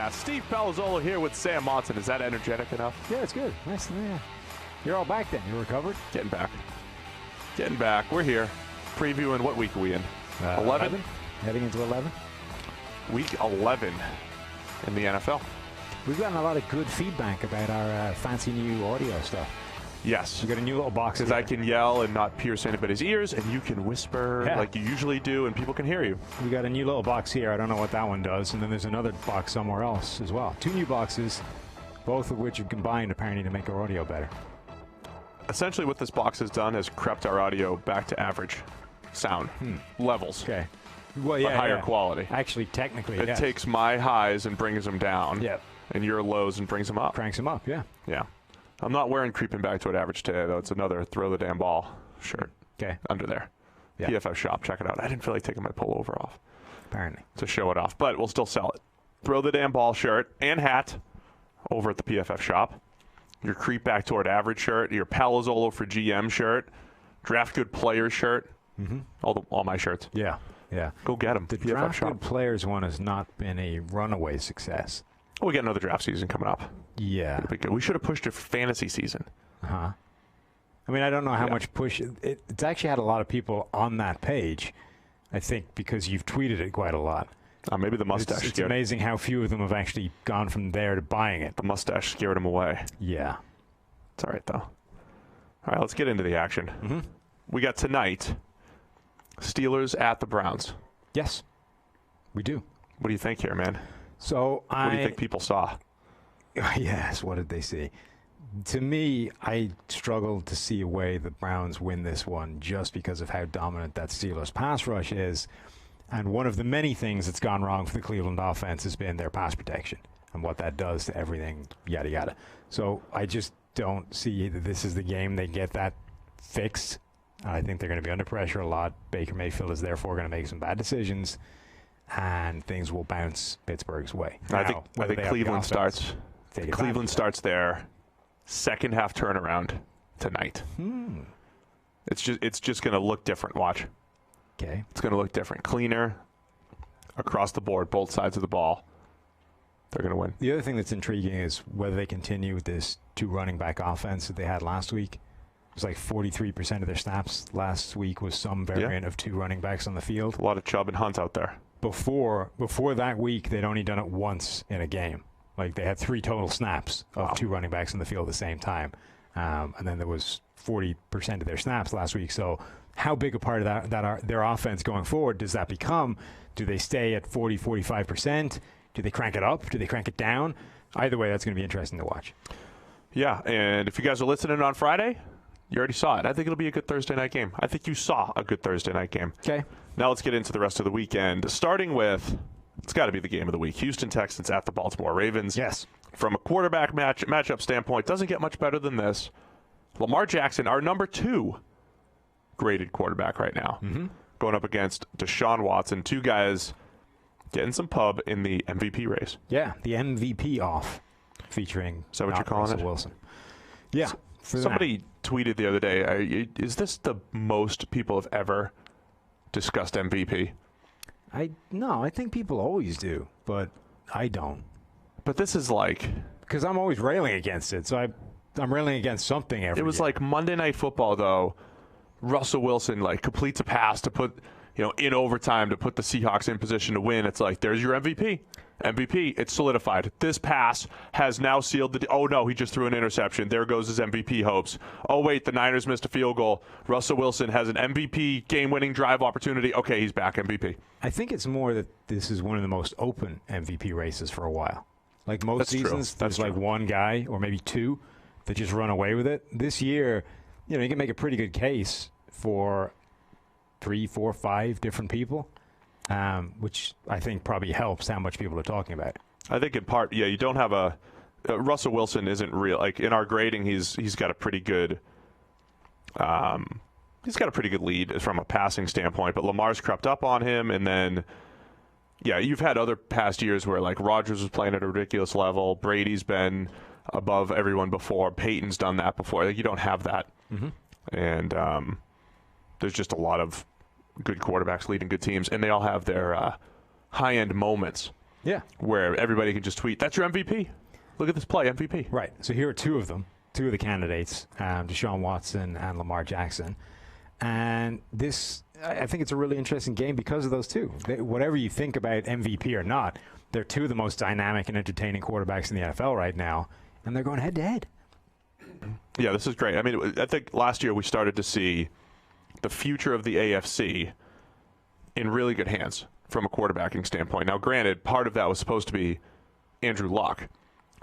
Podcast. Steve Palazzolo here with Sam Monson. Is that energetic enough? Yeah, it's good. Nice. Yeah. You're all back then. You recovered? Getting back. We're here. Previewing what week are we in? 11? Heading into 11. Week 11 in the NFL. We've gotten a lot of good feedback about our fancy new audio stuff. Yes. We got a new little box. Because I can yell and not pierce anybody's ears, and you can whisper like you usually do, and people can hear you. We got a new little box here. I don't know what that one does. And then there's another box somewhere else as well. 2 new boxes, both of which have combined apparently to make our audio better. Essentially what this box has done is crept our audio back to average sound levels. Okay. Well, yeah, but higher quality. Actually, technically, it takes my highs and brings them down. Yep. And your lows and brings them up. Cranks them up, yeah. Yeah. I'm not wearing creeping back to an average today, though. It's another throw the damn ball shirt. Okay. Under there. Yeah. PFF shop. Check it out. I didn't feel like taking my pullover off. Apparently. To show it off. But we'll still sell it. Throw the damn ball shirt and hat over at the PFF shop. Your creep back toward average shirt. Your Palazzolo for GM shirt. Draft good players shirt. All my shirts. Yeah. Yeah. Go get them. The PFF draft shop. good players one has not been a runaway success. Oh, we got another draft season coming up. Yeah. It'll be good. We should have pushed it for fantasy season. Uh-huh. I mean, I don't know how much push. It's actually had a lot of people on that page, I think, because you've tweeted it quite a lot. Maybe the mustache It's amazing how few of them have actually gone from there to buying it. The mustache scared him away. Yeah. It's all right, though. All right, let's get into the action. We got tonight, Steelers at the Browns. Yes, we do. What do you think here, man? So what do you think people saw? Yes, what did they see? To me, I struggled to see a way the Browns win this one just because of how dominant that Steelers pass rush is. And one of the many things that's gone wrong for the Cleveland offense has been their pass protection and what that does to everything, yada, yada. So I just don't see that this is the game they get that fixed. I think they're going to be under pressure a lot. Baker Mayfield is therefore going to make some bad decisions, and things will bounce Pittsburgh's way. I think Cleveland starts. Cleveland starts their second half turnaround tonight. It's just going to look different. Watch. Okay. It's going to look different, cleaner across the board, both sides of the ball. They're going to win. The other thing that's intriguing is whether they continue with this 2 running back offense that they had last week. It was like 43% of their snaps last week was some variant of 2 running backs on the field. A lot of Chubb and Hunt out there. Before that week, they'd only done it once in a game. Like they had 3 total snaps of 2 running backs on the field at the same time. And then there was 40% of their snaps last week. So how big a part of their offense going forward does that become? Do they stay at 40, 45%? Do they crank it up? Do they crank it down? Either way, that's going to be interesting to watch. Yeah, and if you guys are listening on Friday, you already saw it. I think it'll be a good Thursday night game. I think you saw a good Thursday night game. Okay. Now let's get into the rest of the weekend, starting with, it's got to be the game of the week, Houston Texans at the Baltimore Ravens. Yes. From a quarterback matchup standpoint, doesn't get much better than this. Lamar Jackson, our number 2 graded quarterback right now, going up against Deshaun Watson, 2 guys getting some pub in the MVP race. Yeah, the MVP off, featuring Is that what you're calling Russell it? Wilson. Yeah. Somebody tweeted the other day, is this the most people have ever discussed MVP? No, I think people always do, but I don't. But this is like... Because I'm always railing against it, so I'm railing against something every It was year. like Monday Night Football, though. Russell Wilson completes a pass to put, in overtime to put the Seahawks in position to win. It's like, there's your MVP. MVP, it's solidified. This pass has now sealed the... Oh, no, he just threw an interception. There goes his MVP hopes. Oh, wait, the Niners missed a field goal. Russell Wilson has an MVP game-winning drive opportunity. Okay, he's back, MVP. I think it's more that this is one of the most open MVP races for a while. Like most seasons, there's like one guy or maybe 2 that just run away with it. This year, you can make a pretty good case for 3, 4, 5 different people. Which I think probably helps how much people are talking about it. I think in part, you don't have a Russell Wilson isn't real. Like in our grading, he's got a pretty good lead from a passing standpoint. But Lamar's crept up on him, and then you've had other past years where like Rodgers was playing at a ridiculous level. Brady's been above everyone before. Peyton's done that before. Like you don't have that, and there's just a lot of good quarterbacks leading good teams, and they all have their high-end moments. Yeah. Where everybody can just tweet, that's your MVP. Look at this play, MVP. Right. So here are two of them, two of the candidates, Deshaun Watson and Lamar Jackson. And this, I think it's a really interesting game because of those two. Whatever you think about MVP or not, they're two of the most dynamic and entertaining quarterbacks in the NFL right now, and they're going head-to-head. Yeah, this is great. I mean, I think last year we started to see the future of the AFC in really good hands from a quarterbacking standpoint. Now, granted, part of that was supposed to be Andrew Luck,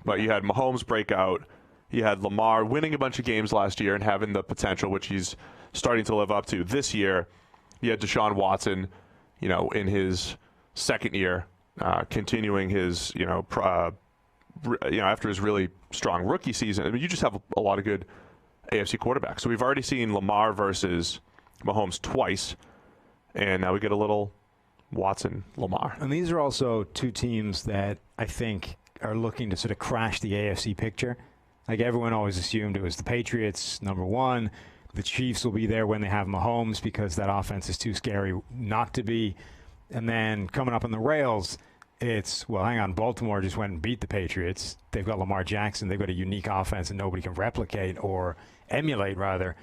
but you had Mahomes break out. You had Lamar winning a bunch of games last year and having the potential, which he's starting to live up to this year. You had Deshaun Watson, in his second year, continuing his, after his really strong rookie season. I mean, you just have a lot of good AFC quarterbacks. So we've already seen Lamar versus Mahomes twice, and now we get a little Watson-Lamar. And these are also two teams that I think are looking to sort of crash the AFC picture. Like everyone always assumed it was the Patriots, number one. The Chiefs will be there when they have Mahomes because that offense is too scary not to be. And then coming up on the rails, it's, well, hang on, Baltimore just went and beat the Patriots. They've got Lamar Jackson. They've got a unique offense that nobody can replicate or emulate, rather.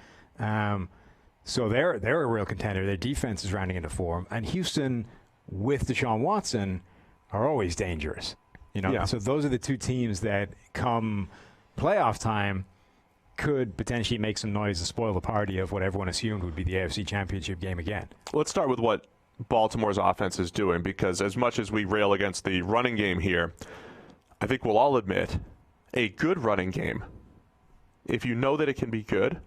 So they're a real contender. Their defense is rounding into form. And Houston, with Deshaun Watson, are always dangerous. Yeah. So those are the two teams that come playoff time could potentially make some noise and spoil the party of what everyone assumed would be the AFC Championship game again. Let's start with what Baltimore's offense is doing, because as much as we rail against the running game here, I think we'll all admit a good running game, if you know that it can be good,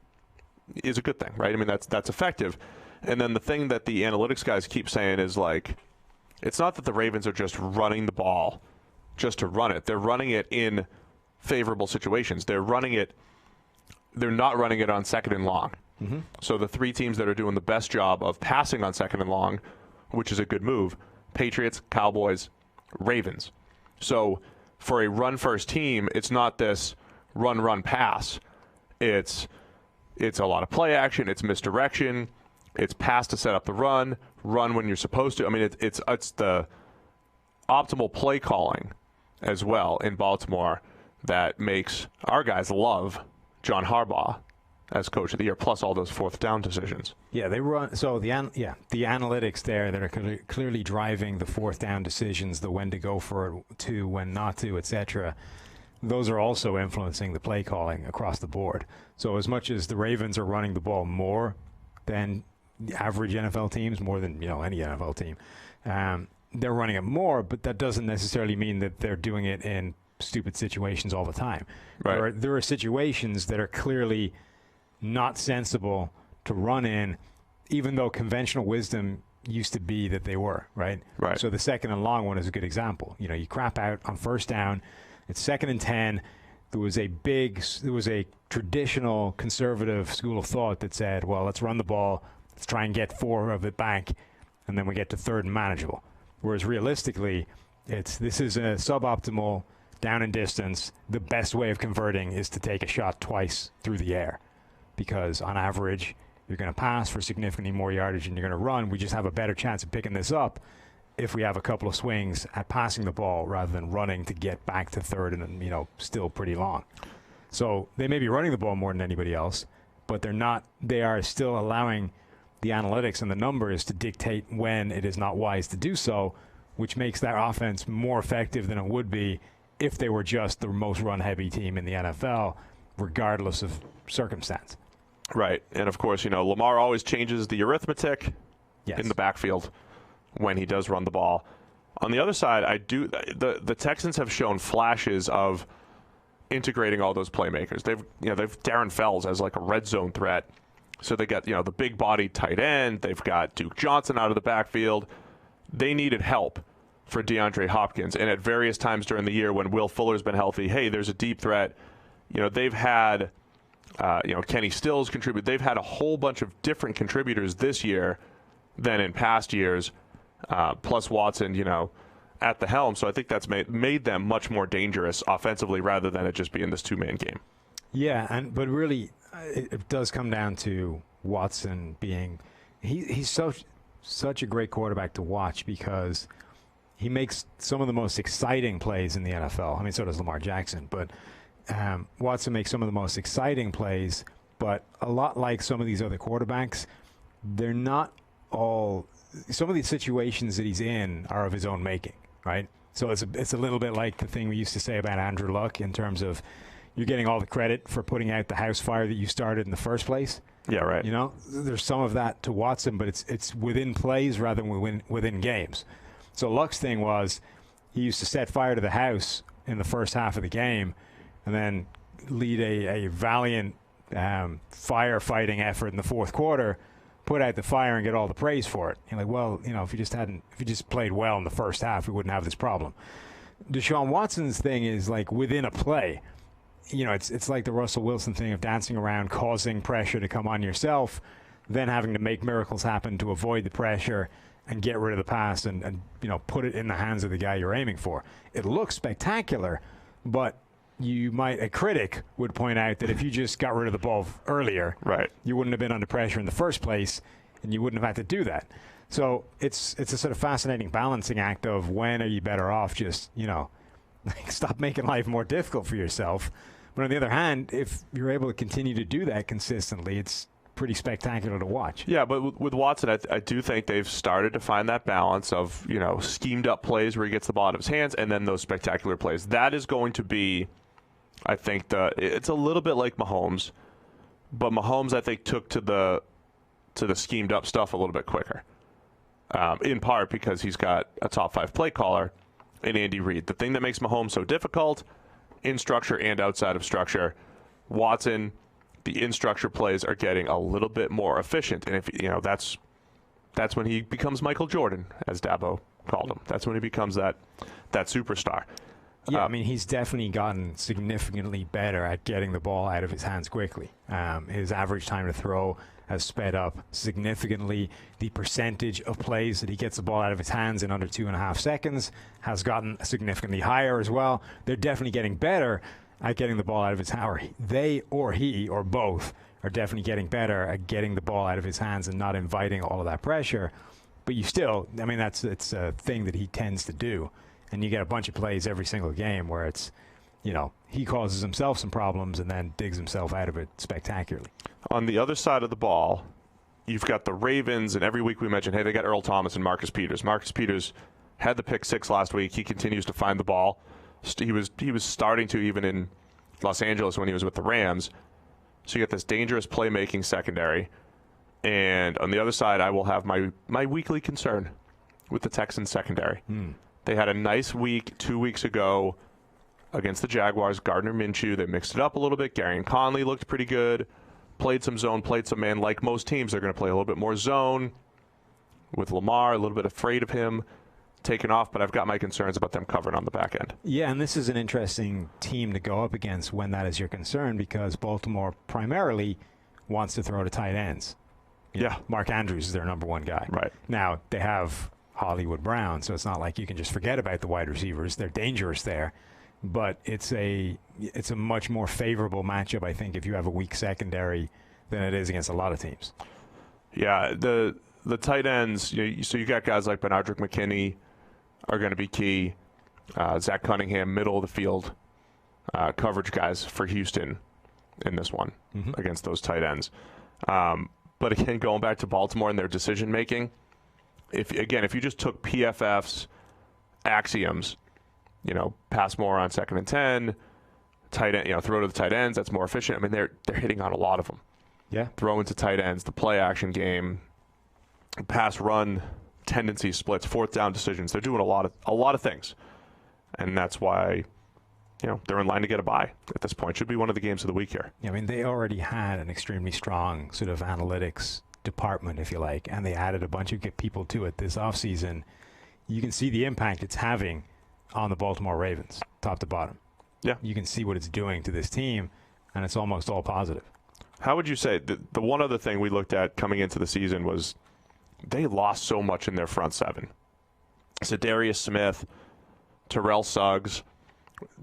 is a good thing, right? I mean, that's effective. And then the thing that the analytics guys keep saying is, like, it's not that the Ravens are just running the ball just to run it. They're running it in favorable situations. They're not running it on second and long. Mm-hmm. So the three teams that are doing the best job of passing on second and long, which is a good move, Patriots, Cowboys, Ravens. So for a run-first team, it's not this run, pass. It's a lot of play action. It's misdirection. It's pass to set up the run when you're supposed to. I mean, it's the optimal play calling as well in Baltimore that makes our guys love John Harbaugh as coach of the year, plus all those fourth down decisions. Yeah, they run. So the analytics there that are clearly driving the fourth down decisions, the when to go for it to, when not to, etc. Those are also influencing the play calling across the board. So as much as the Ravens are running the ball more than the average NFL teams, more than any NFL team, they're running it more, but that doesn't necessarily mean that they're doing it in stupid situations all the time. Right. There are situations that are clearly not sensible to run in, even though conventional wisdom used to be that they were, right? Right. So the second and long one is a good example. You crap out on first down, it's 2nd and 10. There was a traditional conservative school of thought that said, well, let's run the ball, let's try and get 4 of it back, and then we get to 3rd and manageable. Whereas realistically, this is a suboptimal down and distance. The best way of converting is to take a shot twice through the air, because on average, you're going to pass for significantly more yardage than you're going to run. We just have a better chance of picking this up if we have a couple of swings at passing the ball rather than running to get back to 3rd and still pretty long. So they may be running the ball more than anybody else, but they're not. They are still allowing the analytics and the numbers to dictate when it is not wise to do so, which makes that offense more effective than it would be if they were just the most run-heavy team in the NFL, regardless of circumstance. Right. And, of course, Lamar always changes the arithmetic Yes. in the backfield when he does run the ball. On the other side, the Texans have shown flashes of integrating all those playmakers. They've Darren Fells as like a red zone threat. So they got, the big body tight end. They've got Duke Johnson out of the backfield. They needed help for DeAndre Hopkins. And at various times during the year when Will Fuller's been healthy, hey, there's a deep threat. They've had, Kenny Stills contribute. They've had a whole bunch of different contributors this year than in past years, plus Watson, at the helm. So I think that's made them much more dangerous offensively rather than it just being this two-man game. Yeah, but really, it does come down to Watson being he's such a great quarterback to watch, because he makes some of the most exciting plays in the NFL. I mean, so does Lamar Jackson. But Watson makes some of the most exciting plays, but a lot like some of these other quarterbacks, they're not all – some of these situations that he's in are of his own making, right? So it's a little bit like the thing we used to say about Andrew Luck in terms of you're getting all the credit for putting out the house fire that you started in the first place. Yeah, right. You know, there's some of that to Watson, but it's within plays rather than within games. So Luck's thing was he used to set fire to the house in the first half of the game and then lead a valiant firefighting effort in the fourth quarter, put out the fire and get all the praise for it. You're like, well, you know, if you just played well in the first half, we wouldn't have this problem. Deshaun Watson's thing is like within a play. You know, it's like the Russell Wilson thing of dancing around, causing pressure to come on yourself, then having to make miracles happen to avoid the pressure and get rid of the pass and you know, put it in the hands of the guy you're aiming for. It looks spectacular, but a critic would point out that if you just got rid of the ball earlier, right, you wouldn't have been under pressure in the first place, and you wouldn't have had to do that. So it's a sort of fascinating balancing act of when are you better off just, you know, stop making life more difficult for yourself. But on the other hand, if you're able to continue to do that consistently, it's pretty spectacular to watch. Yeah, but with Watson, I do think they've started to find that balance of, you know, schemed up plays where he gets the ball out of his hands and then those spectacular plays. That is going to be, I think, it's a little bit like Mahomes, but Mahomes, I think, took to the schemed up stuff a little bit quicker, in part because he's got a top 5 play caller in Andy Reid. The thing that makes Mahomes so difficult in structure and outside of structure, Watson, the in structure plays are getting a little bit more efficient, and if you know that's when he becomes Michael Jordan, as Dabo called him. That's when he becomes that superstar. Yeah, I mean, he's definitely gotten significantly better at getting the ball out of his hands quickly. His average time to throw has sped up significantly. The percentage of plays that he gets the ball out of his hands in under 2.5 seconds has gotten significantly higher as well. They're definitely getting better at getting the ball out of his hands. They or he or both are definitely getting better at getting the ball out of his hands and not inviting all of that pressure. But you still, I mean, it's a thing that he tends to do. And you get a bunch of plays every single game where it's, you know, he causes himself some problems and then digs himself out of it spectacularly. On the other side of the ball, you've got the Ravens, and every week we mention, hey, they got Earl Thomas and Marcus Peters. Marcus Peters had the pick 6 last week. He continues to find the ball. He was starting to even in Los Angeles when he was with the Rams. So you get this dangerous playmaking secondary. And on the other side, I will have my weekly concern with the Texans secondary. They had a nice week 2 weeks ago against the Jaguars. Gardner Minshew, they mixed it up a little bit. Garyon Conley looked pretty good. Played some zone, played some man. Like most teams, they're going to play a little bit more zone with Lamar, a little bit afraid of him taking off, but I've got my concerns about them covering on the back end. Yeah, and this is an interesting team to go up against when that is your concern because Baltimore primarily wants to throw to tight ends. Yeah. Mark Andrews is their number one guy. Right. Now, they have Hollywood Brown, so it's not like you can just forget about the wide receivers. They're dangerous there. But it's a much more favorable matchup, I think, if you have a weak secondary than it is against a lot of teams. Yeah, the tight ends, so you got guys like Benardrick McKinney are going to be key. Zach Cunningham, middle of the field coverage guys for Houston in this one against those tight ends. But again, going back to Baltimore and their decision making, if you just took PFF's axioms, pass more on 2nd and 10, tight end, throw to the tight ends, that's more efficient. I mean, they're hitting on a lot of them. Yeah, throw into tight ends, the play action game, pass run tendency splits, 4th down decisions. They're doing a lot of things, and that's why they're in line to get a bye at this point. Should be one of the games of the week here. Yeah, I mean, they already had an extremely strong sort of analytics department, if you like, and they added a bunch of people to it this offseason. You can see the impact it's having on the Baltimore Ravens, top to bottom. Yeah. You can see what it's doing to this team, and it's almost all positive. How would you say, the one other thing we looked at coming into the season was they lost so much in their front seven. Za'Darius Smith, Terrell Suggs,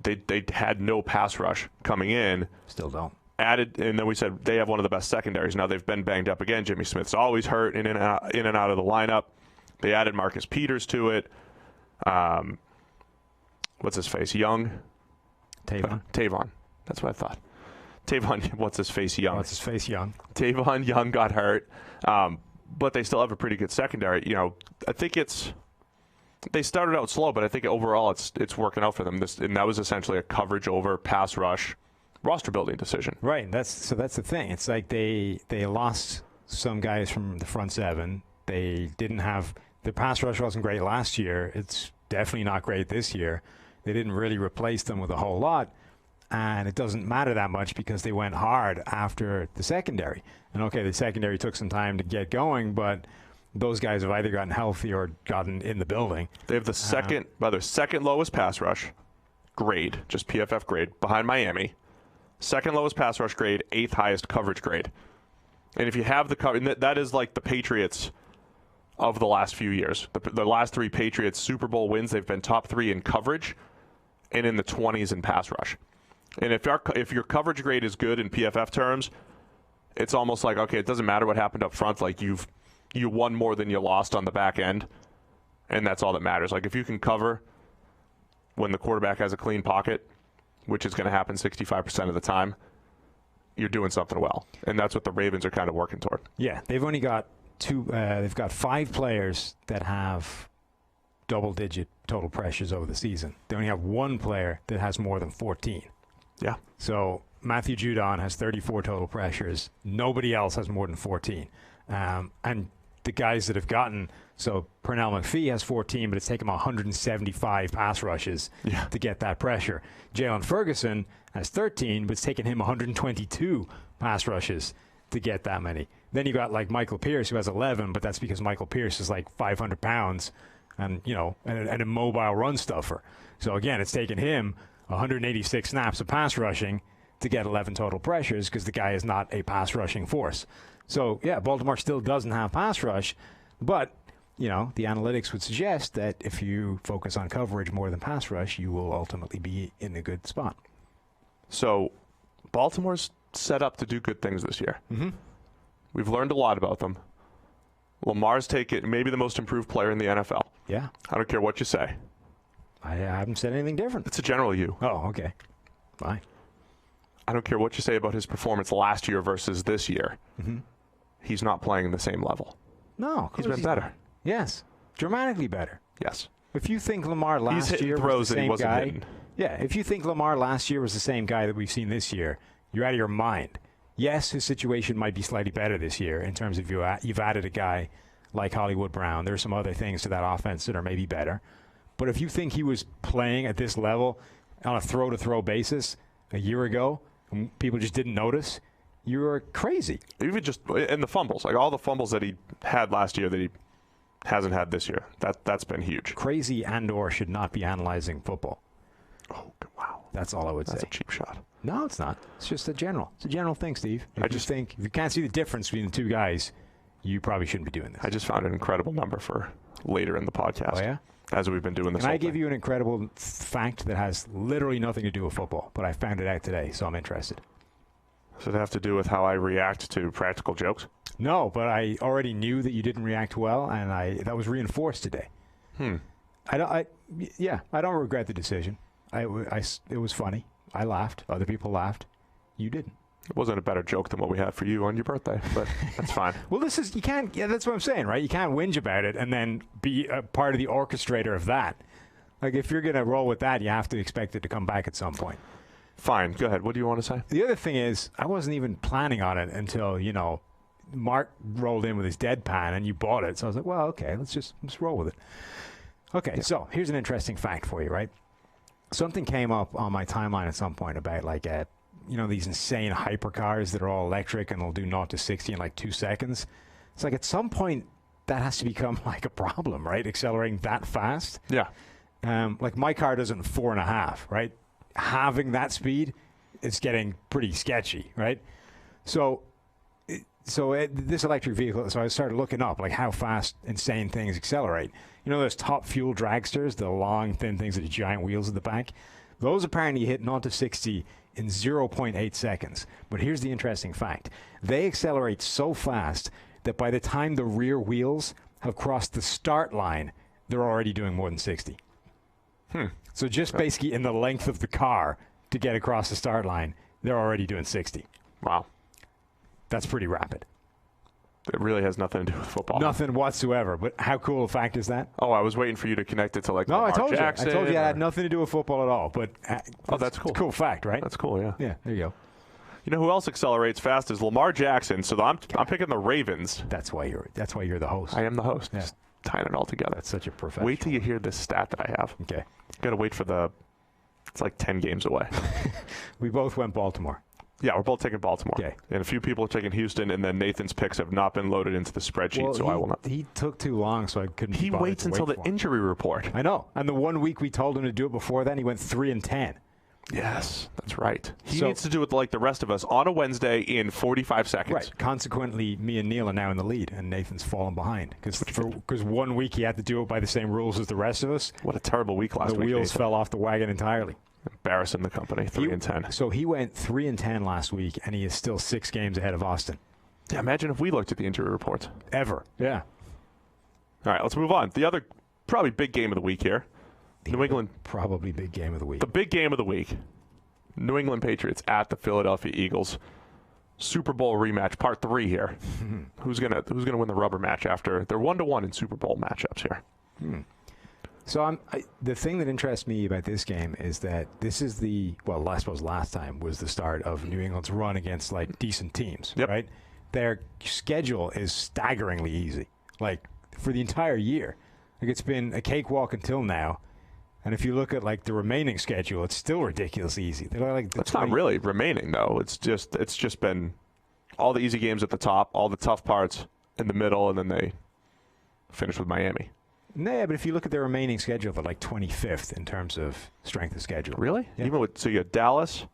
they had no pass rush coming in. Still don't. Added, and then we said they have one of the best secondaries. Now they've been banged up again. Jimmy Smith's always hurt in and out of the lineup. They added Marcus Peters to it. What's his face? Young? Tavon. That's what I thought. Tavon, what's his face? Young. Tavon Young got hurt. But they still have a pretty good secondary. You know, I think they started out slow, but I think overall it's working out for them. And that was essentially a coverage over pass rush roster building decision. Right. That's the thing. It's like they lost some guys from the front seven. They didn't have the pass rush wasn't great last year. It's definitely not great this year. They didn't really replace them with a whole lot. And it doesn't matter that much because they went hard after the secondary. And okay, the secondary took some time to get going, but those guys have either gotten healthy or gotten in the building. They have the second lowest pass rush grade, just PFF grade, behind Miami. Second lowest pass rush grade, 8th highest coverage grade. And if you have the cover, that is like the Patriots of the last few years. The last 3 Patriots Super Bowl wins, they've been top 3 in coverage and in the 20s in pass rush. And if your coverage grade is good in PFF terms, it's almost like, okay, it doesn't matter what happened up front. Like you won more than you lost on the back end, and that's all that matters. Like if you can cover when the quarterback has a clean pocket, which is going to happen 65% of the time, you're doing something well. And that's what the Ravens are kind of working toward. Yeah, they've only got they've got 5 players that have double-digit total pressures over the season. They only have 1 player that has more than 14. Yeah. So Matthew Judon has 34 total pressures. Nobody else has more than 14. And the guys that have gotten, so Pernell McPhee has 14, but it's taken him 175 pass rushes to get that pressure. Jalen Ferguson has 13, but it's taken him 122 pass rushes to get that many. Then you got like Michael Pierce, who has 11, but that's because Michael Pierce is like 500 pounds and, you know, and a mobile run stuffer. So again, it's taken him 186 snaps of pass rushing to get 11 total pressures because the guy is not a pass rushing force. So, yeah, Baltimore still doesn't have pass rush, but, you know, the analytics would suggest that if you focus on coverage more than pass rush, you will ultimately be in a good spot. So, Baltimore's set up to do good things this year. Mm-hmm. We've learned a lot about them. Lamar's taken maybe the most improved player in the NFL. Yeah. I don't care what you say. I haven't said anything different. It's a general you. Oh, okay. Fine. I don't care what you say about his performance last year versus this year. Mm-hmm. He's not playing the same level. No, he's been better. Yes, dramatically better. Yes. If you think Lamar last year was the same guy, if you think Lamar last year was the same guy that we've seen this year, you're out of your mind. Yes, his situation might be slightly better this year in terms of you've added a guy like Hollywood Brown. There's some other things to that offense that are maybe better. But if you think he was playing at this level on a throw-to-throw basis a year ago, and people just didn't notice, you're crazy. Even just in the fumbles, like all the fumbles that he had last year that he hasn't had this year, that's been huge. Crazy and/or should not be analyzing football. Oh, wow. That's all I would say. That's a cheap shot. No, it's not. It's just It's a general thing, Steve. If you can't see the difference between the two guys, you probably shouldn't be doing this. I just found an incredible number for later in the podcast. Oh, yeah? As we've been doing this. Can I give you an incredible fact that has literally nothing to do with football, but I found it out today, so I'm interested. Does it have to do with how I react to practical jokes? No, but I already knew that you didn't react well, and that was reinforced today. I don't regret the decision. It was funny. I laughed. Other people laughed. You didn't. It wasn't a better joke than what we had for you on your birthday, but that's fine. Well, that's what I'm saying, right? You can't whinge about it and then be a part of the orchestrator of that. Like, if you're going to roll with that, you have to expect it to come back at some point. Fine. Go ahead. What do you want to say? The other thing is, I wasn't even planning on it until, Mark rolled in with his deadpan and you bought it. So I was like, well, okay, let's roll with it. Okay, So here's an interesting fact for you, right? Something came up on my timeline at some point about, like, these insane hypercars that are all electric and they'll do 0 to 60 in like 2 seconds. It's like at some point that has to become like a problem, right? Accelerating that fast. Yeah. Like my car does it in 4.5, right? Having that speed, it's getting pretty sketchy, right? So this electric vehicle, so I started looking up like how fast insane things accelerate. You know those top fuel dragsters, the long, thin things with the giant wheels at the back? Those apparently hit 0 to 60 in 0.8 seconds. But here's the interesting fact. They accelerate so fast that by the time the rear wheels have crossed the start line, they're already doing more than 60. So just basically in the length of the car to get across the start line, they're already doing 60. Wow. That's pretty rapid. It really has nothing to do with football. Nothing whatsoever. But how cool a fact is that? Oh, I was waiting for you to connect it to like No, Lamar I told Jackson. you. I told you it had nothing to do with football at all. But that's cool. It's a cool fact, right? That's cool, yeah. Yeah, there you go. You know who else accelerates fast is Lamar Jackson. So I'm picking the Ravens. That's why you're the host. I am the host. Yeah. Just tying it all together. That's such a professional. Wait till you hear this stat that I have. Okay. Got to wait for it's like 10 games away. We both went Baltimore. Yeah, we're both taking Baltimore. Okay. And a few people are taking Houston, and then Nathan's picks have not been loaded into the spreadsheet, I will not. He took too long, so I couldn't. He waits until the injury report. I know. And the 1 week we told him to do it before then, he went 3-10. Yes, that's right. He needs to do it like the rest of us on a Wednesday in 45 seconds. Right. Consequently, me and Neil are now in the lead, and Nathan's fallen behind. Because 1 week he had to do it by the same rules as the rest of us. What a terrible week last week. The wheels Nathan. fell off the wagon entirely. Embarrassing the company, 3-10. So he went 3-10 last week, and he is still 6 games ahead of Austin. Yeah, imagine if we looked at the injury reports. Ever. Yeah. All right, let's move on. The other probably big game of the week here. New England. Probably big game of the week. The big game of the week. New England Patriots at the Philadelphia Eagles. Super Bowl rematch, part 3 here. Who's gonna win the rubber match after they're 1-1 in Super Bowl matchups here? So the thing that interests me about this game is that this is I suppose last time was the start of New England's run against like decent teams, right? Their schedule is staggeringly easy, like for the entire year. Like it's been a cakewalk until now. And if you look at like the remaining schedule, it's still ridiculously easy. They're like it's not really remaining though. It's just been all the easy games at the top, all the tough parts in the middle, and then they finish with Miami. Nah, but if you look at their remaining schedule, they're like 25th in terms of strength of schedule. Really? Yeah. So you got Dallas.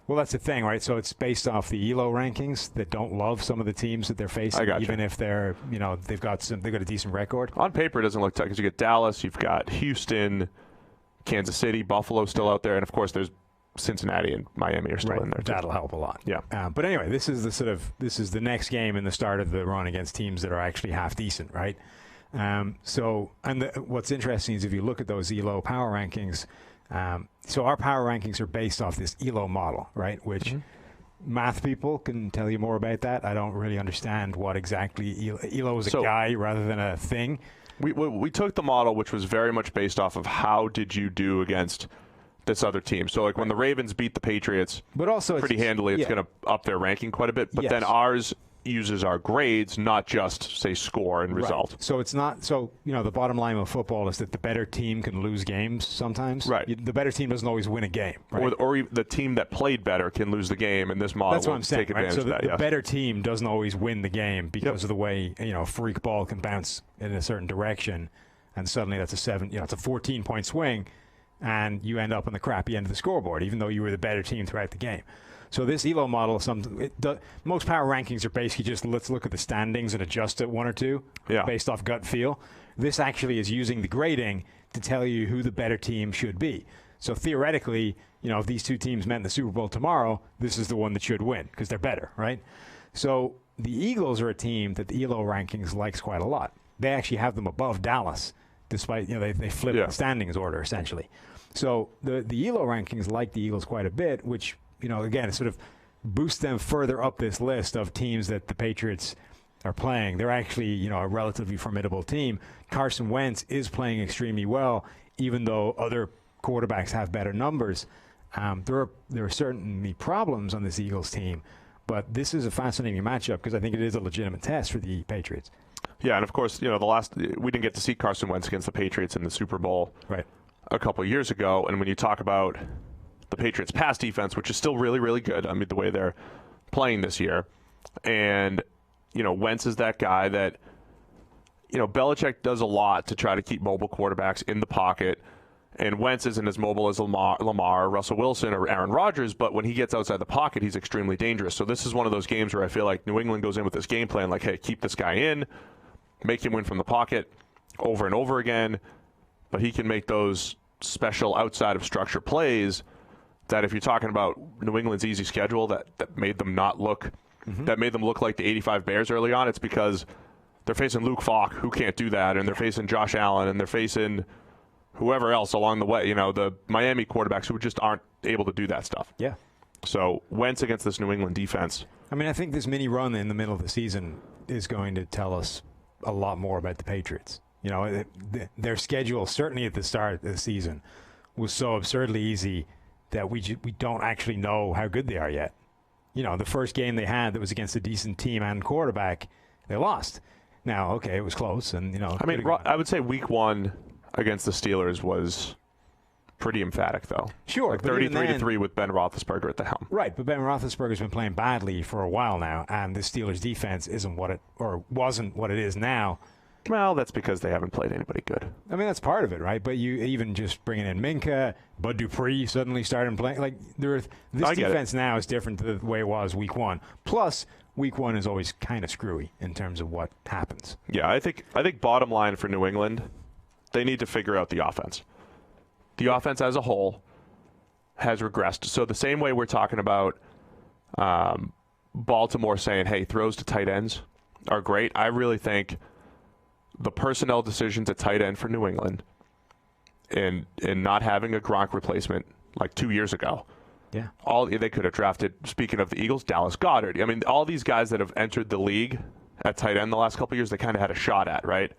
Well, that's the thing, right? So it's based off the ELO rankings that don't love some of the teams that they're facing, even if they're they've got a decent record. On paper, it doesn't look tough because you get Dallas, you've got Houston, Kansas City, Buffalo still out there, and of course there's Cincinnati and Miami are still in there too. That'll help a lot. Yeah. But anyway, this is the next game in the start of the run against teams that are actually half decent, right? What's interesting is if you look at those ELO power rankings, so our power rankings are based off this ELO model, right? Which math people can tell you more about that. I don't really understand what exactly ELO is a guy rather than a thing. We took the model, which was very much based off of how did you do against this other team. So like when the Ravens beat the Patriots but also pretty handily, it's going to up their ranking quite a bit. But then ours uses our grades, not just say score and result. So it's not the bottom line of football is that the better team can lose games sometimes. Right. The better team doesn't always win a game. Right? Or the team that played better can lose the game, and this model That's what will I'm saying, take advantage right? So of that. The better team doesn't always win the game because of the way freak ball can bounce in a certain direction, and suddenly that's it's a 14-point swing, and you end up on the crappy end of the scoreboard, even though you were the better team throughout the game. So this ELO model, most power rankings are basically just let's look at the standings and adjust it 1 or 2 based off gut feel. This actually is using the grading to tell you who the better team should be. So theoretically, if these two teams met in the Super Bowl tomorrow, this is the one that should win because they're better, right? So the Eagles are a team that the ELO rankings likes quite a lot. They actually have them above Dallas, despite they flip the standings order essentially. So the ELO rankings like the Eagles quite a bit, which again, it sort of boosts them further up this list of teams that the Patriots are playing. They're actually, a relatively formidable team. Carson Wentz is playing extremely well, even though other quarterbacks have better numbers. There are certainly problems on this Eagles team, but this is a fascinating matchup because I think it is a legitimate test for the Patriots. Yeah, and of course, we didn't get to see Carson Wentz against the Patriots in the Super Bowl a couple of years ago, and when you talk about the Patriots' pass defense, which is still really, really good. I mean, the way they're playing this year. And, Wentz is that guy that, Belichick does a lot to try to keep mobile quarterbacks in the pocket. And Wentz isn't as mobile as Lamar, Russell Wilson, or Aaron Rodgers, but when he gets outside the pocket, he's extremely dangerous. So this is one of those games where I feel like New England goes in with this game plan, like, hey, keep this guy in, make him win from the pocket over and over again. But he can make those special outside of structure plays that if you're talking about New England's easy schedule that made them not look that made them look like the 85 Bears early on, it's because they're facing Luke Falk, who can't do that, and they're facing Josh Allen, and they're facing whoever else along the way, the Miami quarterbacks who just aren't able to do that stuff. Yeah. So Wentz against this New England defense. I mean, I think this mini run in the middle of the season is going to tell us a lot more about the Patriots. Their schedule, certainly at the start of the season, was so absurdly easy that we don't actually know how good they are yet. The first game they had that was against a decent team and quarterback, they lost. Now, okay, it was close, and I mean, I would say Week 1 against the Steelers was pretty emphatic, though. Sure, like 33-3 with Ben Roethlisberger at the helm. Right, but Ben Roethlisberger's been playing badly for a while now, and the Steelers' defense wasn't what it is now. Well, that's because they haven't played anybody good. I mean, that's part of it, right? But you even just bringing in Minka, Bud Dupree suddenly started playing. Like, this defense now is different to the way it was Week 1. Plus, Week 1 is always kind of screwy in terms of what happens. Yeah, I think bottom line for New England, they need to figure out the offense. The offense as a whole has regressed. So the same way we're talking about Baltimore saying, hey, throws to tight ends are great, I really think the personnel decisions at tight end for New England and not having a Gronk replacement like 2 years ago. Yeah. They could have drafted, speaking of the Eagles, Dallas Goedert. I mean, all these guys that have entered the league at tight end the last couple of years, they kind of had a shot at, right?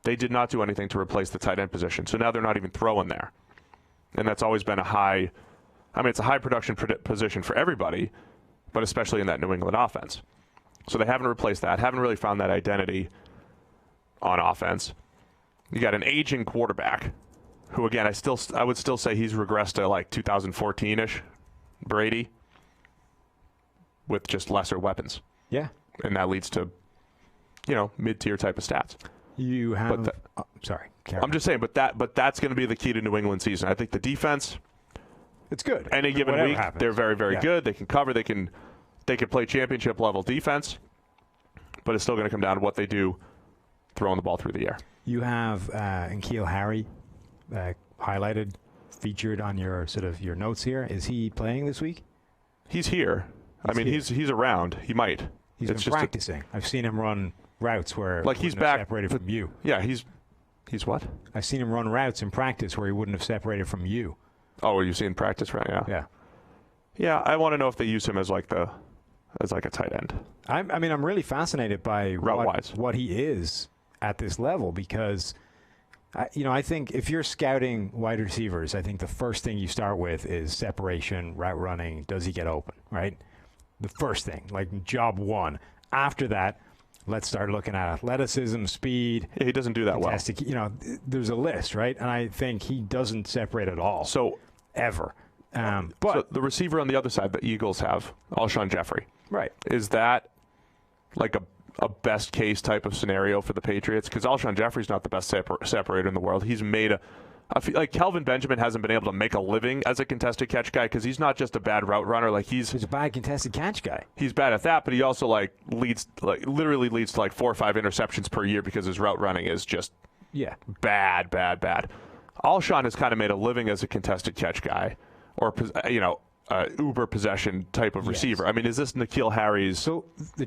They did not do anything to replace the tight end position. So now they're not even throwing there. And that's always been it's a high production position for everybody, but especially in that New England offense. So they haven't replaced that, haven't really found that identity on offense. You got an aging quarterback who, again, I would still say he's regressed to like 2014-ish Brady with just lesser weapons. Yeah. And that leads to, mid-tier type of stats. You have sorry. I'm just saying, but that's going to be the key to New England season. I think the defense, it's good. Any given week, they're very, very good. They can cover. They can play championship level defense, but it's still going to come down to what they do throwing the ball through the air. You have N'Keal Harry highlighted, featured on your your notes here. Is he playing this week? He's here. He's around. He might. He's been practicing. I've seen him run routes where he's back separated from you. Yeah, he's what? I've seen him run routes in practice where he wouldn't have separated from you. Oh, are you seeing practice right now? Yeah. Yeah, I want to know if they use him as like a tight end. I'm really fascinated by what he is at this level because, I think if you're scouting wide receivers, I think the first thing you start with is separation, route running. Does he get open, right? The first thing, like job one. After that, let's start looking at athleticism, speed. Yeah, he doesn't do that well. There's a list, right? And I think he doesn't separate at all. So ever. But so the receiver on the other side, the Eagles have Alshon Jeffrey. Right. Is that like a best case type of scenario for the Patriots? Because Alshon Jeffrey's not the best separator in the world. He's made I feel like Kelvin Benjamin hasn't been able to make a living as a contested catch guy because he's not just a bad route runner. Like he's a bad contested catch guy. He's bad at that, but he also literally leads to 4 or 5 interceptions per year because his route running is just bad. Alshon has kind of made a living as a contested catch guy, or uber possession type of receiver. I mean, is this N'Keal Harry's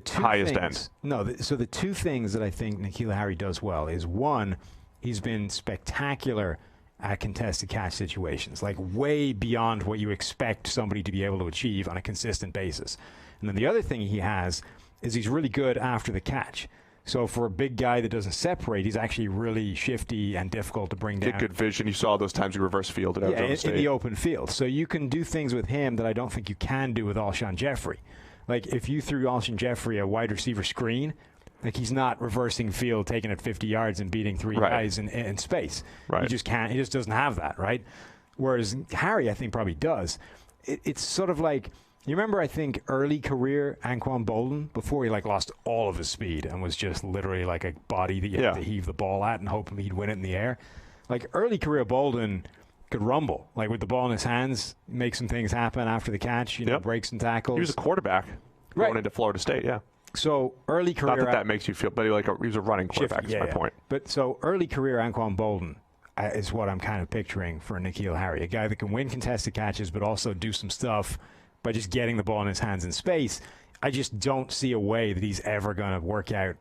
highest end? No. So the two things that I think N'Keal Harry does well is one, he's been spectacular at contested catch situations, like way beyond what you expect somebody to be able to achieve on a consistent basis. And then the other thing he has is he's really good after the catch. So for a big guy that doesn't separate, he's actually really shifty and difficult to bring down. Get good vision. You saw those times he reverse fielded out in the open field. So you can do things with him that I don't think you can do with Alshon Jeffrey. Like if you threw Alshon Jeffrey a wide receiver screen, like he's not reversing field, taking it 50 yards and beating 3 guys in space. Right. He just can't. He just doesn't have that, right? Whereas Harry, I think, probably does. It's sort of like, you remember, I think, early career Anquan Bolden, before he lost all of his speed and was just literally like a body that you had to heave the ball at and hope he'd win it in the air. Like early career Bolden could rumble, like with the ball in his hands, make some things happen after the catch, break some tackles. He was a quarterback going into Florida State, So early career... Not that makes you feel, but he was a running quarterback, is my point. But so early career Anquan Bolden is what I'm kind of picturing for N'Keal Harry, a guy that can win contested catches but also do some stuff by just getting the ball in his hands in space. I just don't see a way that he's ever going to work out.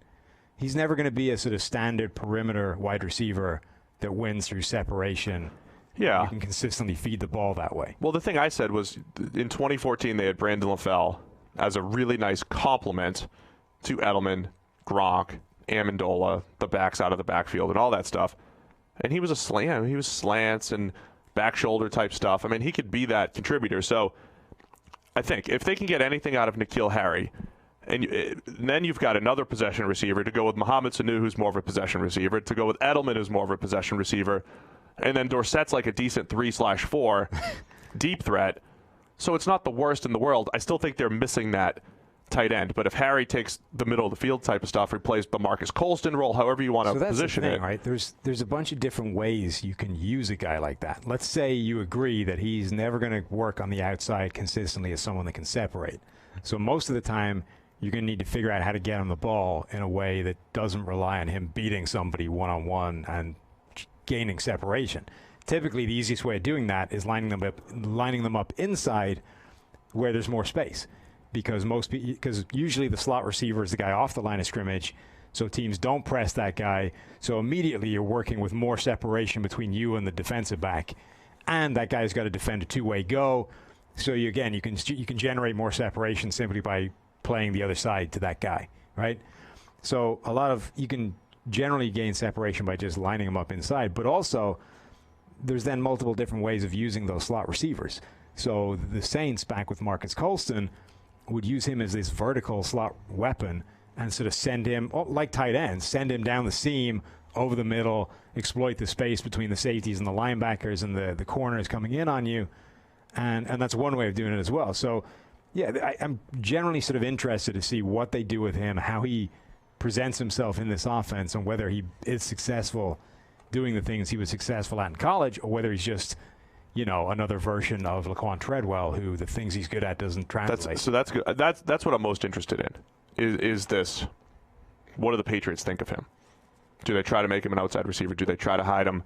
He's never going to be a sort of standard perimeter wide receiver that wins through separation. Yeah. You can consistently feed the ball that way. Well, the thing I said was in 2014 they had Brandon LaFell as a really nice complement to Edelman, Gronk, Amendola, the backs out of the backfield, and all that stuff. And he was a slant. He was slants and back shoulder type stuff. I mean, he could be that contributor. So I think if they can get anything out of N'Keal Harry, and then you've got another possession receiver to go with Mohamed Sanu, who's more of a possession receiver, to go with Edelman, who's more of a possession receiver, and then Dorsett's like a decent 3/4 deep threat. So it's not the worst in the world. I still think they're missing that tight end. But if Harry takes the middle of the field type of stuff, replays the Marcus Colston role, however you want to position the thing, it. Right? There's a bunch of different ways you can use a guy like that. Let's say you agree that he's never going to work on the outside consistently as someone that can separate. So most of the time, you're going to need to figure out how to get him the ball in a way that doesn't rely on him beating somebody one-on-one and gaining separation. Typically, the easiest way of doing that is lining them up inside where there's more space. Because usually the slot receiver is the guy off the line of scrimmage, so teams don't press that guy. So immediately you're working with more separation between you and the defensive back, and that guy's got to defend a two-way go. So you can generate more separation simply by playing the other side to that guy, right? So you can generally gain separation by just lining them up inside, but also there's then multiple different ways of using those slot receivers. So the Saints back with Marcus Colston would use him as this vertical slot weapon and sort of send him, like tight ends, send him down the seam, over the middle, exploit the space between the safeties and the linebackers and the corners coming in on you. And that's one way of doing it as well. So, yeah, I'm generally sort of interested to see what they do with him, how he presents himself in this offense, and whether he is successful doing the things he was successful at in college, or whether he's just another version of Laquan Treadwell, who the things he's good at doesn't translate. That's good. That's what I'm most interested in. Is this? What do the Patriots think of him? Do they try to make him an outside receiver? Do they try to hide him,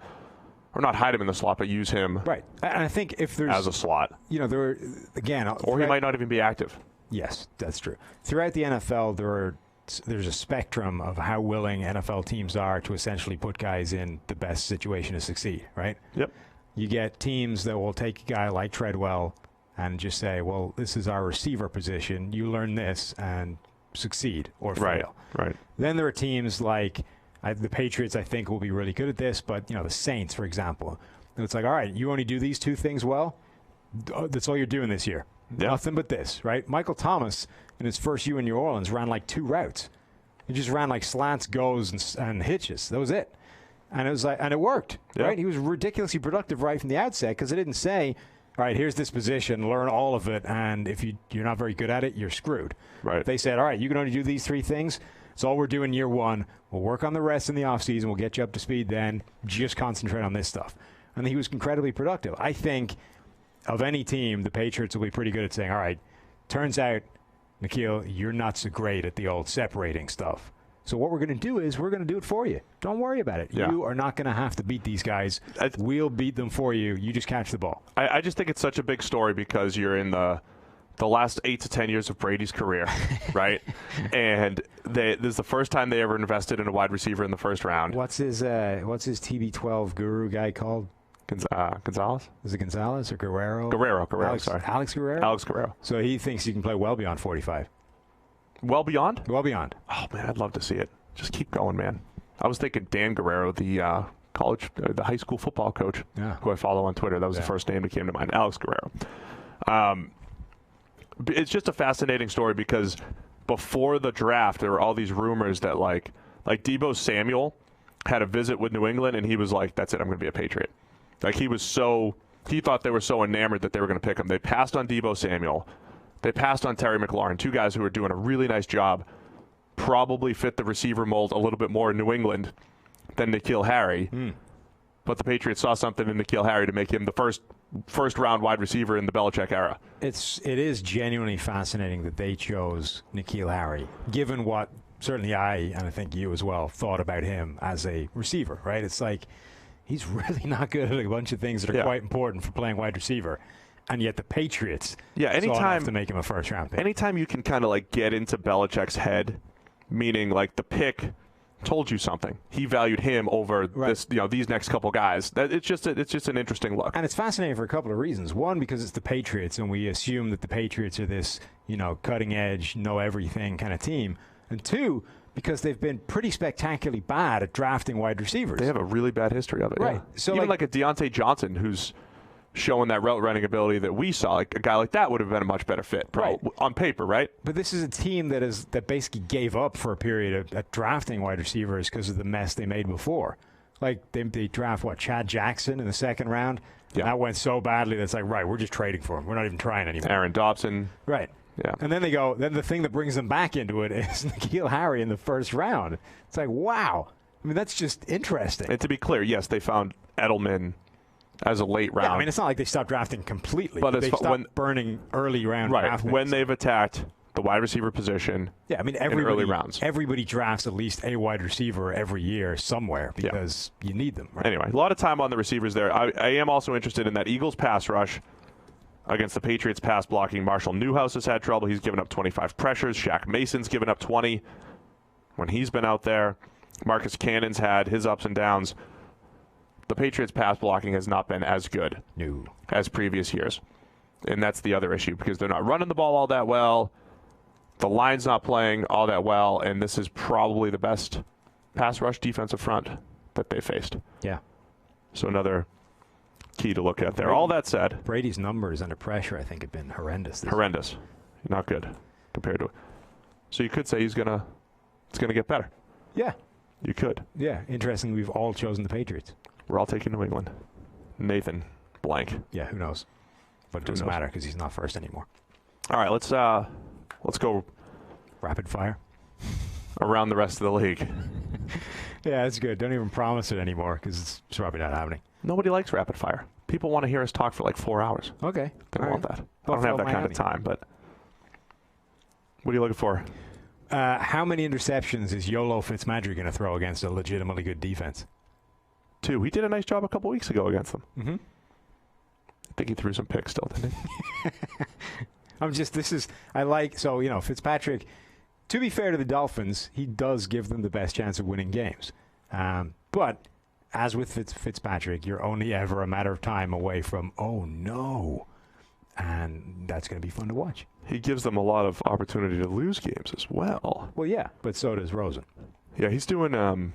or not hide him in the slot, but use him right? And I think if there's as a slot, there again, or he might not even be active. Yes, that's true. Throughout the NFL, there's a spectrum of how willing NFL teams are to essentially put guys in the best situation to succeed. Right? Yep. You get teams that will take a guy like Treadwell and just say, well, this is our receiver position. You learn this and succeed or fail. Right. Then there are teams like the Patriots, I think, will be really good at this. But, the Saints, for example. It's like, all right, you only do these two things well. That's all you're doing this year. Yeah. Nothing but this, right? Michael Thomas, in his first year in New Orleans, ran like 2 routes. He just ran like slants, goes, and hitches. That was it. And it worked, right? He was ridiculously productive right from the outset because it didn't say, all right, here's this position, learn all of it, and if you're not very good at it, you're screwed. Right. They said, all right, you can only do these 3 things. It's all we're doing year 1. We'll work on the rest in the offseason. We'll get you up to speed then. Just concentrate on this stuff. And he was incredibly productive. I think of any team, the Patriots will be pretty good at saying, all right, turns out, N'Keal, you're not so great at the old separating stuff. So what we're going to do is we're going to do it for you. Don't worry about it. Yeah. You are not going to have to beat these guys. We'll beat them for you. You just catch the ball. I just think it's such a big story because you're in the last 8 to 10 years of Brady's career, right? And this is the first time they ever invested in a wide receiver in the first round. What's his TB12 guru guy called? Gonzalez? Is it Gonzalez or Guerrero? Guerrero, sorry. Alex Guerrero? Alex Guerrero. So he thinks you can play well beyond 45. Well beyond? Well beyond. Oh, man, I'd love to see it. Just keep going, man. I was thinking Dan Guerrero, the high school football coach, who I follow on Twitter. That was the first name that came to mind, Alex Guerrero. It's just a fascinating story because before the draft, there were all these rumors that, like Deebo Samuel had a visit with New England, and he was like, that's it, I'm going to be a Patriot. Like, he thought they were so enamored that they were going to pick him. They passed on Deebo Samuel. They passed on Terry McLaurin, 2 guys who were doing a really nice job, probably fit the receiver mold a little bit more in New England than N'Keal Harry. But the Patriots saw something in N'Keal Harry to make him the first round wide receiver in the Belichick era. It is genuinely fascinating that they chose N'Keal Harry, given what certainly I, and I think you as well, thought about him as a receiver, right? It's like he's really not good at a bunch of things that are quite important for playing wide receiver. And yet the Patriots saw enough to make him a first-round pick. Anytime you can kind of like get into Belichick's head, meaning like the pick told you something. He valued him over this, these next couple guys. It's just an interesting look. And it's fascinating for a couple of reasons. One, because it's the Patriots, and we assume that the Patriots are this, cutting edge, know everything kind of team. And two, because they've been pretty spectacularly bad at drafting wide receivers. They have a really bad history of it. Right. Yeah. So even like a Deontay Johnson, who's showing that route running ability that we saw, like a guy like that would have been a much better fit, on paper, right? But this is a team that basically gave up for a period at drafting wide receivers because of the mess they made before. Like they draft Chad Jackson in the second round. Yeah. That went so badly that's like, right, we're just trading for him. We're not even trying anymore. Aaron Dobson. Right. Yeah. And then then the thing that brings them back into it is N'Keal Harry in the first round. It's like, wow. I mean, that's just interesting. And to be clear, yes, they found Edelman as a late round. Yeah, I mean, it's not like they stopped drafting completely, but they stopped burning early round draft when picks. they've attacked the wide receiver position. Yeah, I mean, in early rounds. Everybody drafts at least a wide receiver every year somewhere because you need them. Right? Anyway, a lot of time on the receivers there. I am also interested in that Eagles pass rush against the Patriots pass blocking. Marshall Newhouse has had trouble. He's given up 25 pressures. Shaq Mason's given up 20 when he's been out there. Marcus Cannon's had his ups and downs. The Patriots pass blocking has not been as good as previous years. And that's the other issue because they're not running the ball all that well. The line's not playing all that well, and this is probably the best pass rush defensive front that they faced. Yeah. So another key to look at there. All that said, Brady's numbers under pressure, I think, have been horrendous. Horrendous. Not good compared to it. So you could say it's gonna get better. Yeah. You could. Yeah. Interesting. We've all chosen the Patriots. We're all taking New England. Nathan blank. Yeah, who knows? But it doesn't matter because he's not first anymore. All right, let's go rapid fire around the rest of the league. Yeah, that's good. Don't even promise it anymore because it's probably not happening. Nobody likes rapid fire. People want to hear us talk for like 4 hours. Okay. They don't want that. I don't have that kind of time, but what are you looking for? How many interceptions is Yolo Fitzmagic going to throw against a legitimately good defense? 2. He did a nice job a couple weeks ago against them. Mm-hmm. I think he threw some picks still, didn't he? Fitzpatrick, to be fair to the Dolphins, he does give them the best chance of winning games. But as with Fitzpatrick, you're only ever a matter of time away from, oh no. And that's going to be fun to watch. He gives them a lot of opportunity to lose games as well. Well, yeah, but so does Rosen. Yeah, he's doing,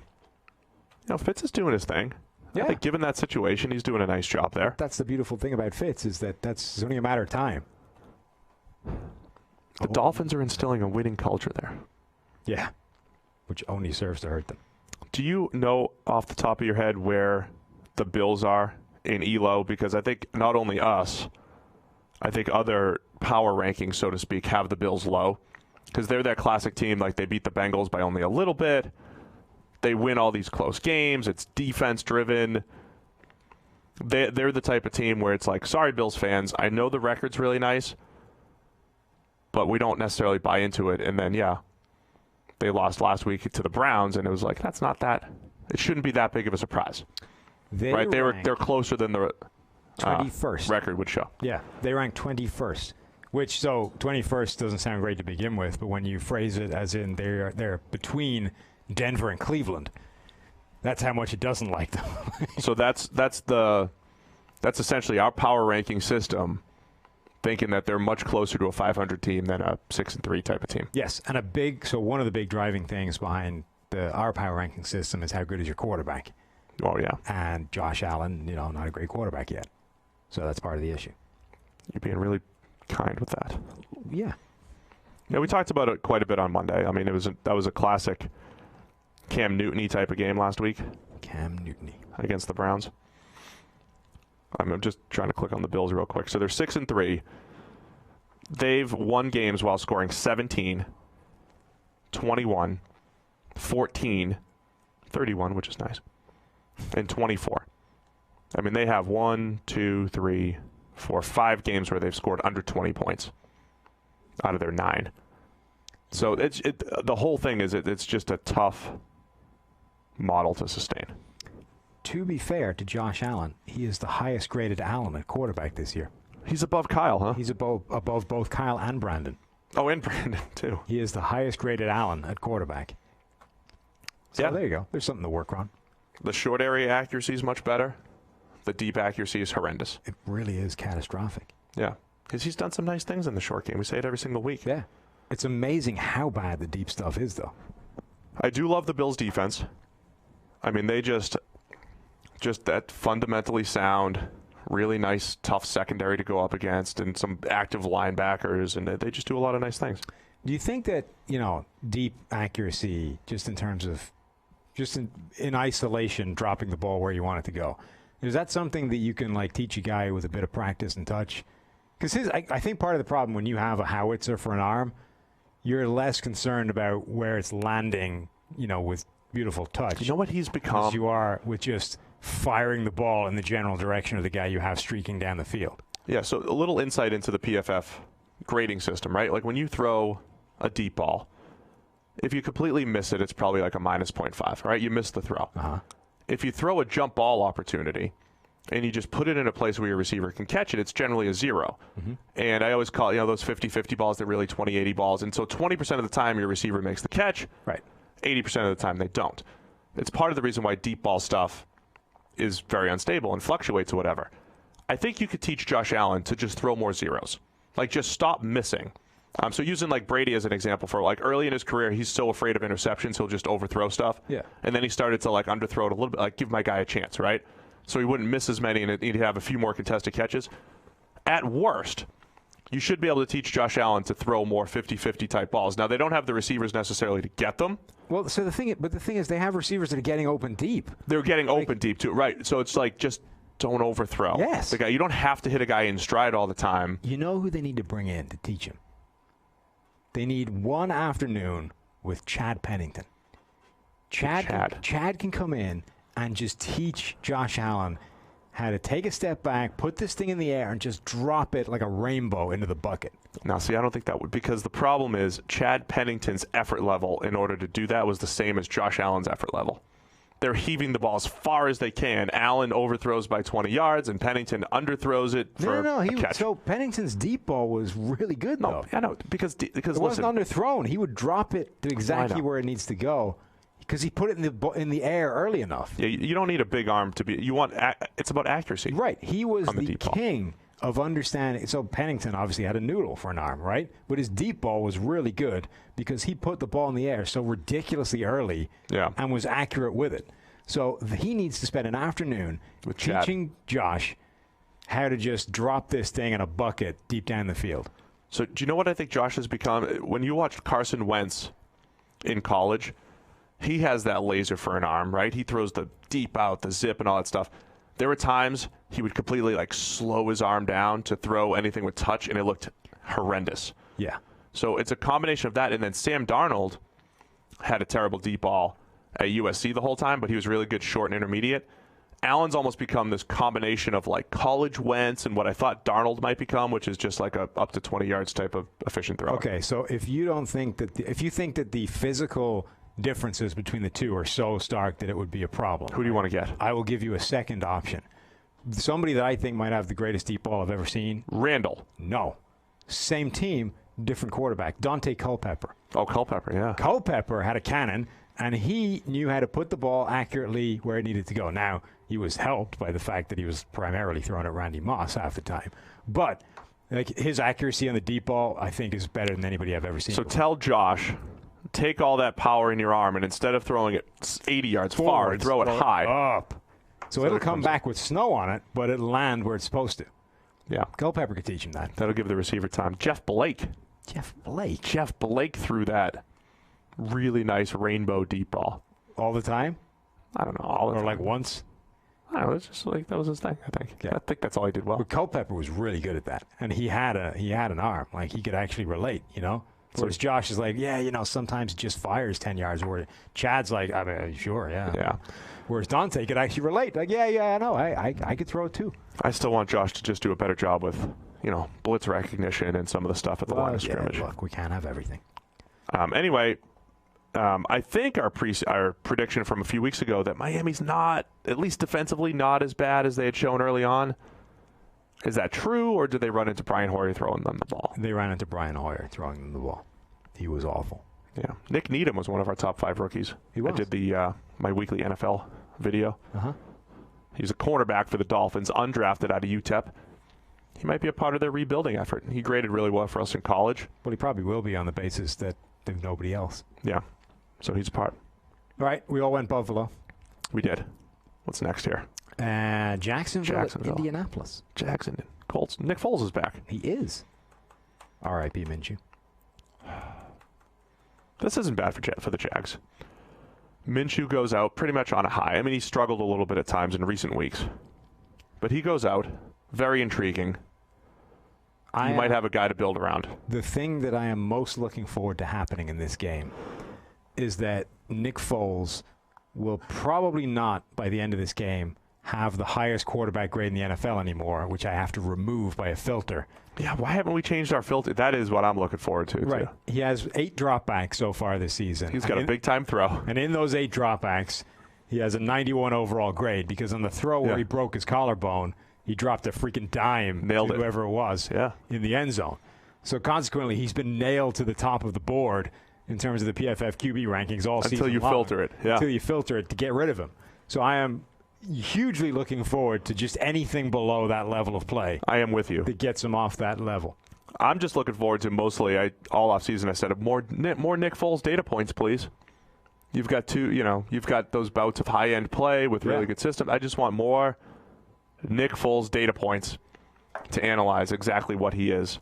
Fitz is doing his thing. Yeah. I think given that situation, he's doing a nice job there. That's the beautiful thing about Fitz is that it's only a matter of time. The Dolphins are instilling a winning culture there. Yeah, which only serves to hurt them. Do you know off the top of your head where the Bills are in ELO? Because I think not only us, I think other power rankings, so to speak, have the Bills low. Because they're that classic team, like they beat the Bengals by only a little bit. They win all these close games. It's defense-driven. They're the type of team where it's like, sorry, Bills fans, I know the record's really nice, but we don't necessarily buy into it. And then, they lost last week to the Browns, and it was like, that's not that. It shouldn't be that big of a surprise. They're closer than the 21st record would show. Yeah, they ranked 21st, which, so 21st doesn't sound great to begin with, but when you phrase it as in they're between Denver and Cleveland, that's how much it doesn't like them. So that's essentially our power ranking system, thinking that they're much closer to a 500 team than a 6-3 type of team. Yes, and one of the big driving things behind our power ranking system is how good is your quarterback. Oh yeah, and Josh Allen, not a great quarterback yet, so that's part of the issue. You're being really kind with that. Yeah. Yeah, we talked about it quite a bit on Monday. I mean, that was a classic Cam Newton-y type of game last week. Cam Newton-y. Against the Browns. I'm just trying to click on the Bills real quick. So they're 6-3. They've won games while scoring 17, 21, 14, 31, which is nice, and 24. I mean, they have 1, 2, 3, 4, 5 games where they've scored under 20 points out of their 9. So the whole thing is it's just a tough model to sustain. To be fair to Josh Allen, he is the highest graded Allen at quarterback this year. He's above Kyle, huh? He's above both Kyle and Brandon. Oh, and Brandon, too. He is the highest graded Allen at quarterback. So there you go. There's something to work on. The short area accuracy is much better. The deep accuracy is horrendous. It really is catastrophic. Yeah. Because he's done some nice things in the short game. We say it every single week. Yeah. It's amazing how bad the deep stuff is, though. I do love the Bills' defense. I mean, they just that fundamentally sound, really nice, tough secondary to go up against, and some active linebackers, and they just do a lot of nice things. Do you think that, deep accuracy, just in terms of, in isolation, dropping the ball where you want it to go, is that something that you can, teach a guy with a bit of practice and touch? Because I think part of the problem when you have a howitzer for an arm, you're less concerned about where it's landing, with beautiful touch. You know what he's become? As you are with just firing the ball in the general direction of the guy you have streaking down the field. Yeah, so a little insight into the PFF grading system, right? Like when you throw a deep ball, if you completely miss it, it's probably like a minus 0.5, right? You missed the throw. If you throw a jump ball opportunity and you just put it in a place where your receiver can catch it, it's generally a 0. And I always call it, those 50-50 balls, they're really 20-80 balls. And so 20% of the time your receiver makes the catch. Right. 80% of the time they don't. It's part of the reason why deep ball stuff is very unstable and fluctuates or whatever. I think you could teach Josh Allen to just throw more zeros. Just stop missing. So using Brady as an example for early in his career, he's so afraid of interceptions, he'll just overthrow stuff. Yeah. And then he started to underthrow it a little bit, give my guy a chance, right? So he wouldn't miss as many and he'd have a few more contested catches. At worst, you should be able to teach Josh Allen to throw more 50-50 type balls. Now, they don't have the receivers necessarily to get them. Well, so the thing is they have receivers that are getting open deep. They're getting open deep too, right? So it's just don't overthrow. Yes. The guy, you don't have to hit a guy in stride all the time. You know who they need to bring in to teach him? They need one afternoon with Chad Pennington. Chad can come in and just teach Josh Allen how to take a step back, put this thing in the air, and just drop it like a rainbow into the bucket. Now, see, I don't think that would, because the problem is Chad Pennington's effort level in order to do that was the same as Josh Allen's effort level. They're heaving the ball as far as they can. Allen overthrows by 20 yards, and Pennington underthrows it for a catch. So Pennington's deep ball was really good, though. I know, because it wasn't underthrown. He would drop it to exactly where it needs to go, because he put it in the air early enough. Yeah, you don't need a big arm to be. It's about accuracy. Right. He was the king of understanding. So Pennington obviously had a noodle for an arm, right? But his deep ball was really good because he put the ball in the air so ridiculously early and was accurate with it. So he needs to spend an afternoon with teaching Josh how to just drop this thing in a bucket deep down the field. So do you know what I think Josh has become? When you watch Carson Wentz in college, he has that laser for an arm, right? He throws the deep out, the zip, and all that stuff. There were times he would completely slow his arm down to throw anything with touch, and it looked horrendous. Yeah. So it's a combination of that, and then Sam Darnold had a terrible deep ball at USC the whole time, but he was really good short and intermediate. Allen's almost become this combination of college Wentz and what I thought Darnold might become, which is just a up to 20 yards type of efficient throw. Okay, so if you don't think that if you think that the physical differences between the two are so stark that it would be a problem. Who do you want to get? I will give you a second option. Somebody that I think might have the greatest deep ball I've ever seen. Randall. No. Same team, different quarterback. Dante Culpepper. Oh, Culpepper, yeah. Culpepper had a cannon, and he knew how to put the ball accurately where it needed to go. Now, he was helped by the fact that he was primarily throwing at Randy Moss half the time. But his accuracy on the deep ball, I think, is better than anybody I've ever seen. So tell Josh, take all that power in your arm, and instead of throwing it 80 yards far, throw it high. Up. So it'll come back with snow on it, but it'll land where it's supposed to. Yeah. Culpepper could teach him that. That'll give the receiver time. Jeff Blake threw that really nice rainbow deep ball. All the time? I don't know. All the time. Or once? I don't know. It's just that was his thing, I think. Yeah. I think that's all he did well. But Culpepper was really good at that. And he had an arm. He could actually relate, Whereas Josh is sometimes it just fires 10 yards. Where Chad's sure, yeah. Yeah. Whereas Dante could actually relate. I know. I could throw it too. I still want Josh to just do a better job with, blitz recognition and some of the stuff at the line of scrimmage. Look, we can't have everything. Anyway, I think our prediction from a few weeks ago that Miami's not, at least defensively, not as bad as they had shown early on. Is that true, or did they run into Brian Hoyer throwing them the ball? They ran into Brian Hoyer throwing them the ball. He was awful. Yeah. Nick Needham was one of our top 5 rookies. He was. I did the my weekly NFL video. Uh-huh. He's a cornerback for the Dolphins, undrafted out of UTEP. He might be a part of their rebuilding effort. He graded really well for us in college. Well, he probably will be on the basis that there's nobody else. Yeah. So he's a part. All right. We all went Buffalo. We did. What's next here? Jacksonville. Indianapolis. Jackson. Colts. Nick Foles is back. He is. R.I.P. Minshew. This isn't bad for the Jags. Minshew goes out pretty much on a high. I mean, he struggled a little bit at times in recent weeks. But he goes out. Very intriguing. You might have a guy to build around. The thing that I am most looking forward to happening in this game is that Nick Foles will probably not, by the end of this game, have the highest quarterback grade in the NFL anymore, which I have to remove by a filter. Yeah, why haven't we changed our filter? That is what I'm looking forward to. Right. Too. He has 8 dropbacks so far this season. He's got a big-time throw. And in those 8 dropbacks, he has a 91 overall grade because on the throw where he broke his collarbone, he dropped a freaking dime to whoever it was in the end zone. So consequently, he's been nailed to the top of the board in terms of the PFF QB rankings all season long. Until you filter it. Yeah. Until you filter it to get rid of him. So I am hugely looking forward to just anything below that level of play. I am with you. That gets him off that level. I'm just looking forward to mostly, all offseason I said, more Nick Foles data points, please. You've got you've got those bouts of high-end play with really good systems. I just want more Nick Foles data points to analyze exactly what he is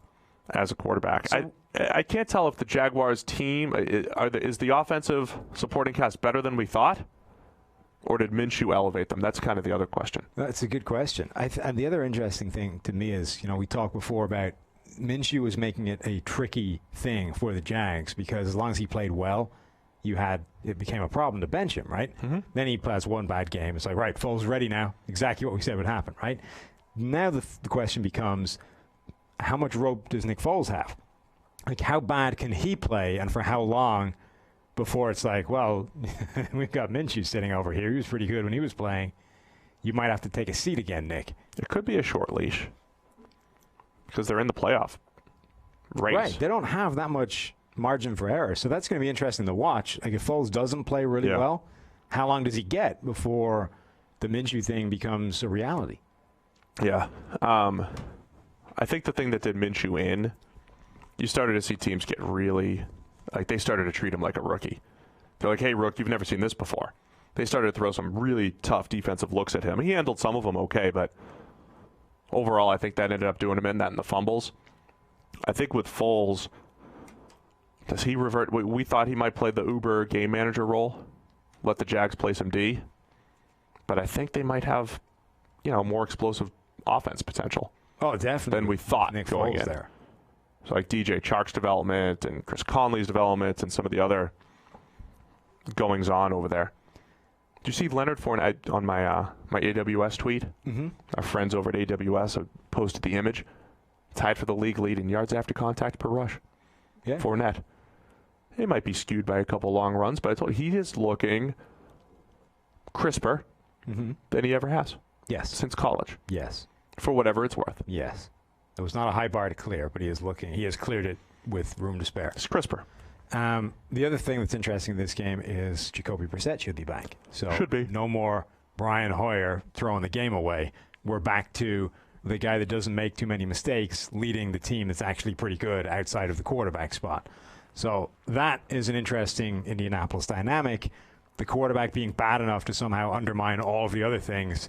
as a quarterback. So, I can't tell if the Jaguars team, is the offensive supporting cast better than we thought? Or did Minshew elevate them? That's kind of the other question. That's a good question. And the other interesting thing to me is, we talked before about Minshew was making it a tricky thing for the Jags because as long as he played well, it became a problem to bench him, right? Mm-hmm. Then he plays one bad game. It's like, right, Foles ready now. Exactly what we said would happen, right? Now the question becomes, how much rope does Nick Foles have? Like, how bad can he play and for how long before it's like, well, we've got Minshew sitting over here. He was pretty good when he was playing. You might have to take a seat again, Nick. It could be a short leash because they're in the playoff race. Right. They don't have that much margin for error. So that's going to be interesting to watch. Like, if Foles doesn't play really well, how long does he get before the Minshew thing becomes a reality? Yeah. I think the thing that did Minshew in, you started to see teams get really, they started to treat him like a rookie. They're like, hey, Rook, you've never seen this before. They started to throw some really tough defensive looks at him. He handled some of them okay, but overall, I think that ended up doing him in, that and the fumbles. I think with Foles, does he revert? We thought he might play the Uber game manager role, let the Jags play some D, but I think they might have, more explosive offense potential. Oh, definitely. Than we thought Nick going Foles in. There. So like DJ Chark's development and Chris Conley's development and some of the other goings on over there. Did you see Leonard Fournette on my my AWS tweet? Mm-hmm. Our friends over at AWS posted the image. Tied for the league lead in yards after contact per rush. Yeah. Fournette. It might be skewed by a couple long runs, but I told you, he is looking crisper than he ever has. Yes. Since college. Yes. For whatever it's worth. Yes. It was not a high bar to clear, but he has cleared it with room to spare. It's crisper. The other thing that's interesting in this game is Jacoby Brissett should be back. So should be. No more Brian Hoyer throwing the game away. We're back to the guy that doesn't make too many mistakes leading the team that's actually pretty good outside of the quarterback spot. So that is an interesting Indianapolis dynamic. The quarterback being bad enough to somehow undermine all of the other things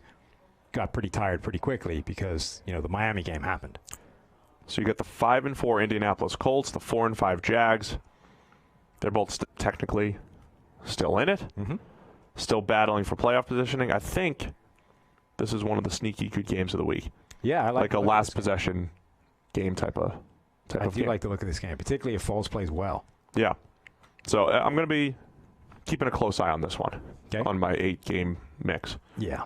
got pretty tired pretty quickly because, the Miami game happened. So you got the 5-4 Indianapolis Colts, the 4-5 Jags. They're both technically still in it, still battling for playoff positioning. I think this is one of the sneaky good games of the week. Yeah, I like a last possession game type of I do game. like to look at this game, particularly if Foles plays well. Yeah. So I'm going to be keeping a close eye on this one, on my 8-game mix. Yeah.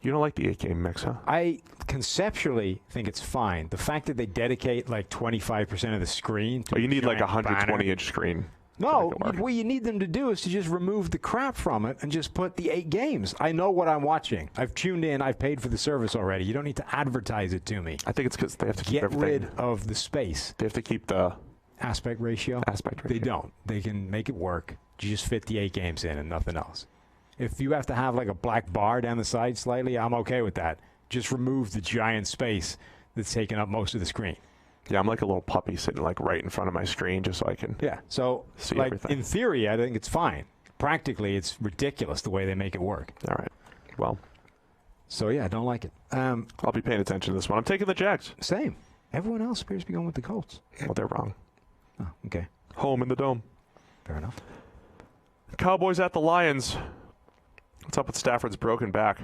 You don't like the 8-game mix, huh? I conceptually think it's fine. The fact that they dedicate 25% of the screen to you need a 120-inch banner. screen. No, what you need them to do is to just remove the crap from it and just put the 8 games. I know what I'm watching. I've tuned in. I've paid for the service already. You don't need to advertise it to me. I think it's because they have to keep Get everything. rid of the space. They have to keep the aspect ratio. They don't. They can make it work. You just fit the 8 games in and nothing else. If you have to have like a black bar down the side slightly, I'm okay with that. Just remove the giant space that's taking up most of the screen. Yeah, I'm like a little puppy sitting like right in front of my screen just so I can see like everything. In theory, I think it's fine. Practically, it's ridiculous the way they make it work. All right. Well. So, yeah, I don't like it. I'll be paying attention to this one. I'm taking the Jags. Same. Everyone else appears to be going with the Colts. Well, they're wrong. Oh, okay. Home in the Dome. Fair enough. Cowboys at the Lions. What's up with Stafford's broken back?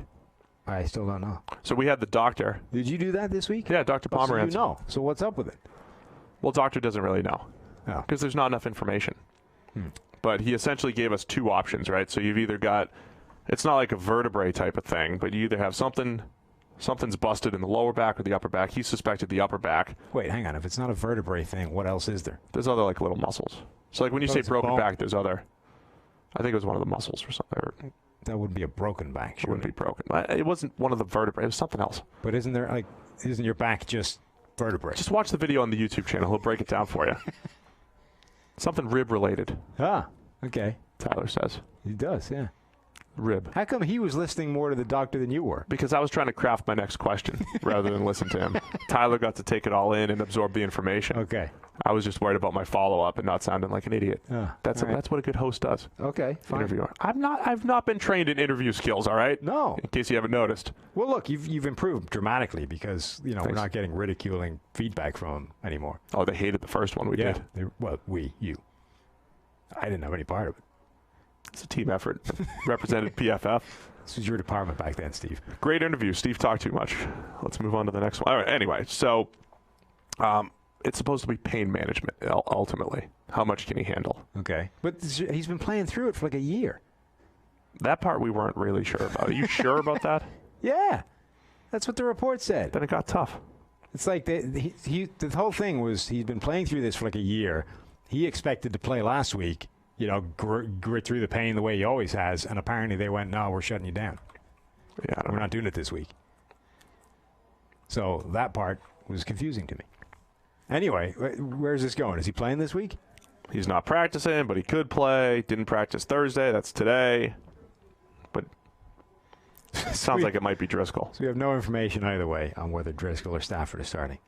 I still don't know. So we had the doctor. Did you do that this week? Yeah, Dr. Pomerantz. So So what's up with it? Well, doctor doesn't really know. Oh. Because there's not enough information. But he essentially gave us 2 options, right? So you've either got, it's not like a vertebrae type of thing, but you either have something's busted in the lower back or the upper back. He suspected the upper back. Wait, hang on. If it's not a vertebrae thing, what else is there? There's other like little muscles. So like when you say broken back, there's other, I think it was one of the muscles or something. That wouldn't be a broken back, surely. It wouldn't be broken. It wasn't one of the vertebrae. It was something else. But isn't your back just vertebrae? Just watch the video on the YouTube channel. He'll break it down for you. Something rib related. Ah, okay. Tyler says. He does, yeah. Rib. How come he was listening more to the doctor than you were? Because I was trying to craft my next question rather than listen to him. Tyler got to take it all in and absorb the information. Okay. I was just worried about my follow-up and not sounding like an idiot. That's what a good host does. Okay, fine. Interviewer. I've not been trained in interview skills, all right? No. In case you haven't noticed. Well, look, you've improved dramatically because, we're not getting ridiculing feedback from him anymore. Oh, they hated the first one we did. You. I didn't have any part of it. It's a team effort. Represented PFF. This was your department back then, Steve. Great interview. Steve talked too much. Let's move on to the next one. All right, anyway, so it's supposed to be pain management, ultimately. How much can he handle? Okay. But he's been playing through it for like a year. That part we weren't really sure about. Are you sure about that? Yeah. That's what the report said. Then it got tough. It's like the whole thing was he'd been playing through this for like a year. He expected to play last week, grit through the pain the way he always has, and apparently they went, no, we're shutting you down. Yeah, we're not doing it this week. So that part was confusing to me. Anyway, where's this going? Is he playing this week? He's not practicing, but he could play. Didn't practice Thursday. That's today. But sounds like it might be Driscoll. So we have no information either way on whether Driscoll or Stafford are starting.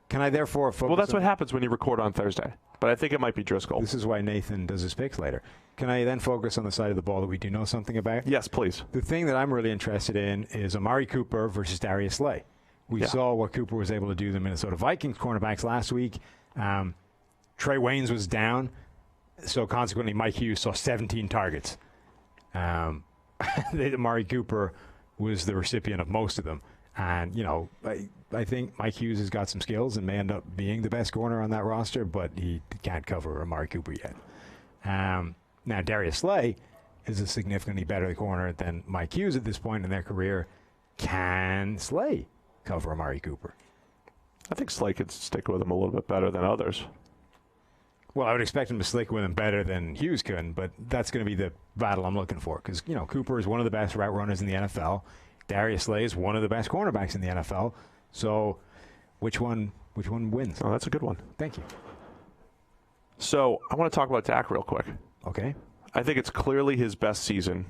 Can I therefore focus? Well, that's what happens when you record on Thursday. But I think it might be Driscoll. This is why Nathan does his picks later. Can I then focus on the side of the ball that we do know something about? Yes, please. The thing that I'm really interested in is Amari Cooper versus Darius Slay. We saw what Cooper was able to do to the Minnesota Vikings cornerbacks last week. Trey Waynes was down, so consequently Mike Hughes saw 17 targets. Amari Cooper was the recipient of most of them. And, I think Mike Hughes has got some skills and may end up being the best corner on that roster, but he can't cover Amari Cooper yet. Now, Darius Slay is a significantly better corner than Mike Hughes at this point in their career. Can Slay cover Amari Cooper? I think Slay could stick with him a little bit better than others. Well, I would expect him to stick with him better than Hughes could, but that's going to be the battle I'm looking for because, Cooper is one of the best route runners in the NFL. Darius Slay is one of the best cornerbacks in the NFL. So, which one wins? Oh, that's a good one. Thank you. So, I want to talk about Dak real quick. Okay. I think it's clearly his best season,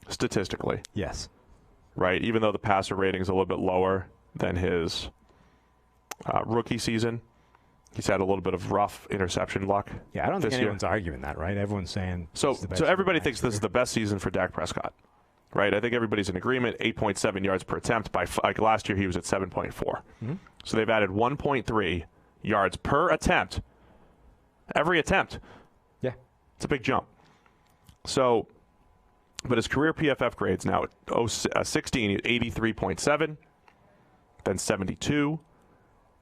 statistically. Yes. Right? Even though the passer rating is a little bit lower than his rookie season. He's had a little bit of rough interception luck. Yeah, I don't think anyone's arguing that, right? Everyone's saying so everybody thinks this is the best season for Dak Prescott. Right, I think everybody's in agreement. 8.7 yards per attempt. Like last year, he was at 7.4. Mm-hmm. So they've added 1.3 yards per attempt. Every attempt. Yeah, it's a big jump. So, but his career PFF grades now at 16, 83.7, then 72,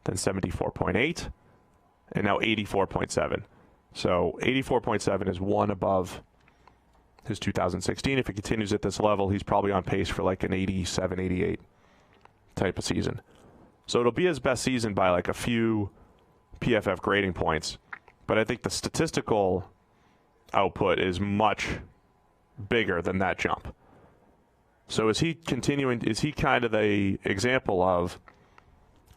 then 74.8, and now 84.7. So 84.7 is one above his 2016. If he continues at this level, he's probably on pace for like an 87, 88 type of season. So it'll be his best season by like a few PFF grading points. But I think the statistical output is much bigger than that jump. So is he continuing, is he kind of the example of,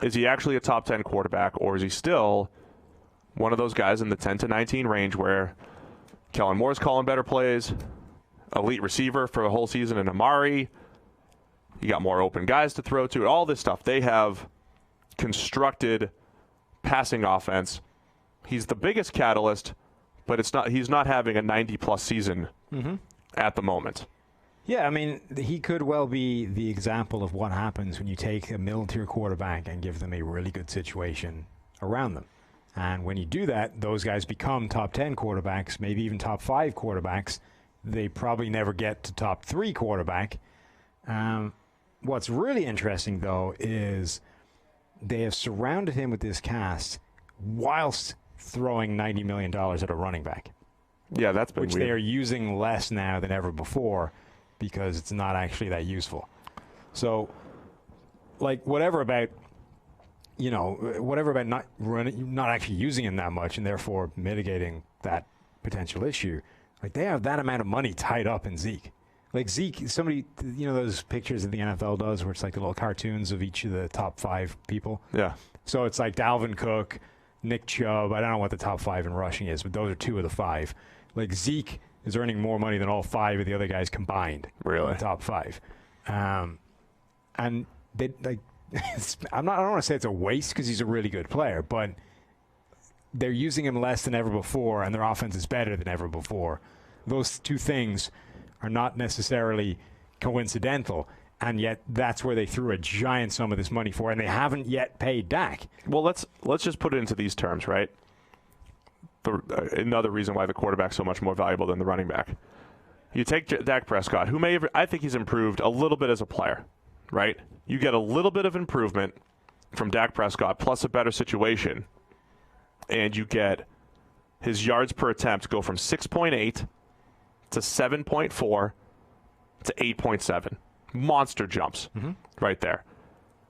is he actually a top 10 quarterback, or is he still one of those guys in the 10 to 19 range where Kellen Moore's calling better plays, elite receiver for a whole season in Amari. You got more open guys to throw to. All this stuff. They have constructed passing offense. He's the biggest catalyst, but he's not having a 90-plus season at the moment. Yeah, I mean, he could well be the example of what happens when you take a middle-tier quarterback and give them a really good situation around them. And when you do that, those guys become top 10 quarterbacks, maybe even top 5 quarterbacks. They probably never get to top 3 quarterback. What's really interesting, though, is they have surrounded him with this cast whilst throwing $90 million at a running back. Yeah, that's been which weird. They are using less now than ever before because it's not actually that useful. So, like, whatever about not actually using him that much and therefore mitigating that potential issue, like, they have that amount of money tied up in Zeke. Like, Zeke, somebody, those pictures that the NFL does where it's like the little cartoons of each of the top 5 people? Yeah. So it's like Dalvin Cook, Nick Chubb. I don't know what the top 5 in rushing is, but those are 2 of the 5. Like, Zeke is earning more money than all 5 of the other guys combined. Really? In the top 5. And they, like, I don't want to say it's a waste because he's a really good player, but they're using him less than ever before, and their offense is better than ever before. Those 2 things are not necessarily coincidental, and yet that's where they threw a giant sum of this money for, and they haven't yet paid Dak. Well, let's just put it into these terms, right? Another reason why the quarterback's so much more valuable than the running back. You take Dak Prescott, who I think he's improved a little bit as a player, right? You get a little bit of improvement from Dak Prescott plus a better situation, and you get his yards per attempt go from 6.8 to 7.4 to 8.7. Monster jumps right there.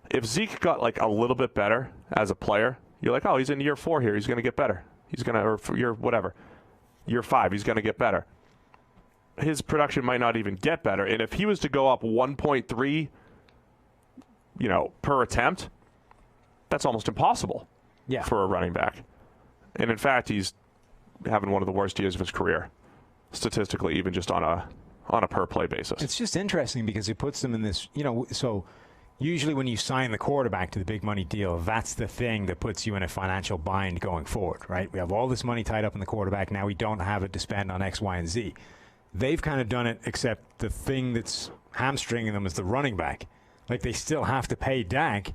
If Zeke got like a little bit better as a player, you're like, oh, he's in year 4 here. He's going to get better. Or for year 5, he's going to get better. His production might not even get better. And if he was to go up 1.3, per attempt, that's almost impossible for a running back. And in fact, he's having one of the worst years of his career, statistically, even just on a per play basis. It's just interesting because it puts them in this, so usually when you sign the quarterback to the big money deal, that's the thing that puts you in a financial bind going forward, right? We have all this money tied up in the quarterback. Now we don't have it to spend on X, Y, and Z. They've kind of done it, except the thing that's hamstringing them is the running back. Like, they still have to pay Dak,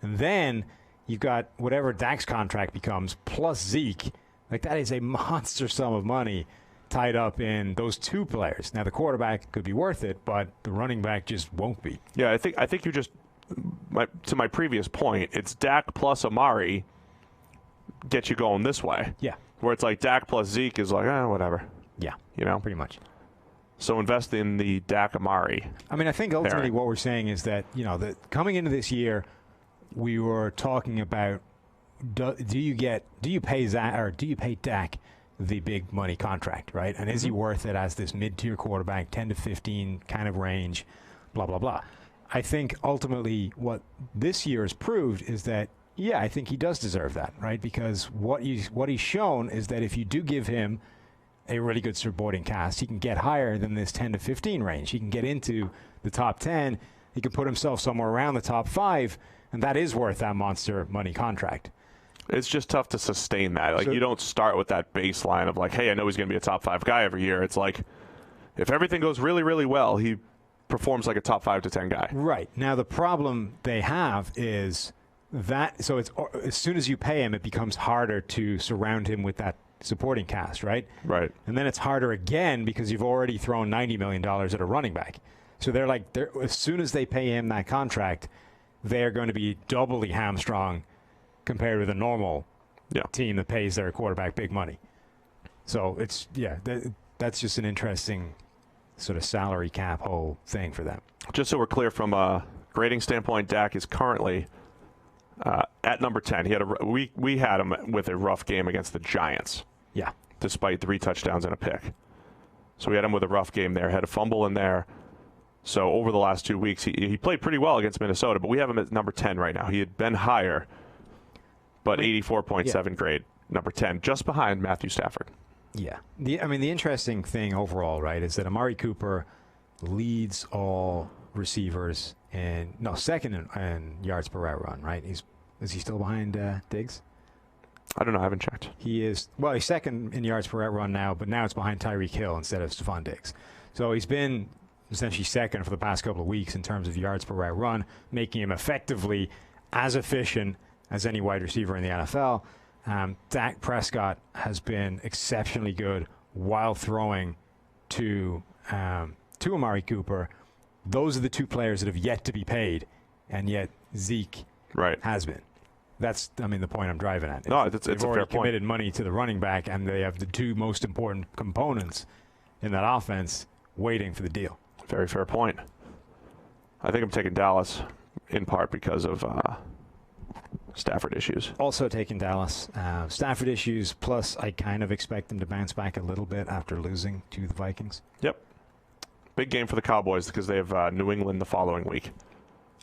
and then you've got whatever Dak's contract becomes plus Zeke. Like, that is a monster sum of money tied up in those 2 players. Now, the quarterback could be worth it, but the running back just won't be. Yeah, I think you just, to my previous point, it's Dak plus Amari get you going this way. Yeah. Where it's like Dak plus Zeke is like, whatever. Yeah. Pretty much. So invest in the Dak Amari. I mean, I think ultimately what we're saying is that, that coming into this year, we were talking about do you pay Dak the big money contract, right? And is he worth it as this mid-tier quarterback, 10 to 15 kind of range, blah, blah, blah. I think ultimately what this year has proved is that, I think he does deserve that, right? Because what he's shown is that if you do give him a really good supporting cast, he can get higher than this 10 to 15 range. He can get into the top 10. He can put himself somewhere around the top 5, and that is worth that monster money contract. It's just tough to sustain that. Like, you don't start with that baseline of like, hey, I know he's going to be a top 5 guy every year. It's like, if everything goes really, really well, he performs like a top 5 to 10 guy. Right. Now, the problem they have is that, so it's as soon as you pay him, it becomes harder to surround him with that supporting cast, right? Right. And then it's harder again because you've already thrown $90 million at a running back. So as soon as they pay him that contract, they're going to be doubly hamstrung compared with a normal team that pays their quarterback big money. So it's, that's just an interesting sort of salary cap whole thing for them. Just so we're clear, from a grading standpoint, Dak is currently at number 10. He had we had him with a rough game against the Giants. Yeah. Despite 3 touchdowns and a pick. So we had him with a rough game there. Had a fumble in there. So over the last 2 weeks, he played pretty well against Minnesota, but we have him at number 10 right now. He had been higher, but 84.7 grade. number 10, just behind Matthew Stafford. Yeah. The interesting thing overall, right, is that Amari Cooper leads all receivers second in yards per route run, right? Is he still behind Diggs? I don't know. I haven't checked. He's second in yards per route run now, but now it's behind Tyreek Hill instead of Stephon Diggs. So he's been essentially second for the past couple of weeks in terms of yards per route run, making him effectively as efficient as any wide receiver in the NFL. Dak Prescott has been exceptionally good while throwing to Amari Cooper. Those are the two players that have yet to be paid, and yet Zeke has been. That's, the point I'm driving at. No, it's a fair point. They've already committed money to the running back, and they have the two most important components in that offense waiting for the deal. Very fair point. I think I'm taking Dallas in part because of Stafford issues. Also taking Dallas. Stafford issues, plus I kind of expect them to bounce back a little bit after losing to the Vikings. Yep. Big game for the Cowboys because they have New England the following week.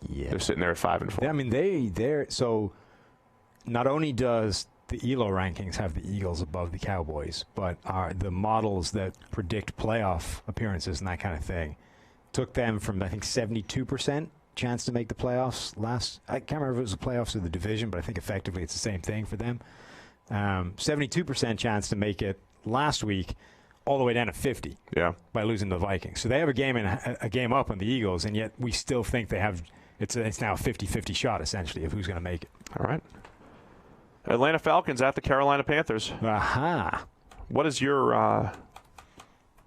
Yeah. They're sitting there at 5-4. They're so not only does the ELO rankings have the Eagles above the Cowboys, but the models that predict playoff appearances and that kind of thing took them from, I think, 72% chance to make the playoffs I can't remember if it was the playoffs or the division, but I think effectively it's the same thing for them. 72% chance to make it last week, all the way down to 50 by losing to the Vikings. So they have a game up on the Eagles, and yet we still think they have it's now a 50-50 shot, essentially, of who's going to make it. All right. Atlanta Falcons at the Carolina Panthers. Aha. What is your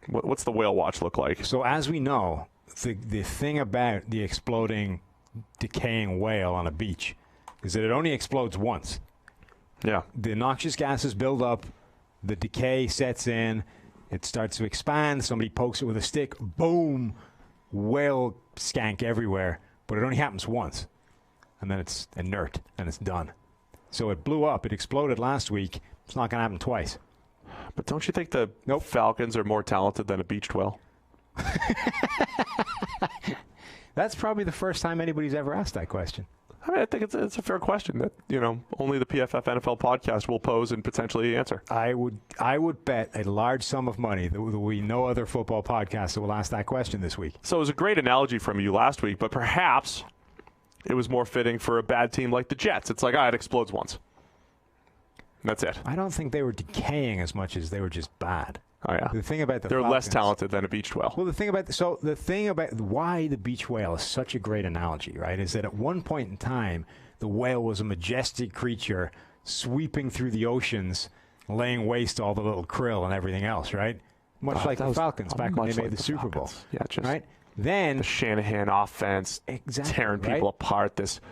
what's the whale watch look like? So as we know, the thing about the exploding, decaying whale on a beach is that it only explodes once. Yeah. The noxious gases build up, the decay sets in, it starts to expand, somebody pokes it with a stick, boom, whale skank everywhere, but it only happens once. And then it's inert, and it's done. So it blew up, it exploded last week, it's not going to happen twice. But don't you think the Falcons are more talented than a beached whale? That's probably the first time anybody's ever asked that question. I think it's a fair question that only the PFF NFL podcast will pose and potentially answer. I would bet a large sum of money that there will be no other football podcast that will ask that question this week. So it was a great analogy from you last week, but perhaps it was more fitting for a bad team like the Jets. It's like, it explodes once. That's it. I don't think they were decaying as much as they were just bad. Oh, yeah. The thing about they're Falcons, less talented than a beached whale. Well, the thing about why the beach whale is such a great analogy, right, is that at one point in time, the whale was a majestic creature sweeping through the oceans, laying waste to all the little krill and everything else, right? Much like the Falcons back when they made the Super Bowl. Yeah, just right? Then the Shanahan offense, tearing people apart. This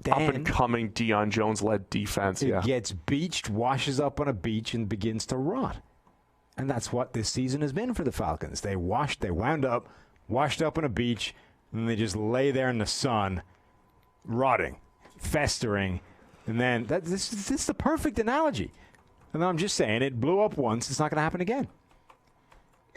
up-and-coming Deion Jones-led defense. It gets beached, washes up on a beach, and begins to rot. And that's what this season has been for the Falcons. They wound up, washed up on a beach, and they just lay there in the sun, rotting, festering. And then this is the perfect analogy. And I'm just saying, it blew up once. It's not going to happen again.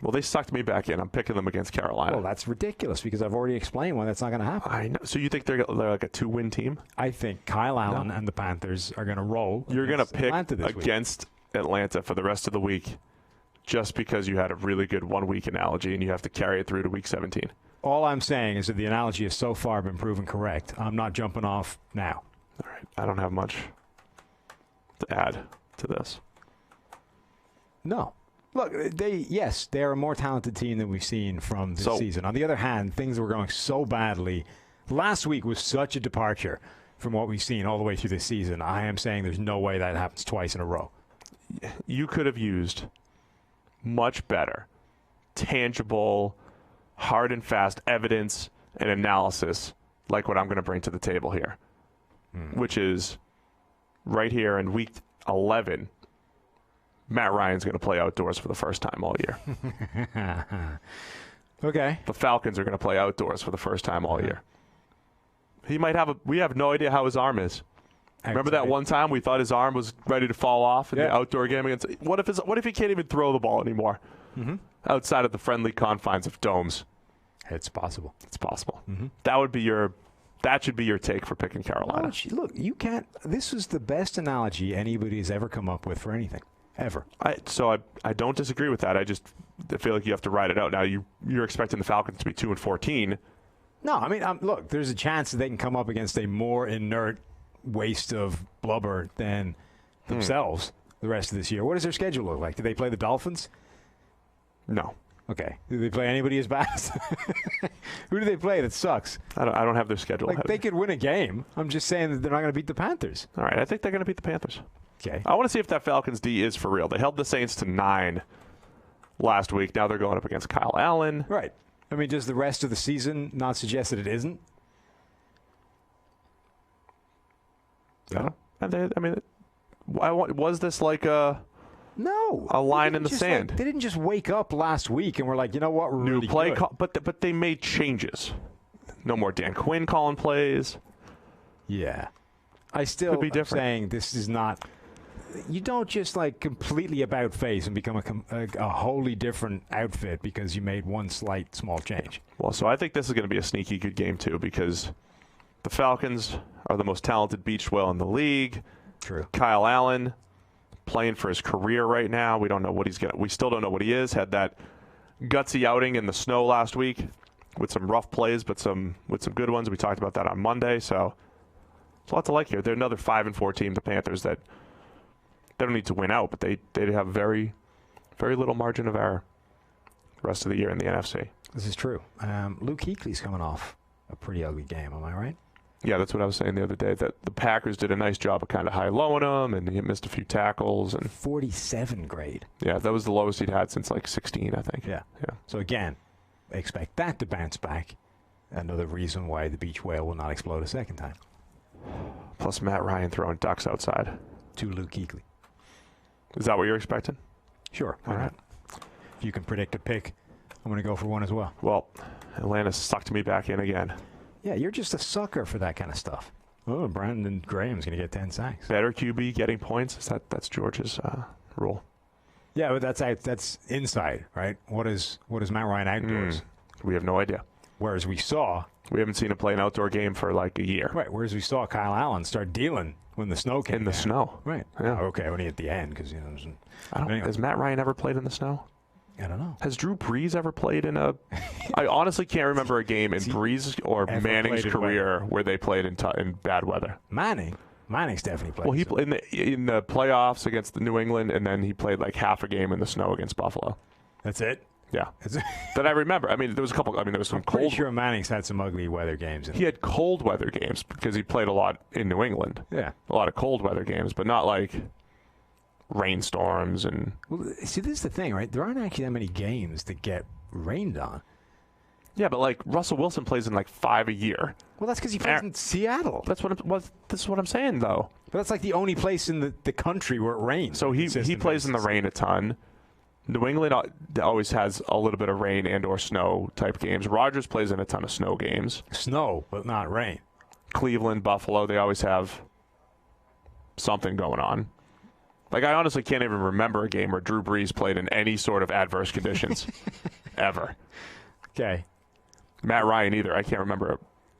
Well, they sucked me back in. I'm picking them against Carolina. Well, that's ridiculous because I've already explained why that's not going to happen. I know. So you think they're like a 2-win team? I think Kyle Allen and the Panthers are going to roll. You're going to pick against Atlanta for the rest of the week just because you had a really good one-week analogy and you have to carry it through to week 17. All I'm saying is that the analogy has so far been proven correct. I'm not jumping off now. All right. I don't have much to add to this. No. Look, they are a more talented team than we've seen from this season. On the other hand, things were going so badly. Last week was such a departure from what we've seen all the way through this season. I am saying there's no way that happens twice in a row. You could have used much better, tangible, hard and fast evidence and analysis like what I'm going to bring to the table here, which is right here in week 11, Matt Ryan's going to play outdoors for the first time all year. Okay. The Falcons are going to play outdoors for the first time all year. He might have we have no idea how his arm is. Remember that one time we thought his arm was ready to fall off in the outdoor game against? What if he can't even throw the ball anymore outside of the friendly confines of domes? It's possible. It's possible. That would be your That should be your take for picking Carolina. Look, you can't. This is the best analogy anybody has ever come up with for anything, ever. I don't disagree with that. I feel like you have to ride it out. Now, you're expecting the Falcons to be 2-14. No, I mean, look, there's a chance that they can come up against a more inert waste of blubber than themselves the rest of this year. What does their schedule look like? Do they play the Dolphins? No. Okay. Do they play anybody as bad? Who do they play that sucks? I don't have their schedule. Like, they could win a game. I'm just saying that they're not going to beat the Panthers. All right. I think they're going to beat the Panthers. Okay. I want to see if that Falcons D is for real. They held the Saints to 9 last week. Now they're going up against Kyle Allen. Right. I mean, does the rest of the season not suggest that it isn't? No. Was this like a line in the sand? They didn't just wake up last week and we're like, you know what, we're New really play good. But they made changes. No more Dan Quinn calling plays. Yeah. I still Could be am different. saying this is not. You don't just like completely about face and become a wholly different outfit because you made one slight small change. Well, so I think this is going to be a sneaky good game too because the Falcons are the most talented beach whale in the league. True. Kyle Allen playing for his career right now. We don't know what he's going to. We still don't know what he is. Had that gutsy outing in the snow last week with some rough plays, but with some good ones. We talked about that on Monday. So there's a lot to like here. They're another 5-4 team, the Panthers, that they don't need to win out, but they have very, very little margin of error the rest of the year in the NFC. This is true. Luke Kuechly's coming off a pretty ugly game. Am I right? Yeah, that's what I was saying the other day, that the Packers did a nice job of kind of high-lowing him, and he missed a few tackles. And 47 grade. Yeah, that was the lowest he'd had since like 16, I think. Yeah. So again, expect that to bounce back. Another reason why the beach whale will not explode a second time. Plus Matt Ryan throwing ducks outside. To Luke Kuechly. Is that what you're expecting? Sure. All right. If you can predict a pick, I'm going to go for one as well. Well, Atlanta sucked me back in again. Yeah, you're just a sucker for that kind of stuff. Oh, Brandon Graham's going to get 10 sacks. Better QB getting points. That's George's rule. Yeah, but that's inside, right? What is Matt Ryan outdoors? We have no idea. Whereas we haven't seen him play an outdoor game for like a year. Right. Whereas we saw Kyle Allen start dealing when the snow came in the down. snow. Right. Yeah. Oh, okay. Only at the end because anyway. Has Matt Ryan ever played in the snow? I don't know. Has Drew Brees ever played in a? I honestly can't remember a game in Brees or Manning's career where they played in bad weather. Manning's definitely played. Well, he played in the playoffs against the New England, and then he played like half a game in the snow against Buffalo. That's it. Yeah, that I remember. I mean, there was a couple. I mean, there was some cold. Pretty sure Manning's had some ugly weather games. He had cold weather games because he played a lot in New England. Yeah, a lot of cold weather games, but not like rainstorms and. Well, see, this is the thing, right? There aren't actually that many games that get rained on. Yeah, but like Russell Wilson plays in like 5 a year. Well, that's because he plays in Seattle. That's what I'm saying, though. But that's like the only place in the country where it rains. So he plays in the rain a ton. New England always has a little bit of rain and or snow type games. Rodgers plays in a ton of snow games. Snow, but not rain. Cleveland, Buffalo, they always have something going on. Like, I honestly can't even remember a game where Drew Brees played in any sort of adverse conditions ever. Okay. Matt Ryan either. I can't remember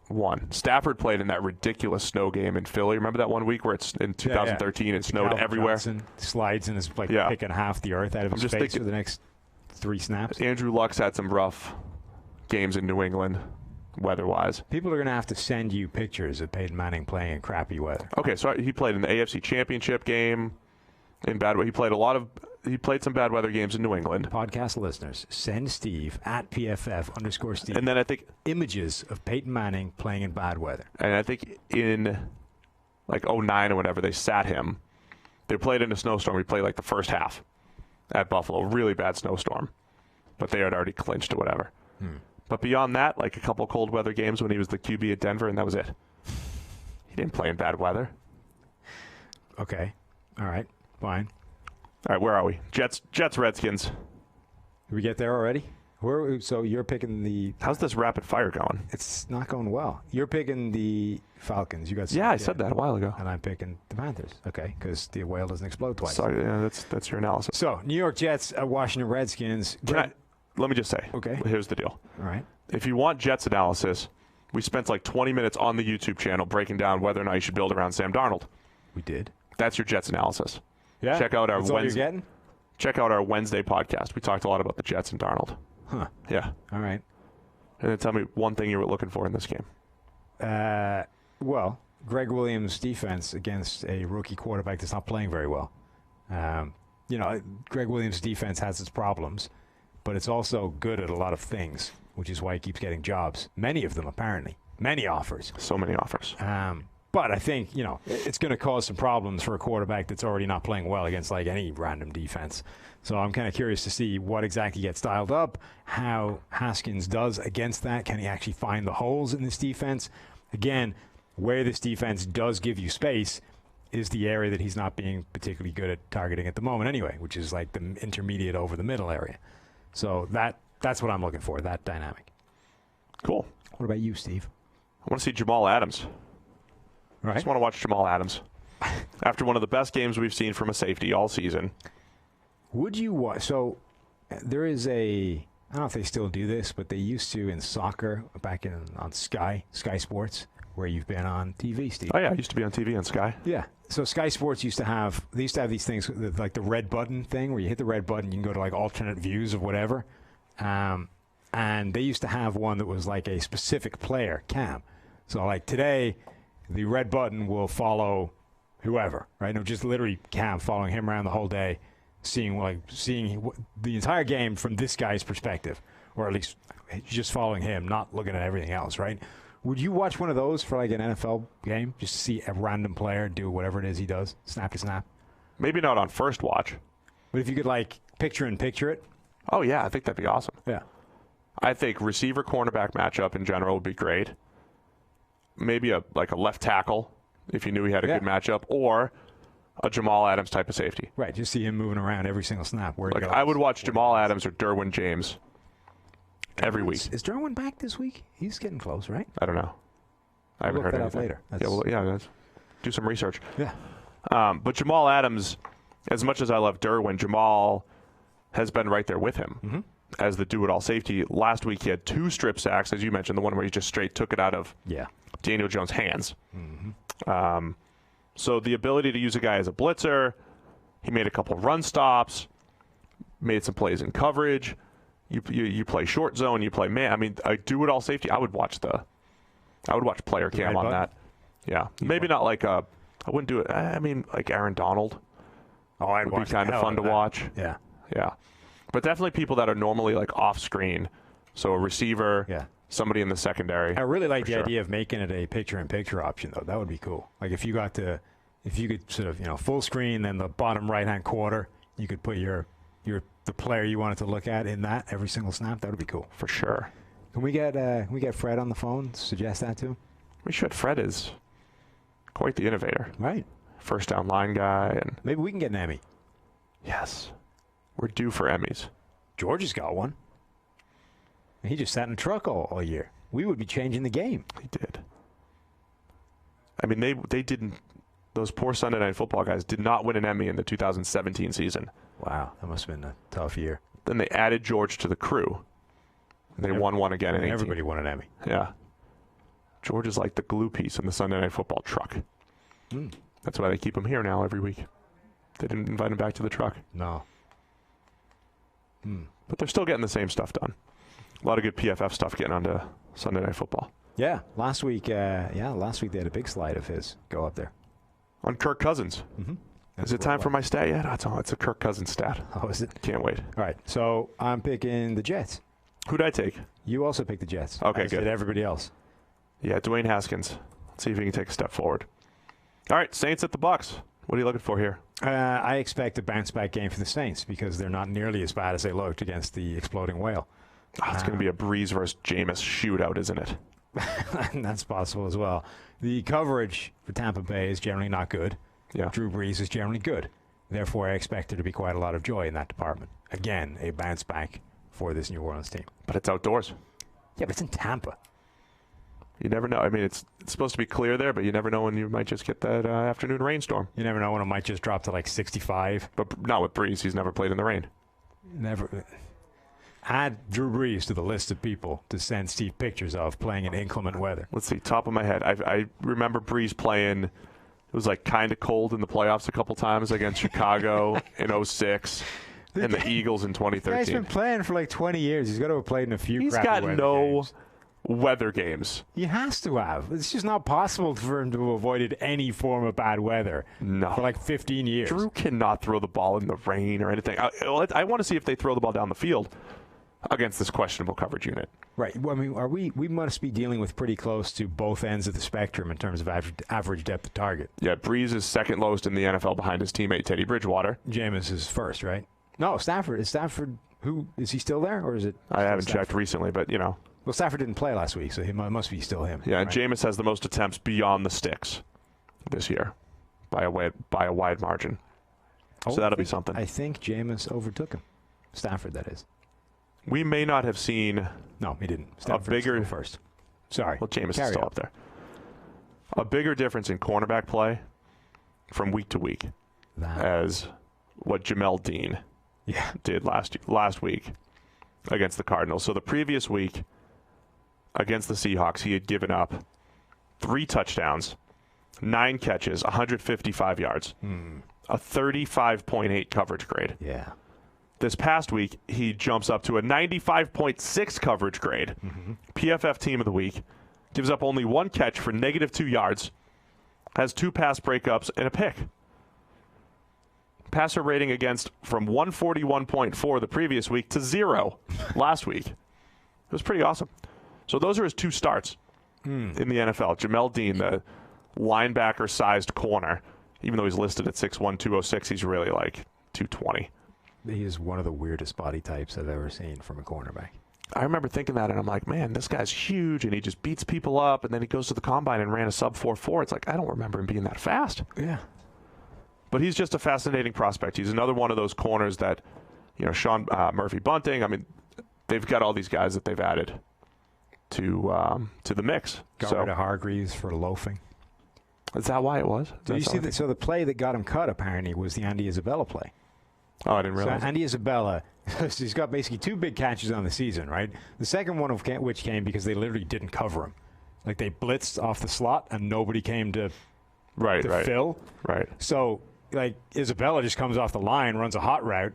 one. Stafford played in that ridiculous snow game in Philly. Remember that one week where it's in 2013 it snowed Calvin everywhere? Johnson slides and is like picking half the earth out of his face for the next 3 snaps. Andrew Luck's had some rough games in New England, weather-wise. People are going to have to send you pictures of Peyton Manning playing in crappy weather. Okay, so he played in the AFC Championship game in bad weather. He played some bad weather games in New England. Podcast listeners, send Steve at PFF_Steve. And then I think images of Peyton Manning playing in bad weather. And I think in like 2009 or whatever, they sat him. They played in a snowstorm. He played like the first half at Buffalo. Really bad snowstorm. But they had already clinched or whatever. But beyond that, like a couple cold weather games when he was the QB at Denver, and that was it. He didn't play in bad weather. Okay. All right. Fine. All right, where are we? Jets, Redskins. Did we get there already? So you're picking the... How's this rapid fire going? It's not going well. You're picking the Falcons. You got. Yeah, I said that a while ago. And I'm picking the Panthers. Okay, because the whale doesn't explode twice. So, yeah, that's your analysis. So New York Jets, Washington Redskins. Let me just say. Okay. Here's the deal. All right. If you want Jets analysis, We spent like 20 minutes on the YouTube channel breaking down whether or not you should build around Sam Darnold. We did. That's your Jets analysis. Yeah. Check out our That's all you're getting? Check out our Wednesday podcast. We talked a lot about the Jets and Darnold. Huh. Yeah. All right. And then tell me one thing you were looking for in this game. Well, Greg Williams' defense against a rookie quarterback that's not playing very well. Greg Williams' defense has its problems, but it's also good at a lot of things, which is why he keeps getting jobs. Many of them, apparently. Many offers. So many offers. But I think, it's going to cause some problems for a quarterback that's already not playing well against like any random defense. So I'm kind of curious to see what exactly gets dialed up, how Haskins does against that. Can he actually find the holes in this defense? Again, where this defense does give you space is the area that he's not being particularly good at targeting at the moment anyway, which is like the intermediate over the middle area. So that's what I'm looking for, that dynamic. Cool. What about you, Steve? I want to see Jamal Adams. Right. I just want to watch Jamal Adams. After one of the best games we've seen from a safety all season. Would you watch? So there is I don't know if they still do this, but they used to in soccer back on Sky Sports, where you've been on TV, Steve. Oh, yeah. I used to be on TV on Sky. Yeah. So Sky Sports used to have these things like the red button thing, where you hit the red button, you can go to like alternate views of whatever. And they used to have one that was like a specific player cam. So like today, the red button will follow whoever, right? No, just literally cam following him around the whole day, seeing the entire game from this guy's perspective, or at least just following him, not looking at everything else, right? Would you watch one of those for like an NFL game, just to see a random player do whatever it is he does, snap to snap? Maybe not on first watch. But if you could like picture it. Oh, yeah. I think that'd be awesome. Yeah. I think receiver-cornerback matchup in general would be great. Maybe a left tackle if you knew he had a good matchup, or a Jamal Adams type of safety. Right, just see him moving around every single snap. Where he goes, I would watch Jamal Adams or Derwin James every week. Is Derwin back this week? He's getting close, right? I don't know. I haven't heard anything. Later. Let's do some research. Yeah. But Jamal Adams, as much as I love Derwin, Jamal has been right there with him as the do-it-all safety. Last week he had 2 strip sacks, as you mentioned, the one where he just straight took it out of Daniel Jones' hands. So the ability to use a guy as a blitzer, he made a couple run stops, made some plays in coverage. You play short zone, you play man. I mean, I do-it-all safety. I would watch player cam on that. Yeah, maybe not like I wouldn't do it. I mean, like Aaron Donald. Oh, I'd would watch be kind of fun to watch. Yeah. Yeah. But definitely people that are normally like off screen. So a receiver, somebody in the secondary. I really like the idea of making it a picture-in-picture option, though. That would be cool. Like if you could sort of, full screen, then the bottom right-hand quarter, you could put the player you wanted to look at in that every single snap. That would be cool. For sure. Can we get Fred on the phone? Suggest that to him? We should. Fred is quite the innovator. Right. First down line guy. And maybe we can get an Emmy. Yes. We're due for Emmys. George has got one. He just sat in a truck all year. We would be changing the game. He did. I mean, they didn't. Those poor Sunday Night Football guys did not win an Emmy in the 2017 season. Wow, that must have been a tough year. Then they added George to the crew. They won one again in 18. Everybody won an Emmy. Yeah. George is like the glue piece in the Sunday Night Football truck. That's why they keep him here now every week. They didn't invite him back to the truck. No. But they're still getting the same stuff done. A lot of good PFF stuff getting onto Sunday Night Football. Yeah, last week they had a big slide of his go up there. On Kirk Cousins. Is it time for my stat yet? It's a Kirk Cousins stat. Oh, is it? Can't wait. All right, so I'm picking the Jets. Who'd I take? You also picked the Jets. Okay, as good. did everybody else. Yeah, Dwayne Haskins. Let's see if he can take a step forward. All right, Saints at the Bucks. What are you looking for here? I expect a bounce-back game for the Saints because they're not nearly as bad as they looked against the exploding whale. Oh, it's going to be a Breeze versus Jameis shootout, isn't it? That's possible as well. The coverage for Tampa Bay is generally not good. Yeah. Drew Brees is generally good. Therefore, I expect there to be quite a lot of joy in that department. Again, a bounce-back for this New Orleans team. But it's outdoors. Yeah, but it's in Tampa. You never know. I mean, it's supposed to be clear there, but you never know when you might just get that afternoon rainstorm. You never know when it might just drop to like 65. But not with Breeze. He's never played in the rain. Never. add Drew Brees to the list of people to send Steve pictures of playing in inclement weather. Let's see, top of my head. I remember Brees playing, it was like kind of cold in the playoffs a couple times against Chicago in 06 and the Eagles in 2013. He's been playing for like 20 years. He's got to have played in a few He's crappy got weather no games. weather games. He has to have. It's just not possible for him to have avoided any form of bad weather for like 15 years. Drew cannot throw the ball in the rain or anything. I want to see if they throw the ball down the field against this questionable coverage unit. Right. Well, I mean, we must be dealing with pretty close to both ends of the spectrum in terms of average depth of target. Yeah, Brees is second lowest in the NFL behind his teammate Teddy Bridgewater. Jameis is first, right? No, Stafford. Is Stafford, who, is he still there, or is it? I haven't Stafford? checked recently, but, you know. Well, Stafford didn't play last week, so he must be still him. Yeah, and right? Jameis has the most attempts beyond the sticks this year by a wide margin. So that'll be something. I think Jameis overtook him. Stafford, that is. We may not have seen No, he didn't. Stafford's bigger still first. Sorry. Well, Jameis is Carry still on. up there. A bigger difference in cornerback play from week to week as what Jamel Dean did last week against the Cardinals. So the previous week against the Seahawks, he had given up 3 touchdowns, 9 catches, 155 yards, a 35.8 coverage grade. Yeah. This past week, he jumps up to a 95.6 coverage grade. PFF Team of the Week. Gives up only 1 catch for -2 yards. Has 2 pass breakups and a pick. Passer rating against from 141.4 the previous week to 0 last week. It was pretty awesome. So those are his 2 starts in the NFL. Jamel Dean, the linebacker-sized corner, even though he's listed at 6'1", 206, he's really like 220. He is one of the weirdest body types I've ever seen from a cornerback. I remember thinking that, and I'm like, man, this guy's huge, and he just beats people up, and then he goes to the combine and ran a sub 4.4. It's like, I don't remember him being that fast. Yeah. But he's just a fascinating prospect. He's another one of those corners that, you know, Sean Murphy-Bunting, I mean, they've got all these guys that they've added to the mix. Got rid of Hargreaves for loafing. Is that why it was? Did you see that? So the play that got him cut, apparently, was the Andy Isabella play. Oh, I didn't realize. So Andy Isabella, he's got basically 2 big catches on the season, right? The second one of which came because they literally didn't cover him. Like, they blitzed off the slot, and nobody came to fill. Right. So, like, Isabella just comes off the line, runs a hot route,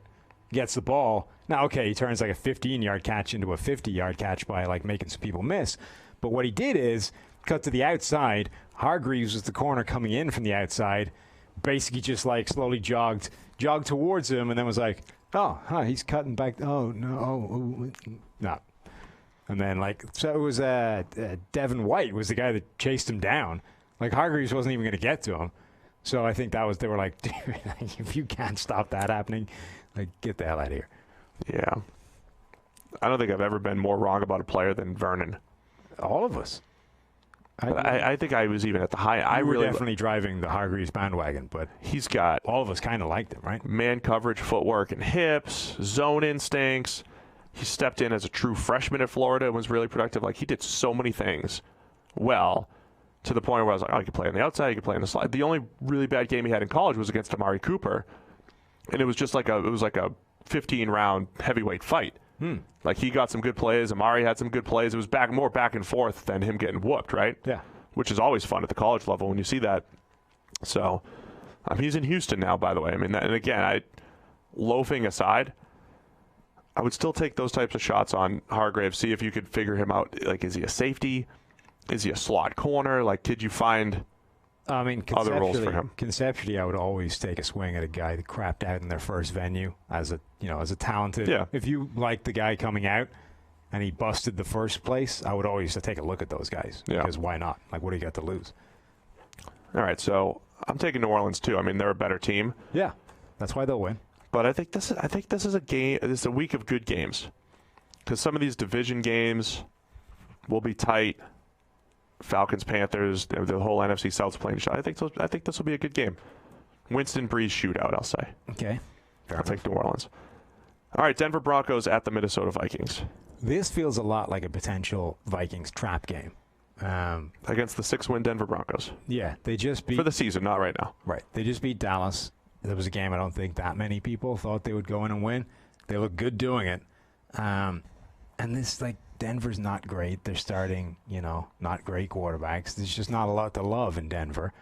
gets the ball. Now, okay, he turns like a 15-yard catch into a 50-yard catch by, like, making some people miss. But what he did is cut to the outside. Hargreaves was the corner coming in from the outside, basically just, like, slowly jogged towards him, and then was like, he's cutting back. Oh, no. No. And then, like, so it was Devin White was the guy that chased him down. Like, Hargreaves wasn't even going to get to him. So I think they were like, dude, if you can't stop that happening, like, get the hell out of here. Yeah. I don't think I've ever been more wrong about a player than Vernon. All of us. I think I was even at the high. You were definitely driving the Hargreaves bandwagon, but he's got all of us kind of liked him, right? Man coverage, footwork, and hips, zone instincts. He stepped in as a true freshman at Florida and was really productive. Like, he did so many things well, to the point where I was like, he could play on the outside, he could play on the slide. The only really bad game he had in college was against Amari Cooper, and it was just like a 15-round heavyweight fight. Like, he got some good plays. Amari had some good plays. It was more back and forth than him getting whooped, right? Yeah. Which is always fun at the college level when you see that. So, he's in Houston now, by the way. I mean, and again, loafing aside, I would still take those types of shots on Hargrave, see if you could figure him out. Like, is he a safety? Is he a slot corner? Like, could you find other roles for him? Conceptually, I would always take a swing at a guy that crapped out in their first venue as a talented. Yeah. If you like the guy coming out and he busted the first place, I would always take a look at those guys. Yeah. Because why not? Like, what do you got to lose? All right, so I'm taking New Orleans too. I mean, they're a better team. Yeah, that's why they'll win. But I think this is a game. This is a week of good games, because some of these division games will be tight. Falcons, Panthers, the whole NFC South's playing shot. I think this will be a good game. Winston Breeze shootout, I'll say. Okay. I'll take New Orleans. All right, Denver Broncos at the Minnesota Vikings. This feels a lot like a potential Vikings trap game. Against the 6-win Denver Broncos. Yeah, they just beat... For the season, not right now. Right. They just beat Dallas. That was a game I don't think that many people thought they would go in and win. They look good doing it. And this, like, Denver's not great. They're starting, not great quarterbacks. There's just not a lot to love in Denver.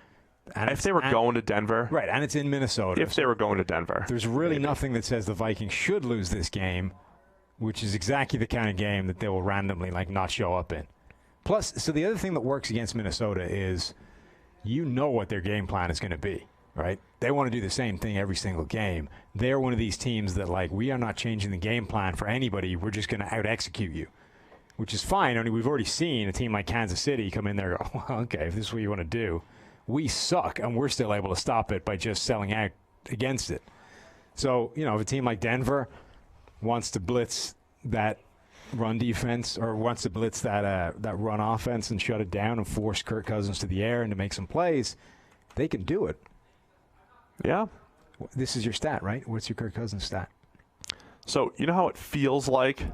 And if they were going to Denver. Right, and it's in Minnesota. If they were going to Denver. There's really nothing that says the Vikings should lose this game, which is exactly the kind of game that they will randomly, not show up in. Plus, so the other thing that works against Minnesota is what their game plan is going to be, right? They want to do the same thing every single game. They're one of these teams that, we are not changing the game plan for anybody. We're just going to out-execute you, which is fine. I mean, we've already seen a team like Kansas City come in there and go, well, okay, if this is what you want to do, we suck, and we're still able to stop it by just selling out against it. So, if a team like Denver wants to blitz that run defense or wants to blitz that run offense and shut it down and force Kirk Cousins to the air and to make some plays, they can do it. Yeah. This is your stat, right? What's your Kirk Cousins stat? So, you know how it feels like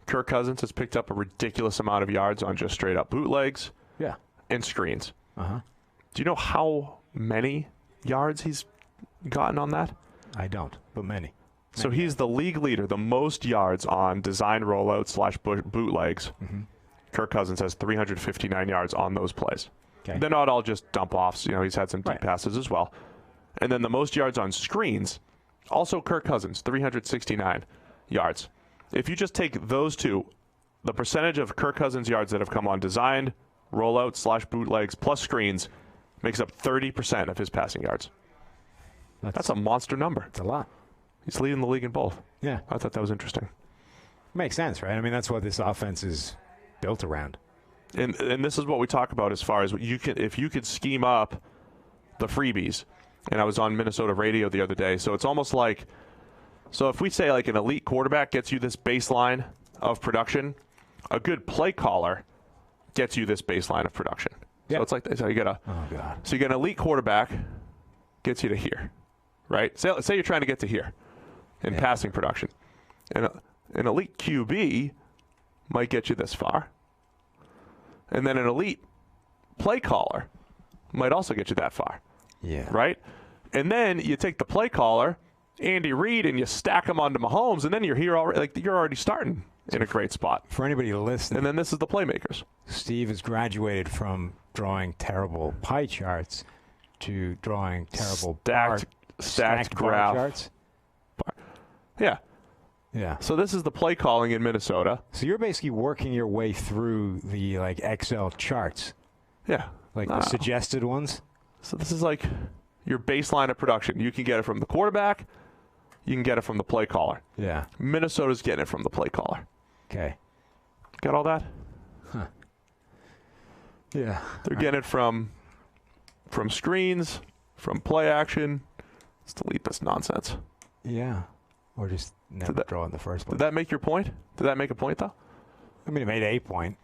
Kirk Cousins has picked up a ridiculous amount of yards on just straight-up bootlegs? Yeah. And screens. Uh-huh. Do you know how many yards he's gotten on that? I don't, but many. So he's the league leader, the most yards on design rollouts / bootlegs. Mm-hmm. Kirk Cousins has 359 yards on those plays. Okay. They're not all just dump offs. He's had some deep passes as well. And then the most yards on screens, also Kirk Cousins, 369 yards. If you just take those two, the percentage of Kirk Cousins yards that have come on designed rollouts / bootlegs plus screens makes up 30% of his passing yards. That's a monster number. It's a lot. He's leading the league in both. Yeah. I thought that was interesting. Makes sense, right? I mean, that's what this offense is built around. And this is what we talk about as far as if you could scheme up the freebies. And I was on Minnesota radio the other day. So it's almost like, so if we say an elite quarterback gets you this baseline of production, a good play caller gets you this baseline of production. Yeah. So it's like, so you get So you get an elite quarterback, gets you to here, right? Say you're trying to get to here in passing production. And an elite QB might get you this far. And then an elite play caller might also get you that far. Yeah. Right? And then you take the play caller, Andy Reid, and you stack him onto Mahomes, and then you're here already. You're already starting in a great spot. For anybody listening, and then this is the playmakers. Steve has graduated from drawing terrible pie charts to drawing terrible stacked bar graph charts. Yeah. Yeah. So this is the play calling in Minnesota. So you're basically working your way through the Excel charts. Yeah. The suggested ones. So this is your baseline of production. You can get it from the quarterback. You can get it from the play caller. Yeah. Minnesota's getting it from the play caller. Okay. Got all that? Huh. Yeah. They're getting it from screens, from play action. Let's delete this nonsense. Yeah. Or just never draw in the first place. Did that make your point? Did that make a point, though? I mean, it made a point.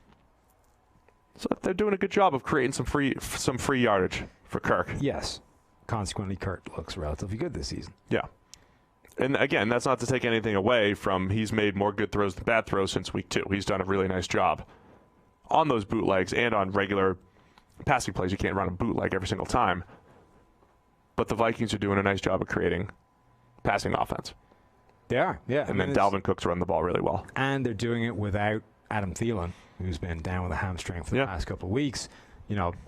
So they're doing a good job of creating some free yardage for Kirk. Yes. Consequently, Kirk looks relatively good this season. Yeah. And again, that's not to take anything away from he's made more good throws than bad throws since week 2. He's done a really nice job on those bootlegs and on regular passing plays. You can't run a bootleg every single time. But the Vikings are doing a nice job of creating passing offense. They are, yeah. And then Dalvin Cook's run the ball really well. And they're doing it without Adam Thielen, who's been down with a hamstring for the past couple of weeks.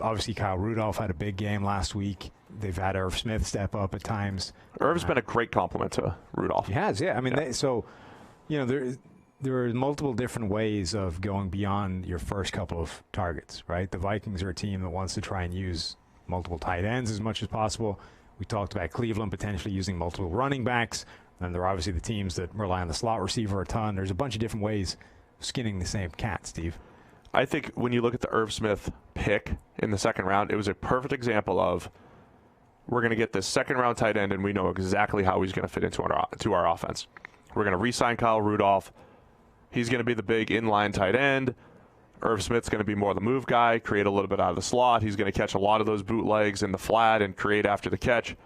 Obviously Kyle Rudolph had a big game last week. They've had Irv Smith step up at times. Irv's been a great compliment to Rudolph. He has, yeah. I mean, there are multiple different ways of going beyond your first couple of targets, right? The Vikings are a team that wants to try and use multiple tight ends as much as possible. We talked about Cleveland potentially using multiple running backs. And there are obviously the teams that rely on the slot receiver a ton. There's a bunch of different ways of skinning the same cat, Steve. I think when you look at the Irv Smith pick in the second round, it was a perfect example of we're going to get this second-round tight end, and we know exactly how he's going to fit into our offense. We're going to re-sign Kyle Rudolph. He's going to be the big inline tight end. Irv Smith's going to be more the move guy, create a little bit out of the slot. He's going to catch a lot of those bootlegs in the flat and create after the catch.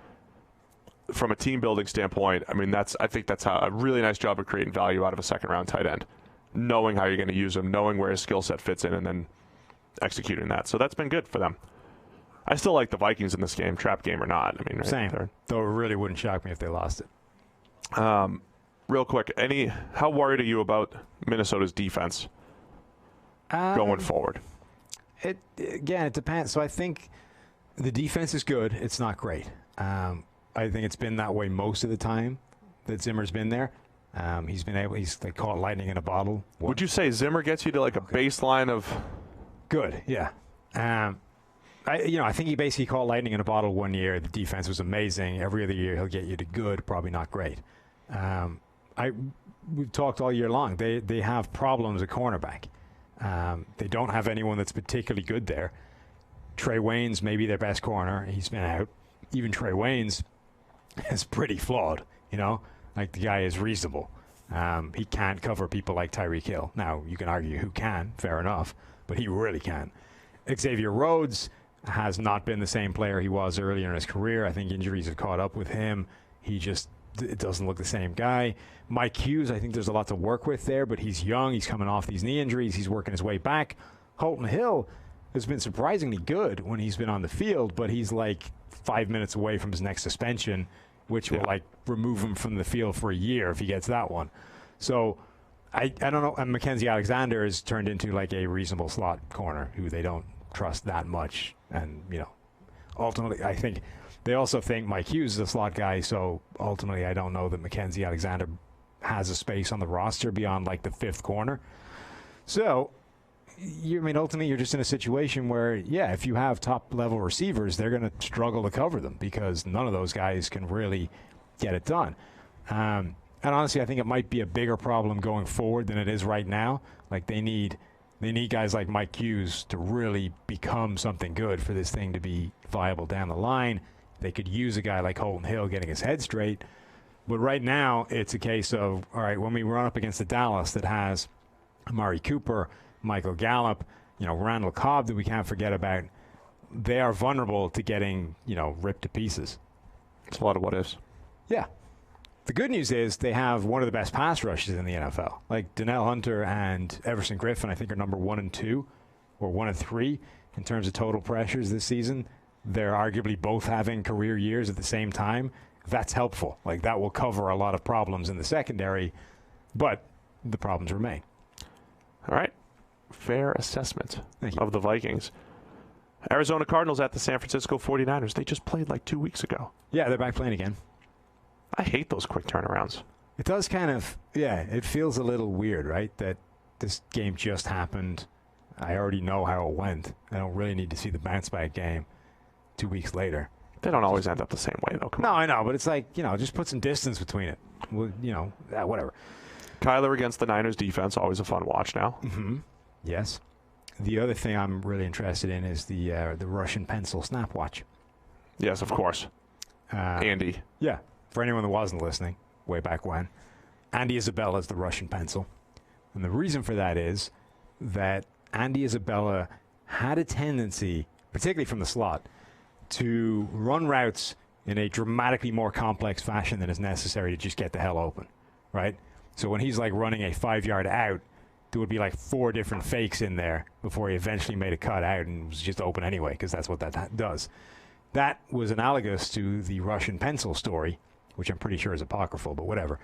From a team-building standpoint, I mean, I think that's a really nice job of creating value out of a second-round tight end, knowing how you're going to use him, knowing where his skill set fits in, and then executing that. So that's been good for them. I still like the Vikings in this game, trap game or not. I mean, same. Though it really wouldn't shock me if they lost it. real quick, how worried are you about Minnesota's defense going forward? It depends. So I think the defense is good. It's not great. I think it's been that way most of the time that Zimmer's been there. He's like caught lightning in a bottle. Would you say Zimmer gets you to like a baseline of good? Yeah. I think he basically caught lightning in a bottle one year. The defense was amazing. Every other year he'll get you to good, probably not great. We've talked all year long. They have problems at cornerback. They don't have anyone that's particularly good there. Trey Wayne's maybe their best corner. He's been out. Even Trey Wayne's is pretty flawed, Like, the guy is reasonable. He can't cover people like Tyreek Hill. Now, you can argue who can, fair enough, but he really can. Xavier Rhodes has not been the same player he was earlier in his career. I think injuries have caught up with him. It doesn't look the same guy. Mike Hughes, I think there's a lot to work with there, but he's young. He's coming off these knee injuries. He's working his way back. Holton Hill has been surprisingly good when he's been on the field, but he's like 5 minutes away from his next suspension, which will like remove him from the field for a year if he gets that one. So I don't know. And Mackenzie Alexander has turned into like a reasonable slot corner who they don't trust that much. And, ultimately, I think they also think Mike Hughes is a slot guy. So ultimately, I don't know that Mackenzie Alexander has a space on the roster beyond like the fifth corner. So, ultimately, you're just in a situation where, if you have top-level receivers, they're going to struggle to cover them because none of those guys can really get it done. And honestly, I think it might be a bigger problem going forward than it is right now. Like, they need guys like Mike Hughes to really become something good for this thing to be viable down the line. They could use a guy like Holton Hill getting his head straight. But right now, it's a case of, all right, when we run up against the Dallas that has Amari Cooper, Michael Gallup, Randall Cobb that we can't forget about, they are vulnerable to getting, ripped to pieces. It's a lot of what ifs. Yeah. The good news is they have one of the best pass rushes in the NFL. Like Donnell Hunter and Everson Griffin, I think, are number 1 and 2 or 1 and 3 in terms of total pressures this season. They're arguably both having career years at the same time. That's helpful. Like, that will cover a lot of problems in the secondary, but the problems remain. All right. Fair assessment of the Vikings. Arizona Cardinals at the San Francisco 49ers. They just played like 2 weeks ago. Yeah, they're back playing again. I hate those quick turnarounds. It does kind of, it feels a little weird, right? That this game just happened. I already know how it went. I don't really need to see the bounce back game 2 weeks later. They don't always end up the same way, though. Come on. I know, but it's like, just put some distance between it. Well, whatever. Kyler against the Niners defense, always a fun watch now. Mm-hmm. Yes. The other thing I'm really interested in is the Russian pencil snap watch. Yes, of course. Andy. Yeah. For anyone that wasn't listening, way back when, Andy Isabella is the Russian pencil. And the reason for that is that Andy Isabella had a tendency, particularly from the slot, to run routes in a dramatically more complex fashion than is necessary to just get the hell open, right? So when he's like running a 5-yard out, there would be like 4 different fakes in there before he eventually made a cut out and was just open anyway, because that's what that does. That was analogous to the Russian pencil story, which I'm pretty sure is apocryphal, but whatever.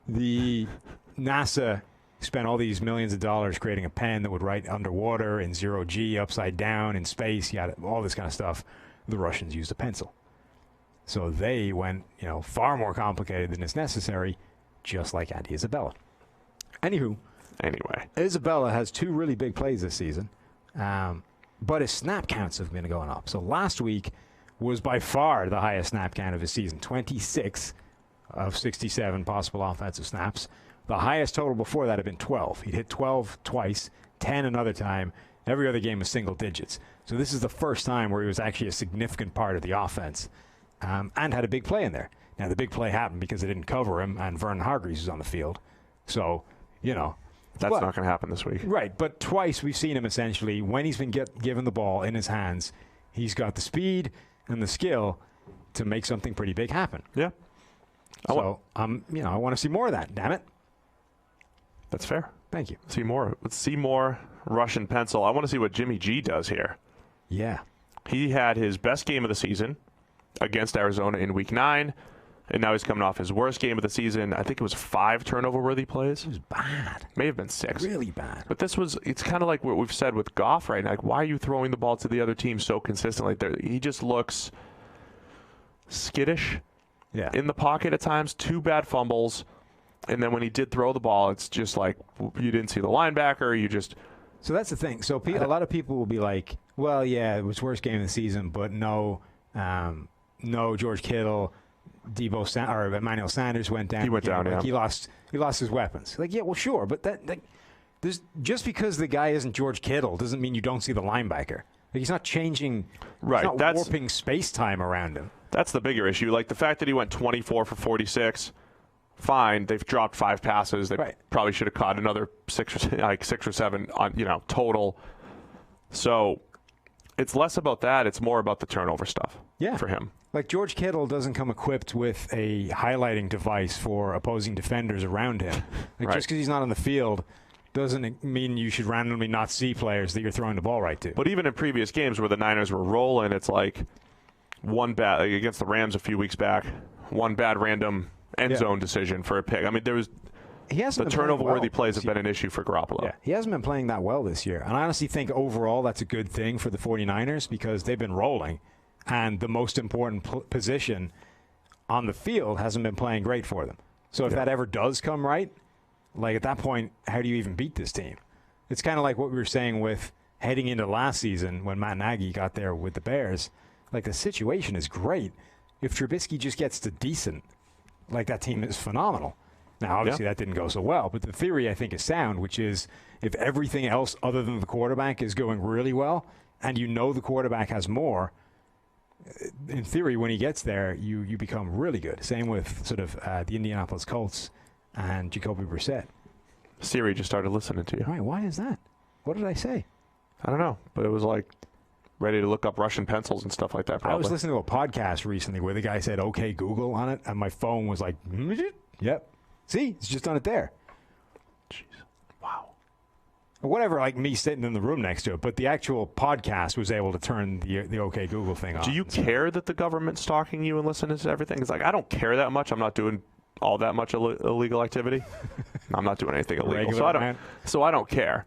The NASA spent all these millions of dollars creating a pen that would write underwater in 0G, upside down, in space, all this kind of stuff. The Russians used a pencil. So they went, far more complicated than is necessary, just like Andy Isabella. Anyway, Isabella has 2 really big plays this season, but his snap counts have been going up. So last week was by far the highest snap count of his season, 26 of 67 possible offensive snaps. The highest total before that had been 12. He'd hit 12 twice, 10 another time. Every other game was single digits. So this is the first time where he was actually a significant part of the offense and had a big play in there. Now, the big play happened because they didn't cover him, and Vernon Hargreaves was on the field. So, That's not going to happen this week. Right, but twice we've seen him essentially, when he's been given the ball in his hands, he's got the speed and the skill to make something pretty big happen. Yeah. I want to see more of that, damn it. That's fair. Thank you. Let's see more Russian pencil. I want to see what Jimmy G does here. Yeah. He had his best game of the season against Arizona in Week 9. And now he's coming off his worst game of the season. I think it was 5 turnover-worthy plays. It was bad. May have been 6. Really bad. But it's kind of like what we've said with Goff right now. Like, why are you throwing the ball to the other team so consistently? He just looks skittish in the pocket at times. 2 bad fumbles. And then when he did throw the ball, it's just like you didn't see the linebacker. You just... So that's the thing. So a lot of people will be like, well, yeah, it was worst game of the season, but no George Kittle... Emmanuel Sanders went down. He went down, He lost his weapons. Like, yeah, well, sure, but there's just because the guy isn't George Kittle doesn't mean you don't see the linebacker. Like, he's not changing. Right, he's not warping space time around him. That's the bigger issue. Like the fact that he went 24 for 46. Fine, they've dropped 5 passes. They probably should have caught another 6 or 7 on total. So it's less about that. It's more about the turnover stuff. For him. Like, George Kittle doesn't come equipped with a highlighting device for opposing defenders around him. Like, just because he's not on the field doesn't mean you should randomly not see players that you're throwing the ball right to. But even in previous games where the Niners were rolling, it's like one bad, like against the Rams a few weeks back, one bad random end zone decision for a pick. I mean, the turnover-worthy plays have been an issue for Garoppolo. Yeah, he hasn't been playing that well this year. And I honestly think overall that's a good thing for the 49ers because they've been rolling. And the most important position on the field hasn't been playing great for them. So if that ever does come right, like at that point, how do you even beat this team? It's kind of like what we were saying with heading into last season when Matt Nagy got there with the Bears. Like, the situation is great. If Trubisky just gets to decent, like, that team is phenomenal. Now, obviously, that didn't go so well. But the theory, I think, is sound, which is if everything else other than the quarterback is going really well and you know the quarterback has more, in theory, when he gets there, you become really good. Same with sort of the Indianapolis Colts and Jacoby Brissett. Siri just started listening to you. Right, why is that? What did I say? I don't know, but it was like ready to look up Russian pencils and stuff like that, probably. I was listening to a podcast recently where the guy said, okay, Google on it, and my phone was like, yep. See, it's just done it there. Jeez. Wow. Whatever, like me sitting in the room next to it, but the actual podcast was able to turn the OK Google thing on. Do you care that the government's stalking you and listening to everything? It's like, I don't care that much. I'm not doing all that much illegal activity. I'm not doing anything illegal, so I don't care.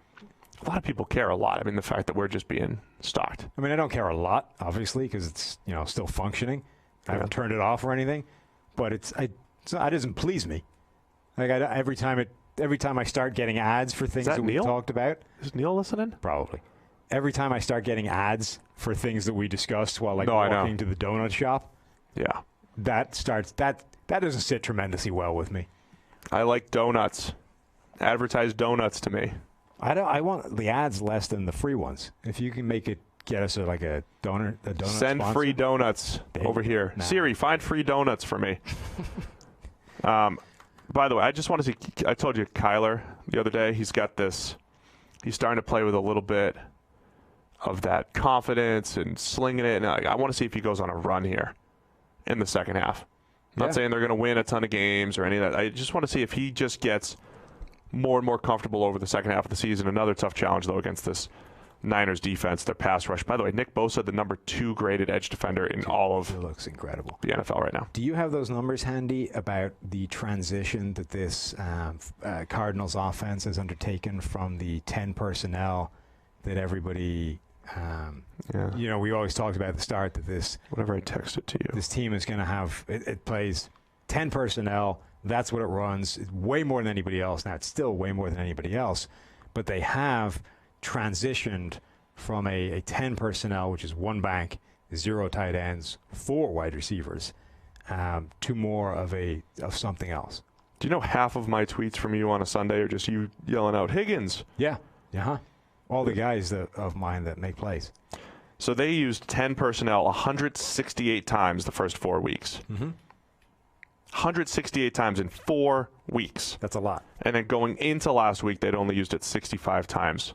A lot of people care a lot. I mean, the fact that we're just being stalked. I mean, I don't care a lot, obviously, because it's still functioning. I haven't turned it off or anything, but it doesn't please me. Like every time I start getting ads for things that we talked about. Is Neil listening? Probably. Every time I start getting ads for things that we discussed while walking to the donut shop. Yeah. That doesn't sit tremendously well with me. I like donuts. Advertise donuts to me. I want the ads less than the free ones. If you can make it get us a donut Send sponsor. Free donuts over here. Nah. Siri, find free donuts for me. By the way, I just want to see. I told you Kyler the other day. He's got this. He's starting to play with a little bit of that confidence and slinging it. And I want to see if he goes on a run here in the second half. I'm not saying they're going to win a ton of games or any of that. I just want to see if he just gets more and more comfortable over the second half of the season. Another tough challenge, though, against this Niners defense, their pass rush. By the way, Nick Bosa, the number 2 graded edge defender in all of looks incredible. The NFL right now. Do you have those numbers handy about the transition that this Cardinals offense has undertaken from the 10 personnel that everybody, we always talked about at the start that this. Whatever I texted to you. This team is going to have, it plays 10 personnel. That's what it runs. It's way more than anybody else. Now, it's still way more than anybody else, but they have transitioned from a 10 personnel, which is 1 back, 0 tight ends, 4 wide receivers, to more of something else. Do you know half of my tweets from you on a Sunday are just you yelling out Higgins? Yeah. All the guys of mine that make plays. So they used 10 personnel 168 times the first 4 weeks. Mm-hmm. 168 times in 4 weeks. That's a lot. And then going into last week, they'd only used it 65 times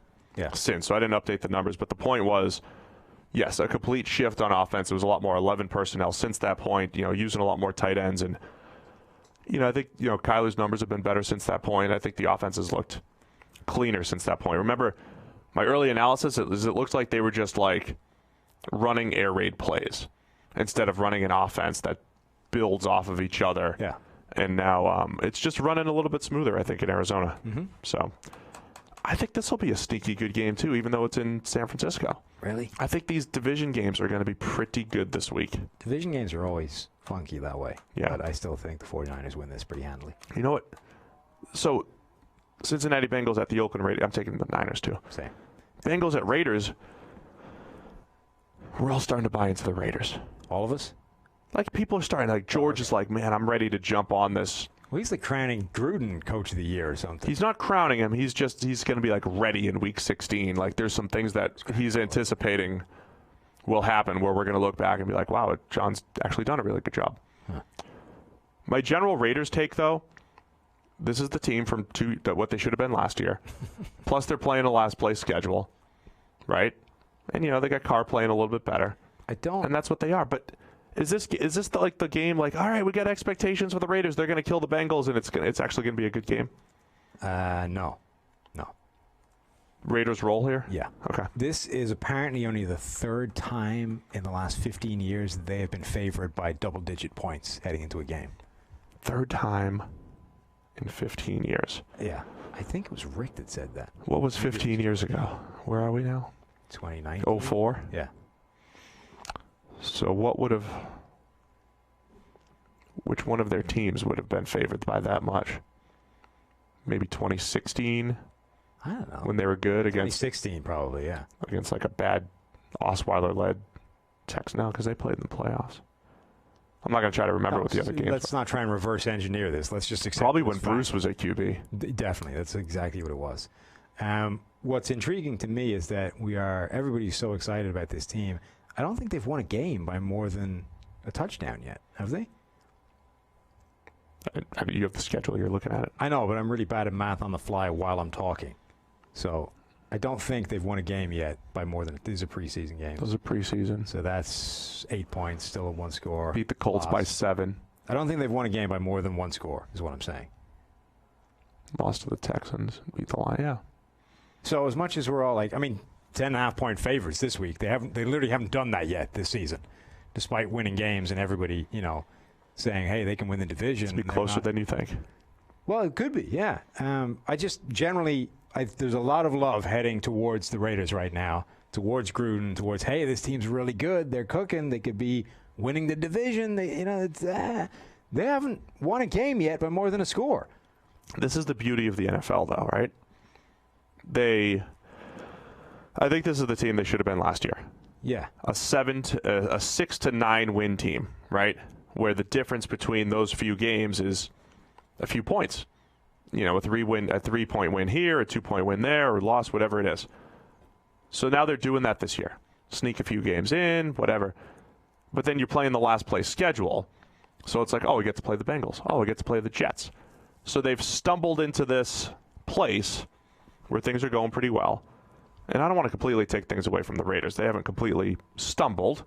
since. So I didn't update the numbers. But the point was, yes, a complete shift on offense. It was a lot more 11 personnel since that point, using a lot more tight ends. And, I think, Kyler's numbers have been better since that point. I think the offense has looked cleaner since that point. Remember, my early analysis, it looks like they were just like running air raid plays instead of running an offense that builds off of each other. Yeah. And now it's just running a little bit smoother, I think, in Arizona. So I think this will be a sneaky good game, too, even though it's in San Francisco. Really? I think these division games are going to be pretty good this week. Division games are always funky that way. Yeah. But I still think the 49ers win this pretty handily. You know what? So Cincinnati Bengals at the Oakland Raiders. I'm taking the Niners, too. Same. Bengals at Raiders. We're all starting to buy into the Raiders. All of us? Like, people are starting, like, George is like, man, I'm ready to jump on this. Well, he's like crowning Gruden Coach of the Year or something. He's not crowning him. He's going to be, like, ready in Week 16. Like, there's some things that he's anticipating will happen where we're going to look back and be like, wow, John's actually done a really good job. Huh. My general Raiders take, though, this is the team from what they should have been last year. Plus, they're playing a last-place schedule, right? And, they got Carr playing a little bit better. And that's what they are. But is this the game, like, all right, we got expectations for the Raiders. They're going to kill the Bengals, and it's actually going to be a good game? No. Raiders roll here? Yeah. Okay. This is apparently only the third time in the last 15 years that they have been favored by double-digit points heading into a game. Third time in 15 years. Yeah. I think it was Rick that said that. What was 15 years ago? Where are we now? 2019. 04? Yeah. So which one of their teams would have been favored by that much? Maybe 2016? I don't know. When they were good against 2016 probably, yeah. Against like a bad Osweiler-led Texans now because they played in the playoffs. I'm not going to try to remember what the other games Let's not try and reverse engineer this. Let's just accept probably when Bruce was at QB. Definitely. That's exactly what it was. What's intriguing to me is that everybody's so excited about this team. I don't think they've won a game by more than a touchdown yet, have they? I mean, you have the schedule. You're looking at it. I know, but I'm really bad at math on the fly while I'm talking. So I don't think they've won a game yet by more than – these are preseason games. Those are preseason. So that's 8 points, still a one score. Beat the Colts by 7. I don't think they've won a game by more than one score is what I'm saying. Lost to the Texans. Beat the Lions. Yeah. So as much as we're all like – 10.5-point favorites this week. They literally haven't done that yet this season, despite winning games and everybody, saying, hey, they can win the division. It's be closer than you think. Well, it could be, yeah. I just generally, there's a lot of love heading towards the Raiders right now, towards Gruden, towards, hey, this team's really good. They're cooking. They could be winning the division. They haven't won a game yet by more than a score. This is the beauty of the NFL, though, right? I think this is the team they should have been last year. Yeah. A 6 to 9 win team, right? Where the difference between those few games is a few points. A 3-point win here, a 2-point win there, or loss, whatever it is. So now they're doing that this year. Sneak a few games in, whatever. But then you're playing the last place schedule. So it's like, oh, we get to play the Bengals. Oh, we get to play the Jets. So they've stumbled into this place where things are going pretty well. And I don't want to completely take things away from the Raiders. They haven't completely stumbled.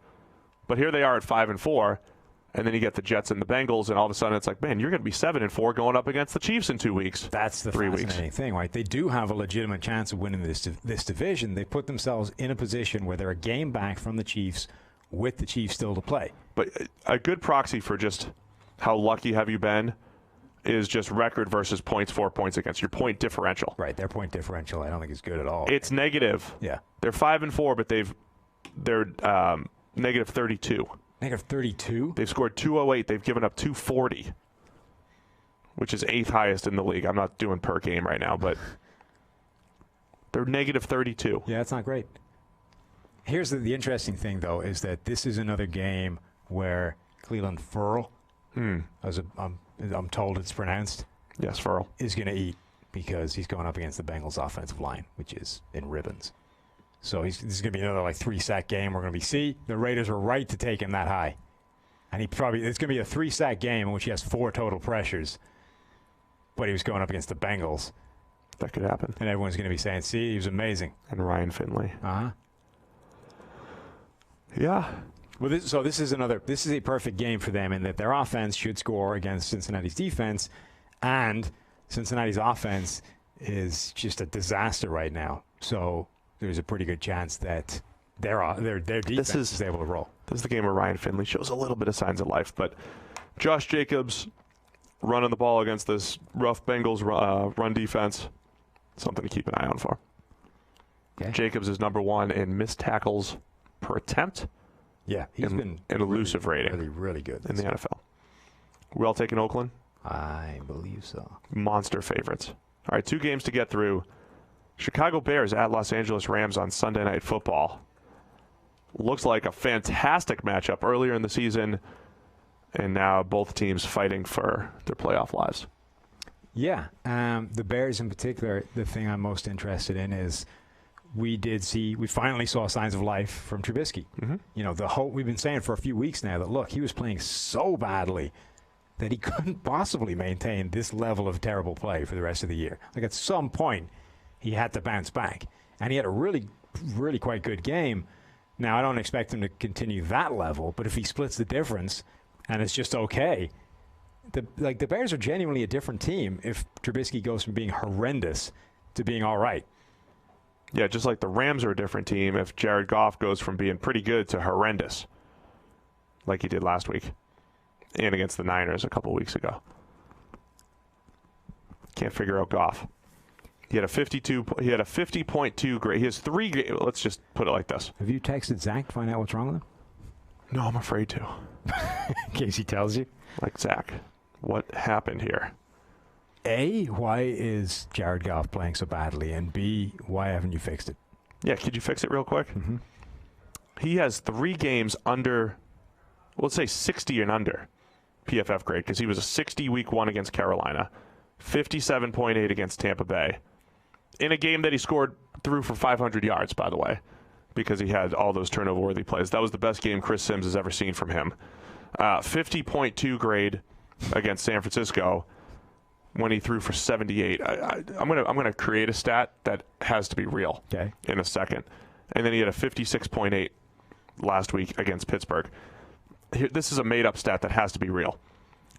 But here they are at 5-4. And then you get the Jets and the Bengals, and all of a sudden it's like, man, you're going to be 7-4 going up against the Chiefs in 2 weeks. That's the fascinating thing, right? They do have a legitimate chance of winning this division. They put themselves in a position where they're a game back from the Chiefs with the Chiefs still to play. But a good proxy for just how lucky have you been is just record versus points, 4 points against your point differential. Right, their point differential I don't think is good at all. It's negative. Yeah. They're 5-4, but they're negative 32. Negative 32? They've scored 208. They've given up 240, which is 8th highest in the league. I'm not doing per game right now, but they're negative 32. Yeah, that's not great. Here's the interesting thing, though, is that this is another game where Cleveland Ferrell, as I'm told it's pronounced. Yes, Ferrell. Is going to eat because he's going up against the Bengals offensive line, which is in ribbons. So this is going to be another 3-sack game. We're going to be, the Raiders were right to take him that high. And it's going to be a 3-sack game in which he has 4 total pressures. But he was going up against the Bengals. That could happen. And everyone's going to be saying, see, he was amazing. And Ryan Finley. Uh-huh. Yeah. Well, this is a perfect game for them in that their offense should score against Cincinnati's defense, and Cincinnati's offense is just a disaster right now. So there's a pretty good chance that their defense is able to roll. This is the game where Ryan Finley shows a little bit of signs of life, but Josh Jacobs running the ball against this rough Bengals run defense. Something to keep an eye on for. Okay. Jacobs is number 1 in missed tackles per attempt. Yeah, he's been an elusive rating. Really, really good in the NFL. We all taking Oakland? I believe so. Monster favorites. All right, 2 games to get through. Chicago Bears at Los Angeles Rams on Sunday Night Football. Looks like a fantastic matchup earlier in the season, and now both teams fighting for their playoff lives. Yeah, the Bears in particular, the thing I'm most interested in is we finally saw signs of life from Trubisky. Mm-hmm. You know, the hope we've been saying for a few weeks now that, look, he was playing so badly that he couldn't possibly maintain this level of terrible play for the rest of the year. Like, at some point, he had to bounce back. And he had a really, really quite good game. Now, I don't expect him to continue that level, but if he splits the difference and it's just okay, the Bears are genuinely a different team if Trubisky goes from being horrendous to being all right. Yeah, just like the Rams are a different team if Jared Goff goes from being pretty good to horrendous, like he did last week and against the Niners a couple weeks ago. Can't figure out Goff. He had a 50.2 grade. He has 3. Let's just put it like this. Have you texted Zach to find out what's wrong with him? No, I'm afraid to. In case he tells you. Like, Zach, what happened here? A, why is Jared Goff playing so badly? And B, why haven't you fixed it? Yeah, could you fix it real quick? Mm-hmm. He has 3 games under, let's say 60 and under PFF grade, because he was a 60 week 1 against Carolina, 57.8 against Tampa Bay, in a game that he threw for 500 yards, by the way, because he had all those turnover-worthy plays. That was the best game Chris Sims has ever seen from him. 50.2 grade against San Francisco when he threw for 78. I'm gonna create a stat that has to be real in a second. And then he had a 56.8 last week against Pittsburgh. This is a made-up stat that has to be real.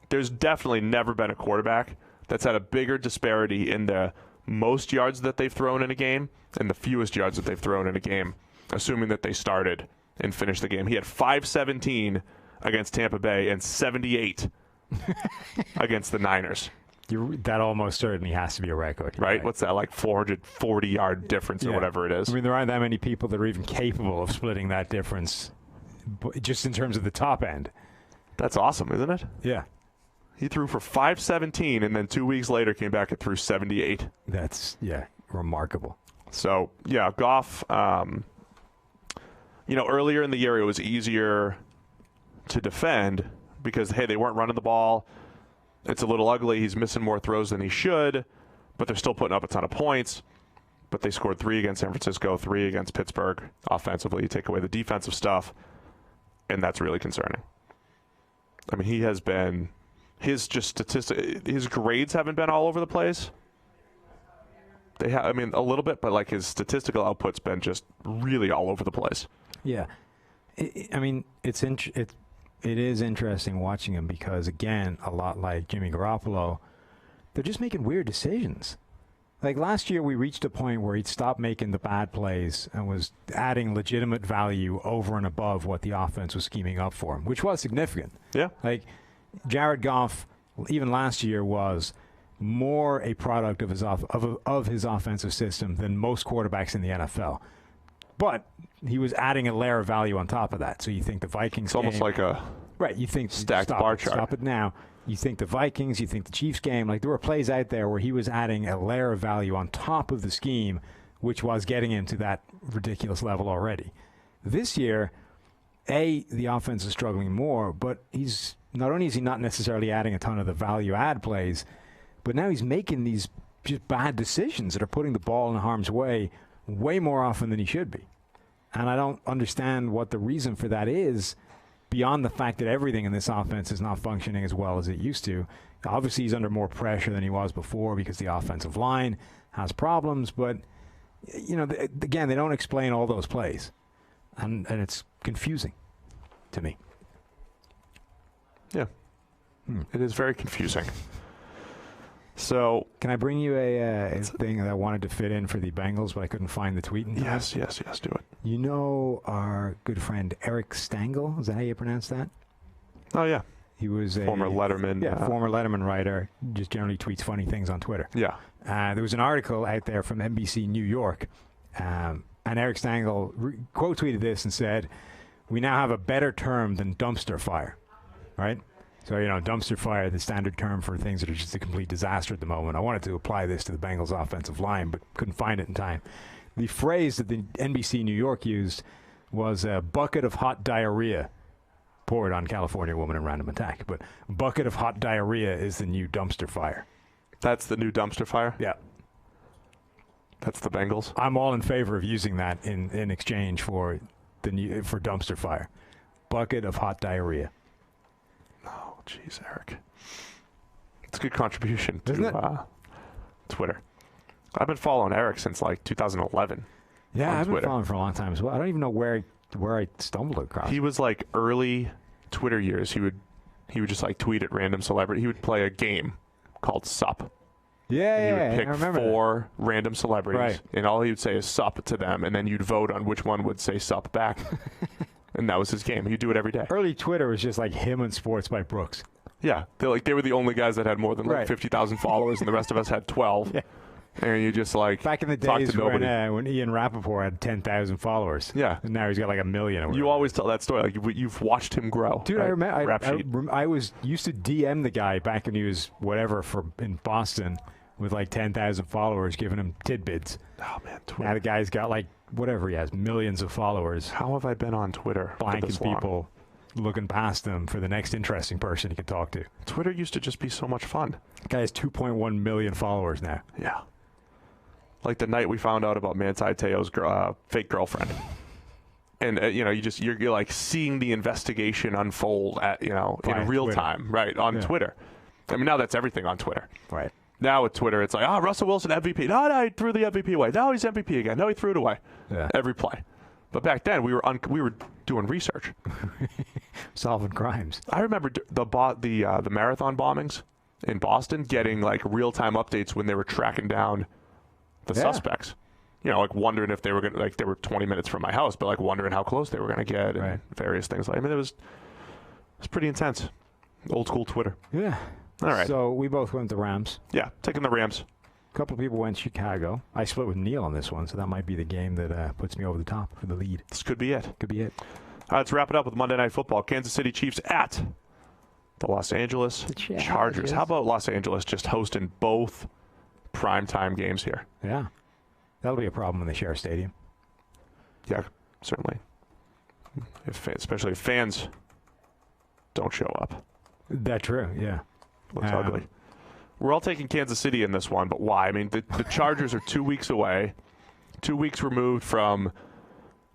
There's definitely never been a quarterback that's had a bigger disparity in the most yards that they've thrown in a game and the fewest yards that they've thrown in a game, assuming that they started and finished the game. He had 517 against Tampa Bay and 78 against the Niners. That almost certainly has to be a record. Right? What's that, like 440-yard difference or whatever it is? I mean, there aren't that many people that are even capable of splitting that difference just in terms of the top end. That's awesome, isn't it? Yeah. He threw for 517 and then 2 weeks later came back and threw 78. That's, remarkable. So, yeah, Goff, earlier in the year it was easier to defend because, hey, they weren't running the ball. It's a little ugly. He's missing more throws than he should, but they're still putting up a ton of points. But they scored 3 against San Francisco, 3 against Pittsburgh offensively. You take away the defensive stuff, and that's really concerning. I mean, he has been his grades haven't been all over the place. They have, a little bit, but like his statistical output's been just really all over the place. Yeah, it is interesting watching him because, again, a lot like Jimmy Garoppolo, they're just making weird decisions. Like last year, we reached a point where he'd stopped making the bad plays and was adding legitimate value over and above what the offense was scheming up for him, which was significant. Yeah. Like Jared Goff, even last year, was more a product of his offensive system than most quarterbacks in the NFL. But he was adding a layer of value on top of that. So you think the Vikings It's almost like a you think stacked bar chart. Stop it now. You think the Vikings, you think the Chiefs game, like there were plays out there where he was adding a layer of value on top of the scheme, which was getting him to that ridiculous level already. This year, the offense is struggling more, but he's not only is he not necessarily adding a ton of the value add plays, but now he's making these just bad decisions that are putting the ball in harm's way more often than he should be. And I don't understand what the reason for that is, beyond the fact that everything in this offense is not functioning as well as it used to. Obviously, he's under more pressure than he was before because the offensive line has problems. But, again, they don't explain all those plays. And it's confusing to me. Yeah. It is very confusing. So, can I bring you a thing that I wanted to fit in for the Bengals, but I couldn't find the tweet in time? Yes, do it. You know our good friend Eric Stangl? Is that how you pronounce that? Oh, yeah. He was a former Letterman. Former Letterman writer. Just generally tweets funny things on Twitter. Yeah. There was an article out there from NBC New York, and Eric Stangl quote tweeted this and said, "We now have a better term than dumpster fire," right? So, dumpster fire, the standard term for things that are just a complete disaster at the moment. I wanted to apply this to the Bengals offensive line, but couldn't find it in time. The phrase that the NBC New York used was a bucket of hot diarrhea poured on California woman in random attack. But bucket of hot diarrhea is the new dumpster fire. That's the new dumpster fire? Yeah. That's the Bengals? I'm all in favor of using that in exchange for for dumpster fire. Bucket of hot diarrhea. Oh, jeez, Eric. It's a good contribution to Twitter. I've been following Eric since like 2011. Yeah, I've Twitter. been following for a long time as well. I don't even know where I stumbled across. He was like early Twitter years. He would just like tweet at random celebrity. He would play a game called Sup. Yeah, He would I pick remember 4 random celebrities, right, and all he would say is Sup to them, and then you'd vote on which one would say Sup back. And that was his game. He'd do it every day. Early Twitter was just like him and Sports by Brooks. Yeah, they were the only guys that had more than like 50,000 followers, and the rest of us had 12. Yeah. And you just like back in the days when Ian Rappaport had 10,000 followers. Yeah, and now he's got like 1 million. You always tell that story. Like you've watched him grow. Dude, right? I remember. I used to DM the guy back when he was in Boston with like 10,000 followers, giving him tidbits. Oh man, Twitter. Now the guy's got like whatever he has, millions of followers. How have I been on Twitter? Blanking people, looking past them for the next interesting person he can talk to. Twitter used to just be so much fun. The guy has 2.1 million followers now. Yeah. Like the night we found out about Manti Te'o's fake girlfriend, and you're like seeing the investigation unfold in real time, right, on Twitter. I mean, now that's everything on Twitter. Right. Now with Twitter, it's like, Russell Wilson MVP. No, he threw the MVP away. No, he's MVP again. No, he threw it away. Yeah. Every play. But back then, we were doing research, solving crimes. I remember the marathon bombings in Boston, getting like real time updates when they were tracking down the suspects. Like wondering if they were gonna, like, they were 20 minutes from my house, but like wondering how close they were gonna get and various things. Like, I mean, it was pretty intense. Old school Twitter. Yeah. All right. So we both went the Rams. Yeah, taking the Rams. A couple of people went Chicago. I split with Neil on this one, so that might be the game that puts me over the top for the lead. This could be it. Could be it. All right, let's wrap it up with Monday Night Football. Kansas City Chiefs at the Los Angeles Chargers. How about Los Angeles just hosting both primetime games here? Yeah. That'll be a problem when they share a stadium. Yeah, certainly. Especially if fans don't show up. That's true, yeah. Looks ugly. We're all taking Kansas City in this one, but why? I mean, the Chargers are 2 weeks away, 2 weeks removed from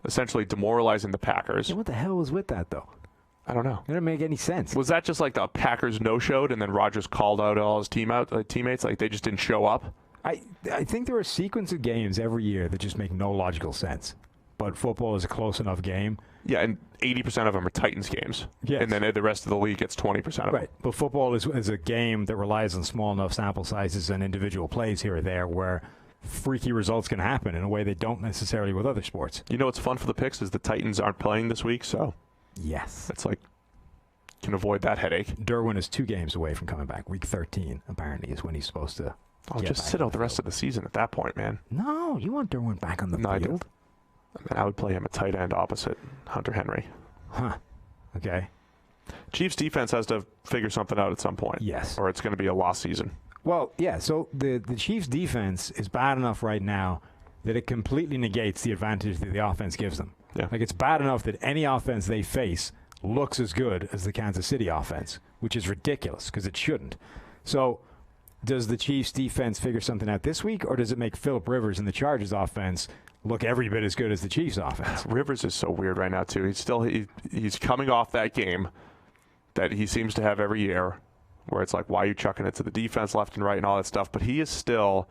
essentially demoralizing the Packers. Yeah, what the hell was with that, though? I don't know. It didn't make any sense. Was that just like the Packers no-showed and then Rodgers called out all his teammates? Like they just didn't show up? I think there are a sequence of games every year that just make no logical sense. But football is a close enough game. Yeah, and 80% of them are Titans games. Yes. And then the rest of the league gets 20% of them. Right, but football is a game that relies on small enough sample sizes and individual plays here or there where freaky results can happen in a way they don't necessarily with other sports. You know what's fun for the picks is the Titans aren't playing this week, so yes, it's like you can avoid that headache. Derwin is 2 games away from coming back. Week 13 apparently is when he's supposed to. Just sit out the rest of the season at that point, man. No, you want Derwin back on the field. I would play him at tight end opposite Hunter Henry. Huh. Okay. Chiefs defense has to figure something out at some point. Yes. Or it's going to be a lost season. Well, yeah, so the Chiefs defense is bad enough right now that it completely negates the advantage that the offense gives them. Yeah. Like, it's bad enough that any offense they face looks as good as the Kansas City offense, which is ridiculous because it shouldn't. So does the Chiefs defense figure something out this week, or does it make Phillip Rivers and the Chargers offense look every bit as good as the Chiefs offense? Rivers is so weird right now, too. He's coming off that game that he seems to have every year where it's like, why are you chucking it to the defense left and right and all that stuff? But he is still,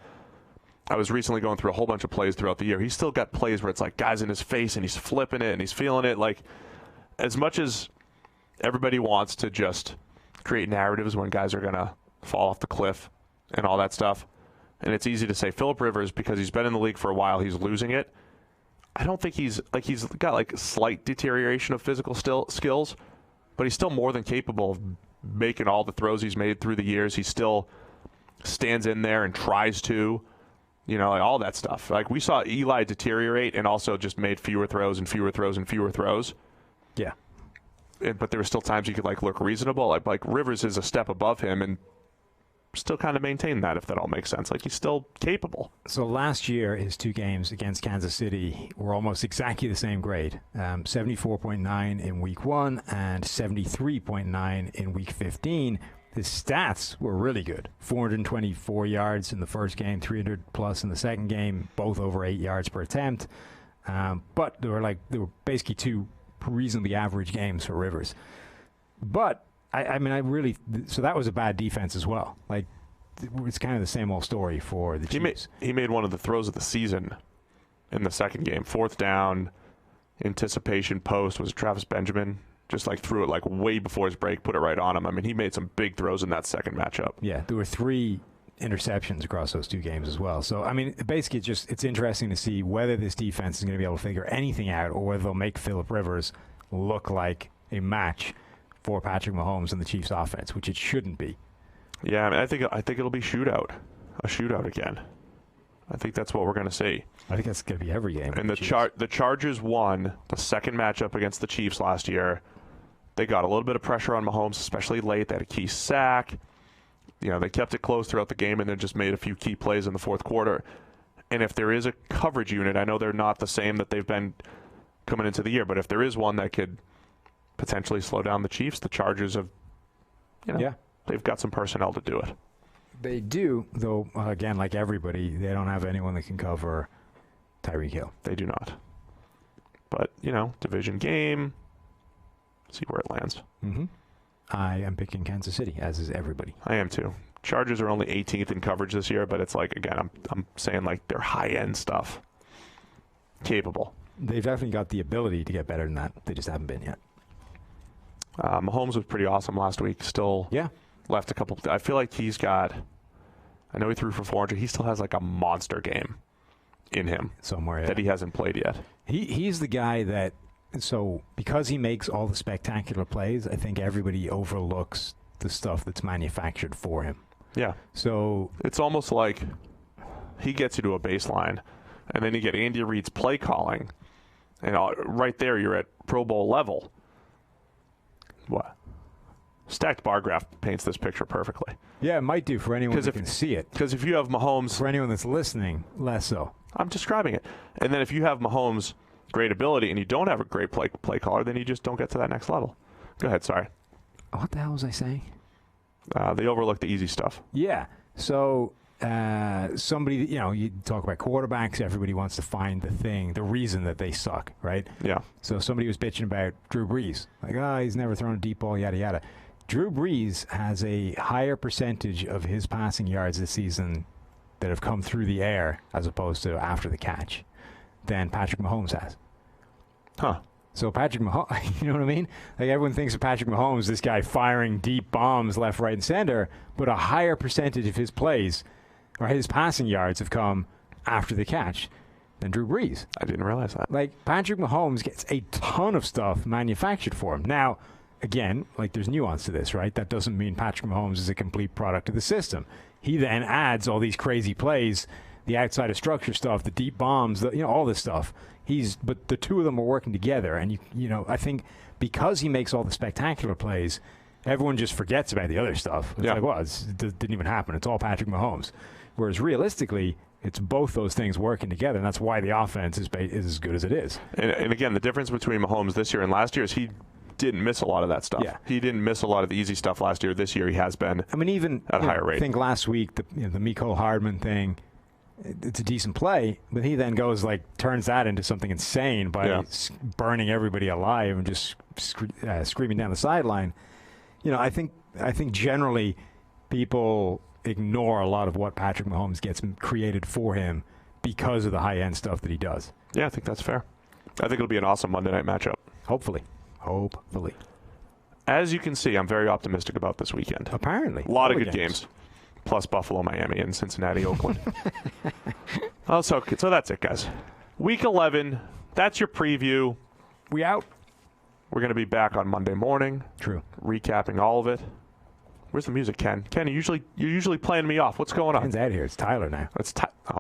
I was recently going through a whole bunch of plays throughout the year. He's still got plays where it's like guys in his face and he's flipping it and he's feeling it. Like, as much as everybody wants to just create narratives when guys are going to fall off the cliff and all that stuff, and it's easy to say Phillip Rivers, because he's been in the league for a while, he's losing it. I don't think he's got like slight deterioration of physical skills, but he's still more than capable of making all the throws he's made through the years. He still stands in there and tries to, like all that stuff. Like we saw Eli deteriorate and also just made fewer throws and fewer throws and fewer throws. Yeah. But there were still times he could look reasonable. Like Rivers is a step above him and still kind of maintain that, if that all makes sense. He's still capable. So last year, his 2 games against Kansas City were almost exactly the same grade. 74.9 in week 1 and 73.9 in week 15. His stats were really good. 424 yards in the first game, 300 plus in the second game, both over 8 yards per attempt. But they were basically 2 reasonably average games for Rivers. But so that was a bad defense as well. It's kind of the same old story for the Chiefs. He made one of the throws of the season in the second game. 4th down, anticipation post was Travis Benjamin. Just threw it way before his break, put it right on him. He made some big throws in that second matchup. Yeah, there were 3 interceptions across those 2 games as well. So, basically it's interesting to see whether this defense is going to be able to figure anything out or whether they'll make Phillip Rivers look like a match for Patrick Mahomes and the Chiefs offense, which it shouldn't be. Yeah, I think it'll be a shootout again. I think that's what we're going to see. I think that's going to be every game. And the Chargers won the second matchup against the Chiefs last year. They got a little bit of pressure on Mahomes, especially late. They had a key sack. They kept it close throughout the game and then just made a few key plays in the fourth quarter. And if there is a coverage unit, I know they're not the same that they've been coming into the year, but if there is one that could potentially slow down the Chiefs, the Chargers have, they've got some personnel to do it. They do, though, again, like everybody, they don't have anyone that can cover Tyreek Hill. They do not. But, division game, see where it lands. Mm-hmm. I am picking Kansas City, as is everybody. I am too. Chargers are only 18th in coverage this year, but it's again, I'm saying they're high-end stuff. Capable. They've definitely got the ability to get better than that. They just haven't been yet. Mahomes was pretty awesome last week. Still left a couple. I feel like he's got, I know he threw for 400. He still has a monster game in him somewhere that he hasn't played yet. He's the guy that, so because he makes all the spectacular plays, I think everybody overlooks the stuff that's manufactured for him. Yeah. So it's almost like he gets you to a baseline, and then you get Andy Reid's play calling, and right there you're at Pro Bowl level. What? Stacked bar graph paints this picture perfectly. Yeah, it might do for anyone who can see it. Because if you have Mahomes... For anyone that's listening, less so. I'm describing it. And then if you have Mahomes' great ability and you don't have a great play caller, then you just don't get to that next level. Go ahead, sorry. What the hell was I saying? They overlook the easy stuff. Yeah. So somebody, you talk about quarterbacks, everybody wants to find the reason that they suck, right? Yeah. So somebody was bitching about Drew Brees. He's never thrown a deep ball, yada, yada. Drew Brees has a higher percentage of his passing yards this season that have come through the air as opposed to after the catch than Patrick Mahomes has. Huh. So Patrick Mahomes, you know what I mean? Everyone thinks of Patrick Mahomes, this guy firing deep bombs left, right, and center, but a higher percentage of his plays or his passing yards have come after the catch than Drew Brees. I didn't realize that. Patrick Mahomes gets a ton of stuff manufactured for him. Now, again, there's nuance to this, right? That doesn't mean Patrick Mahomes is a complete product of the system. He then adds all these crazy plays, the outside of structure stuff, the deep bombs, all this stuff. But the two of them are working together, and I think because he makes all the spectacular plays, everyone just forgets about the other stuff. It's it didn't even happen. It's all Patrick Mahomes. Whereas realistically, it's both those things working together, and that's why the offense is as good as it is. And again, the difference between Mahomes this year and last year is he didn't miss a lot of that stuff. Yeah. He didn't miss a lot of the easy stuff last year. This year he has been even at a higher rate. I think last week, the Mecole Hardman thing, it's a decent play, but he then goes turns that into something insane by burning everybody alive and just screaming down the sideline. I think generally people ignore a lot of what Patrick Mahomes gets created for him because of the high-end stuff that he does. Yeah, I think that's fair. I think it'll be an awesome Monday night matchup. Hopefully. As you can see, I'm very optimistic about this weekend. Apparently. A lot of good games. Plus Buffalo, Miami, and Cincinnati, Oakland. So that's it, guys. Week 11, that's your preview. We out. We're going to be back on Monday morning. True. Recapping all of it. Where's the music, Ken? Ken, you're usually playing me off. What's going on? Ken's out here. It's Tyler now.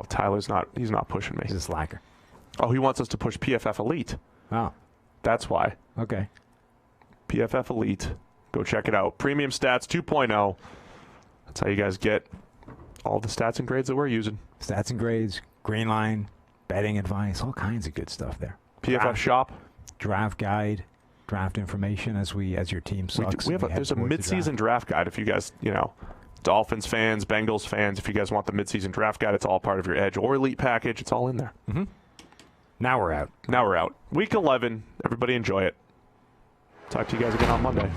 Tyler's not. He's not pushing me. He's a slacker. Oh, he wants us to push PFF Elite. Oh, That's why. okay. PFF Elite. Go check it out. Premium Stats 2.0. That's how you guys get all the stats and grades that we're using. Stats and grades, green line, betting advice, all kinds of good stuff there. PFF Shop. Draft guide, draft information as your team sucks. There's a mid-season draft guide if you guys, Dolphins fans, Bengals fans, if you guys want the mid-season draft guide, it's all part of your Edge or Elite package. It's all in there. Mm-hmm. Now we're out. Week 11. Everybody enjoy it. Talk to you guys again on Monday.